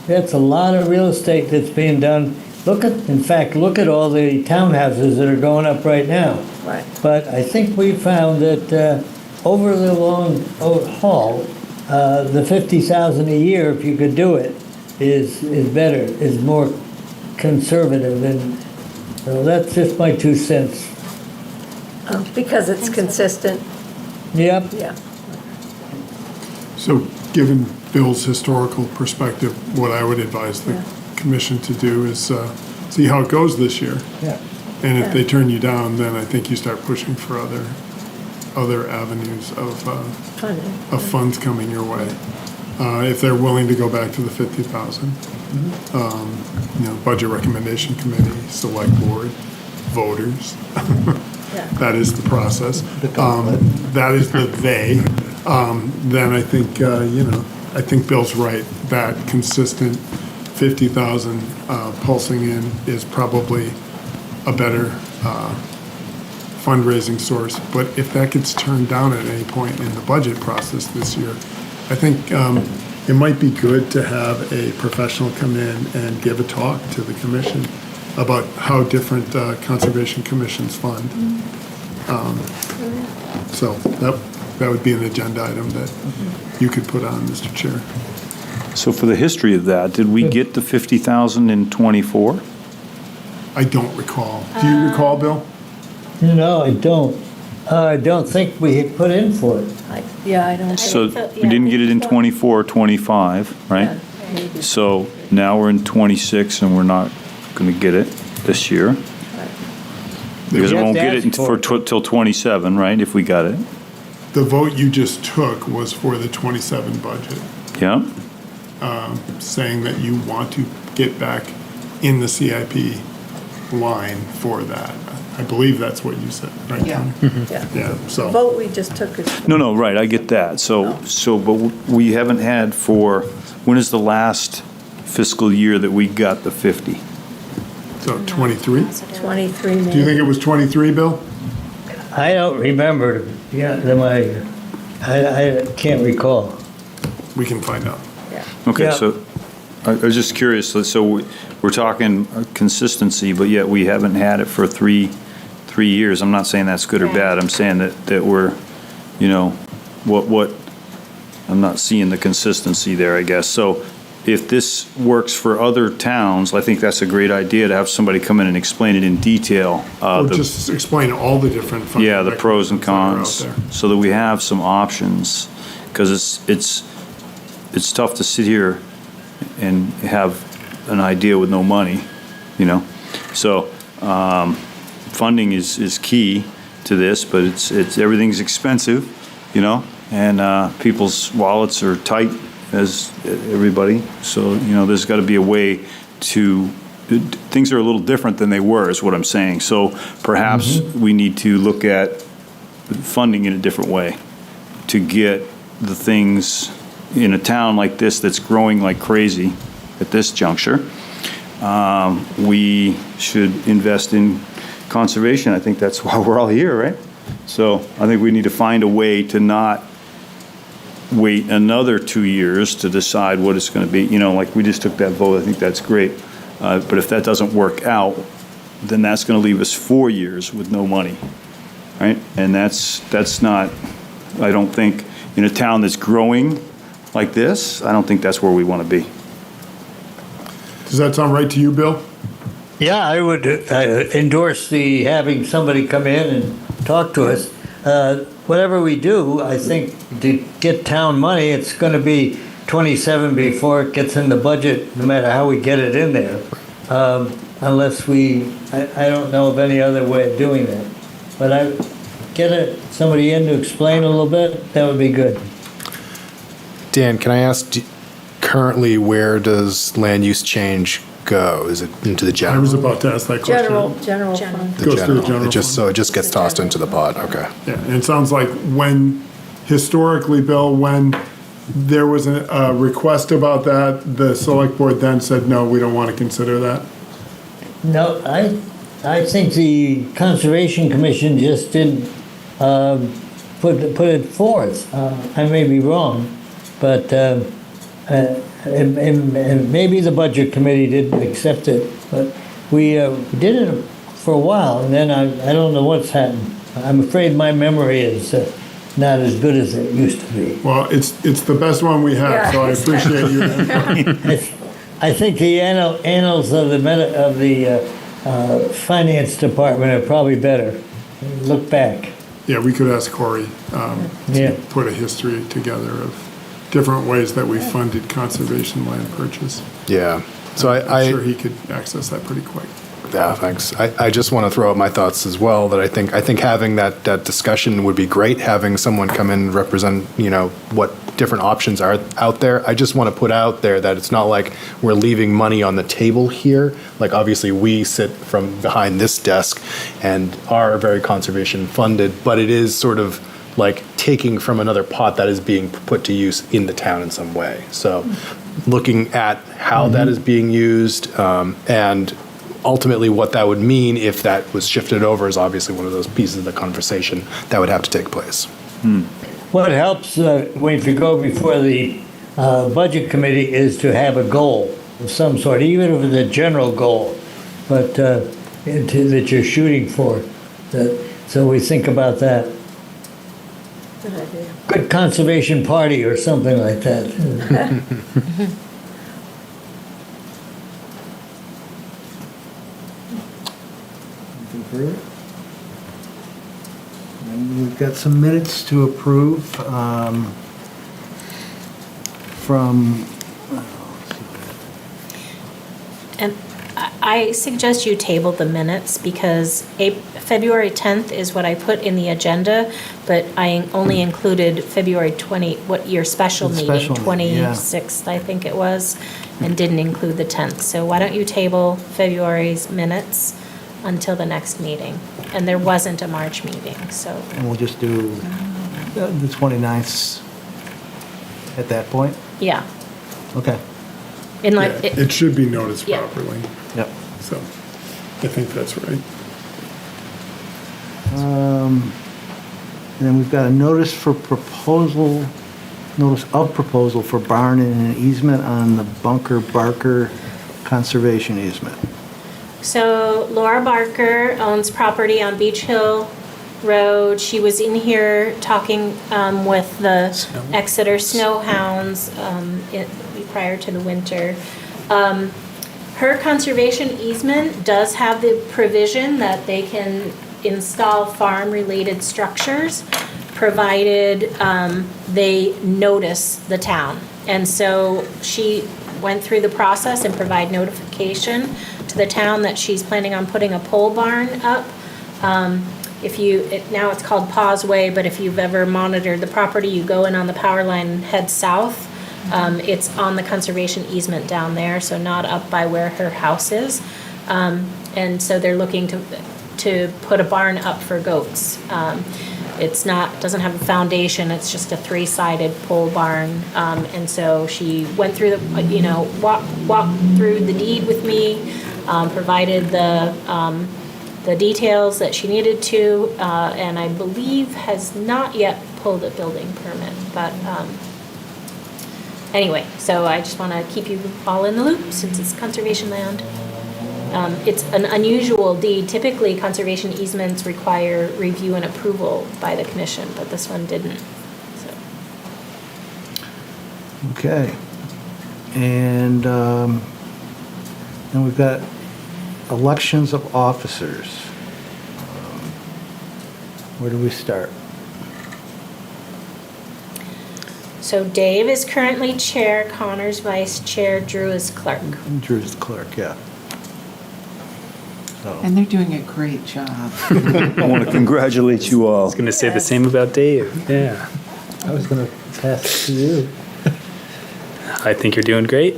Speaker 9: that's a lot of real estate that's being done. Look at all the townhouses that are going up right now.
Speaker 7: Right.
Speaker 9: But I think we found that over the long haul, the $50,000 a year, if you could do it, is better, is more conservative, and so that's just my 2 cents.
Speaker 7: Because it's consistent.
Speaker 9: Yep.
Speaker 7: Yeah.
Speaker 5: So, given Bill's historical perspective, what I would advise the commission to do is see how it goes this year.
Speaker 2: yeah.
Speaker 5: And if they turn you down, then I think you start pushing for other avenues of funds coming your way. If they're willing to go back to the 50,000, budget recommendation committee, select board, voters. That is the process. That is the they. Then I think I think Bill's right. That consistent 50,000 pulsing in is probably a better fundraising source. But if that gets turned down at any point in the budget process this year, I think it might be good to have a professional come in and give a talk to the commission about how different conservation commissions fund. So that would be an agenda item that you could put on, Mr. Chair.
Speaker 3: So for the history of that, did we get the 50,000 in '24?
Speaker 5: I don't recall. Do you recall, Bill?
Speaker 9: No, I don't. I don't think we had put in for it.
Speaker 7: I don't.
Speaker 3: So we didn't get it in '24, '25, right?
Speaker 7: Maybe.
Speaker 3: So now we're in '26 and we're not going to get it this year. Because we
Speaker 9: have
Speaker 3: won't
Speaker 9: to
Speaker 3: get
Speaker 9: ask
Speaker 3: it
Speaker 9: for it.
Speaker 3: till '27, right, if we got it?
Speaker 5: The vote you just took was for the '27 budget,
Speaker 3: Yeah?
Speaker 5: saying that you want to get back in the CIP line for that. I believe that's what you said, right?
Speaker 14: Yeah.
Speaker 5: Tony?
Speaker 7: Yeah.
Speaker 5: Yeah,
Speaker 7: The
Speaker 5: so,
Speaker 7: vote we just took is.
Speaker 3: No, right, I get that. But we haven't had when is the last fiscal year that we got the 50?
Speaker 5: so 23?
Speaker 7: 23
Speaker 5: Do you think it was 23, Bill?
Speaker 9: I don't remember. I can't recall.
Speaker 5: We can find out.
Speaker 3: Okay,
Speaker 9: Yeah.
Speaker 3: so I was just curious, so we're talking consistency, but yet we haven't had it for three years. I'm not saying that's good or bad, I'm saying that we're, what, I'm not seeing the consistency there, I guess. So if this works for other towns, I think that's a great idea to have somebody come in and explain it in detail.
Speaker 5: Or just explain all the different funding
Speaker 3: Yeah, the pros and
Speaker 5: mechanisms that are out
Speaker 3: cons,
Speaker 5: there.
Speaker 3: so that we have some options, because it's tough to sit here and have an idea with no money, So, funding is key to this, but it's everything's expensive, and people's wallets are tight as everybody. So, there's got to be a way to, things are a little different than they were, is what I'm saying. So perhaps we need to look at funding in a different way to get the things in a town like this that's growing like crazy at this juncture. We should invest in conservation. I think that's why we're all here, right? So I think we need to find a way to not wait another 2 years to decide what it's going to be. Like we just took that vote. I think that's great. But if that doesn't work out, then that's going to leave us 4 years with no money, right? And that's not, I don't think, in a town that's growing like this, I don't think that's where we want to be.
Speaker 5: Does that sound right to you, Bill?
Speaker 9: Yeah, I would endorse the having somebody come in and talk to us. Whatever we do, I think to get town money, it's going to be 27 before it gets in the budget, no matter how we get it in there. Unless I don't know of any other way of doing that. But I get somebody in to explain a little bit, that would be good.
Speaker 15: Dan, can I ask, currently, where does land use change go? Is it into the general?
Speaker 5: I was about to ask that question.
Speaker 7: General fund.
Speaker 15: The
Speaker 5: Goes to the general
Speaker 15: So it just gets tossed into the pot, okay.
Speaker 5: Yeah, and it sounds like historically, Bill, when there was a request about that, the select board then said, no, we don't want to consider that.
Speaker 9: No, I think the Conservation Commission just didn't put it forth. I may be wrong, but and maybe the Budget Committee didn't accept it, but we did it for a while, and then I don't know what's happened. I'm afraid my memory is not as good as it used to be.
Speaker 5: Well, it's the best one we have, so I appreciate your input.
Speaker 9: I think the annals of the Finance Department are probably better. Look back.
Speaker 5: Yeah, we could ask Corey to put a history together of different ways that we funded conservation land purchase.
Speaker 15: Yeah. So
Speaker 5: I'm sure he could access that pretty quick.
Speaker 15: Yeah, thanks. I just want to throw out my thoughts as well, that I think having that discussion would be great, having someone come in and represent, what different options are out there. I just want to put out there that it's not like we're leaving money on the table here. Like, obviously, we sit from behind this desk and are very conservation funded, but it is sort of like taking from another pot that is being put to use in the town in some way. So looking at how that is being used, and ultimately what that would mean if that was shifted over is obviously one of those pieces of the conversation that would have to take place.
Speaker 9: What helps if you go before the Budget Committee is to have a goal of some sort, even if it's a general goal, but that you're shooting for. So we think about that.
Speaker 7: Good idea.
Speaker 9: Good conservation party or something like that.
Speaker 2: Anything further? And we've got some minutes to approve from.
Speaker 8: And I suggest you table the minutes because February 10th is what I put in the agenda, but I only included February 20, your special meeting,
Speaker 2: Special meeting, yeah.
Speaker 8: 26th, I think it was, and didn't include the 10th. So why don't you table February's minutes until the next meeting? And there wasn't a March meeting, so.
Speaker 2: And we'll just do the 29th at that point?
Speaker 8: Yeah.
Speaker 2: Okay.
Speaker 5: It should be noticed
Speaker 8: Yeah.
Speaker 5: properly.
Speaker 2: Yep.
Speaker 5: So I think that's right.
Speaker 2: And then we've got a notice of proposal for barn and an easement on the Bunker Barker Conservation Easement.
Speaker 8: So Laura Barker owns property on Beach Hill Road. She was in here talking with the Exeter Snowhounds prior to the winter. Her conservation easement does have the provision that they can install farm-related structures, provided they notice the town. And so she went through the process and provide notification to the town that she's planning on putting a pole barn up. now it's called Paws Way, but if you've ever monitored the property, you go in on the power line and head south. It's on the conservation easement down there, so not up by where her house is. And so they're looking to put a barn up for goats. Doesn't have a foundation, it's just a 3-sided pole barn. And so she went through walked through the deed with me, provided the details that she needed to, and I believe has not yet pulled a building permit, but, anyway, so I just want to keep you all in the loop since it's conservation land. It's an unusual deed. Typically, conservation easements require review and approval by the commission, but this one didn't, so.
Speaker 2: Okay. And then we've got elections of officers. Where do we start?
Speaker 8: So Dave is currently chair, Connor's vice chair, Drew is clerk.
Speaker 2: Drew's the clerk, yeah. So,
Speaker 14: And they're doing a great job.
Speaker 3: I want to congratulate you all.
Speaker 4: I was going to say the same about Dave. Yeah.
Speaker 2: I was going to pass it to you.
Speaker 4: I think you're doing great.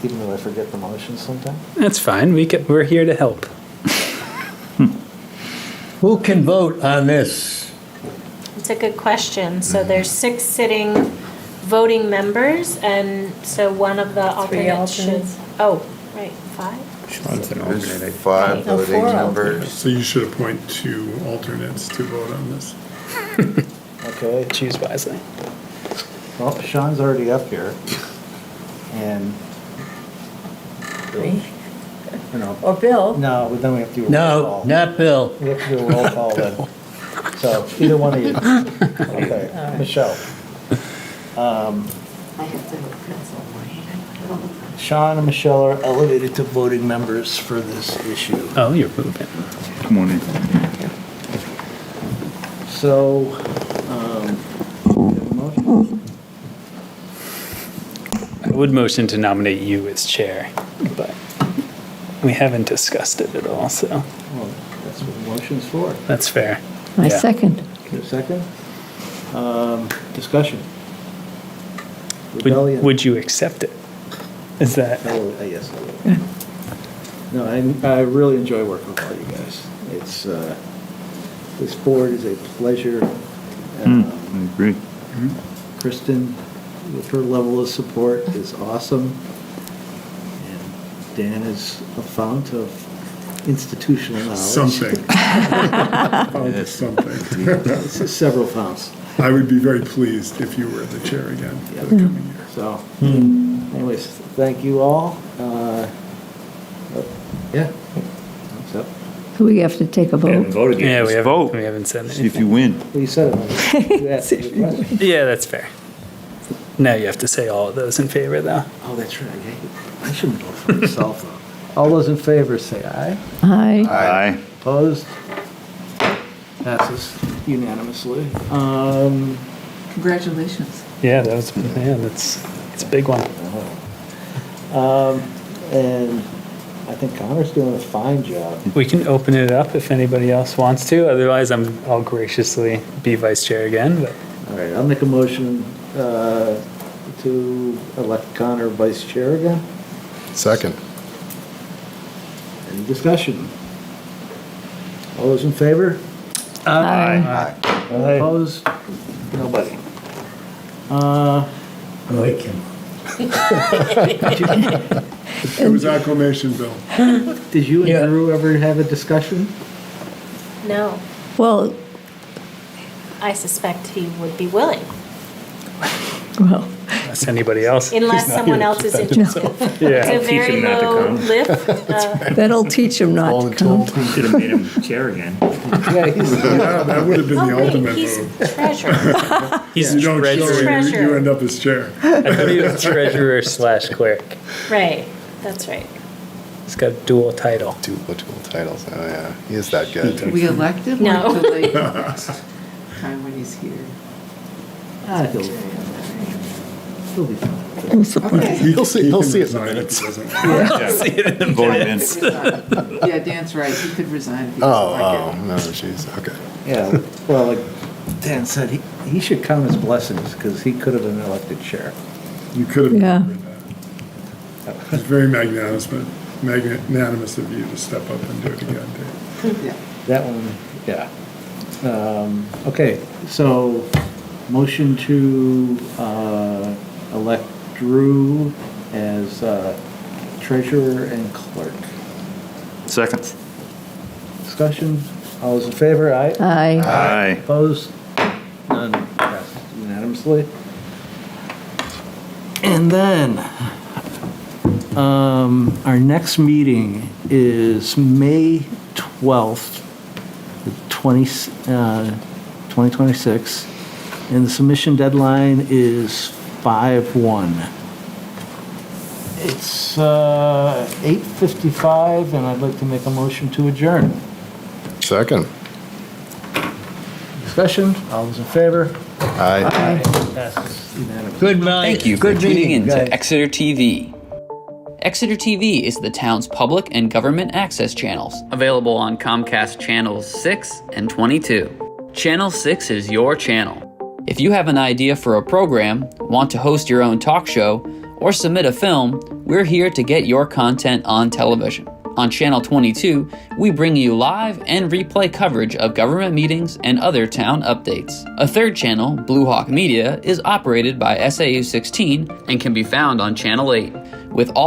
Speaker 2: Even though I forget the motions sometimes.
Speaker 4: That's fine. We're here to help.
Speaker 9: Who can vote on this?
Speaker 8: It's a good question. So there's 6 sitting voting members, and so one of the alternates should.
Speaker 7: alternates.
Speaker 8: Oh, right, 5?
Speaker 13: Sean's an
Speaker 12: There's
Speaker 13: alternate.
Speaker 12: 5
Speaker 7: No,
Speaker 12: voting
Speaker 7: 4
Speaker 12: members.
Speaker 5: So you should appoint 2 alternates to vote on this.
Speaker 2: Okay.
Speaker 4: Choose wisely.
Speaker 2: Well, Sean's already up here. And
Speaker 7: Me?
Speaker 2: you know,
Speaker 7: Or Bill?
Speaker 2: no, but then we have to do a roll
Speaker 9: No,
Speaker 2: call.
Speaker 9: not Bill.
Speaker 2: We have to do a roll call then. So either one of you. Okay, Michelle.
Speaker 7: I have to pencil my.
Speaker 2: Sean and Michelle are elevated to voting members for this issue.
Speaker 4: Oh, you're moving.
Speaker 3: Come on in.
Speaker 2: So, you have a motion?
Speaker 4: I would motion to nominate you as chair, but we haven't discussed it at all, so
Speaker 2: Well, that's what the motion's for.
Speaker 4: that's fair.
Speaker 7: My
Speaker 4: Yeah.
Speaker 7: second.
Speaker 2: Is there a second? Discussion. Rebellion.
Speaker 4: Would you accept it? Is that?
Speaker 2: Yes, I will. No, I really enjoy working with all you guys. It's, this board is a pleasure.
Speaker 3: I agree.
Speaker 2: Kristen, with her level of support, is awesome. And Dan is a fount of institutional knowledge.
Speaker 5: Something. Found something.
Speaker 2: Several founts.
Speaker 5: I would be very pleased if you were the chair again for the coming year.
Speaker 2: So, anyways, thank you all. Yeah. Thumbs up.
Speaker 7: So we have to take a
Speaker 13: We haven't
Speaker 7: vote.
Speaker 13: voted yet.
Speaker 4: Yeah,
Speaker 3: Let's vote.
Speaker 4: we haven't said
Speaker 3: See if
Speaker 4: anything.
Speaker 3: you win.
Speaker 2: Well, you said it. You asked me a question.
Speaker 4: Yeah, that's fair. Now you have to say all of those in favor, though.
Speaker 2: Oh, that's right. I shouldn't vote for myself, though. All those in favor say aye.
Speaker 7: Aye.
Speaker 3: Aye.
Speaker 2: Opposed? Passes unanimously.
Speaker 14: Congratulations.
Speaker 4: Yeah, that's it's a big one.
Speaker 2: And I think Connor's doing a fine job.
Speaker 4: We can open it up if anybody else wants to. Otherwise, I'll graciously be vice chair again. But
Speaker 2: All right, I'll make a motion to elect Connor vice chair again.
Speaker 15: Second.
Speaker 2: Any discussion? All those in favor?
Speaker 7: Aye.
Speaker 2: Opposed? Nobody.
Speaker 9: I like him.
Speaker 5: It was acclamation, Bill.
Speaker 2: Did you
Speaker 9: Yeah.
Speaker 2: and Drew ever have a discussion?
Speaker 8: No,
Speaker 7: Well,
Speaker 8: I suspect he would be willing,
Speaker 7: well,
Speaker 4: unless anybody else,
Speaker 8: unless someone else is interested.
Speaker 4: yeah.
Speaker 8: It's a very
Speaker 13: him not to
Speaker 8: low
Speaker 13: come.
Speaker 8: lift.
Speaker 7: that'll teach him not to come.
Speaker 13: Should have made him chair again.
Speaker 2: Yeah, he's,
Speaker 5: Yeah, that would have been the
Speaker 8: Oh, wait,
Speaker 5: ultimate
Speaker 8: he's
Speaker 5: move.
Speaker 8: treasurer.
Speaker 4: He's
Speaker 5: You don't show,
Speaker 4: treasurer.
Speaker 5: you end up as chair.
Speaker 4: I thought he was treasurer / clerk.
Speaker 8: Right, that's right.
Speaker 4: He's got a dual title.
Speaker 15: Dual titles. Oh, yeah. He is that good.
Speaker 14: We elect him
Speaker 8: No.
Speaker 14: or till next time when he's here?
Speaker 2: he'll be fine.
Speaker 15: He'll see it in the
Speaker 5: resign if
Speaker 15: minutes.
Speaker 5: he doesn't like it.
Speaker 3: Voting minutes.
Speaker 14: Yeah, Dan's right, he could resign if he doesn't like it.
Speaker 15: No, jeez, okay.
Speaker 2: Yeah, well, like Dan said, he should count his blessings because he could have been elected chair.
Speaker 5: You could have
Speaker 7: Yeah.
Speaker 5: remembered that. It's very magnanimous of you to step up and do it again, Dave.
Speaker 14: Yeah.
Speaker 2: That one, yeah. Okay, so motion to elect Drew as treasurer and clerk.
Speaker 3: Second.
Speaker 2: Discussion, all those in favor, aye?
Speaker 7: Aye.
Speaker 3: Aye.
Speaker 2: Opposed? None, passed unanimously. And then, our next meeting is May 12th, 2026, and the submission deadline is 5/1. It's 8:55, and I'd like to make a motion to adjourn.
Speaker 15: Second.
Speaker 2: Discussion, all those in favor?
Speaker 15: Aye.
Speaker 2: Passes unanimously.
Speaker 9: Good night.
Speaker 1: Thank you for
Speaker 2: Good
Speaker 1: tuning
Speaker 2: meeting,
Speaker 1: in
Speaker 2: guys.
Speaker 1: to Exeter TV. Exeter TV is the town's public and government access channels, available on Comcast channels 6 and 22. Channel 6 is your channel. If you have an idea for a program, want to host your own talk show, or submit a film, we're here to get your content on television. On Channel 22, we bring you live and replay coverage of government meetings and other town updates. A third channel, Blue Hawk Media, is operated by SAU 16 and can be found on Channel 8, with all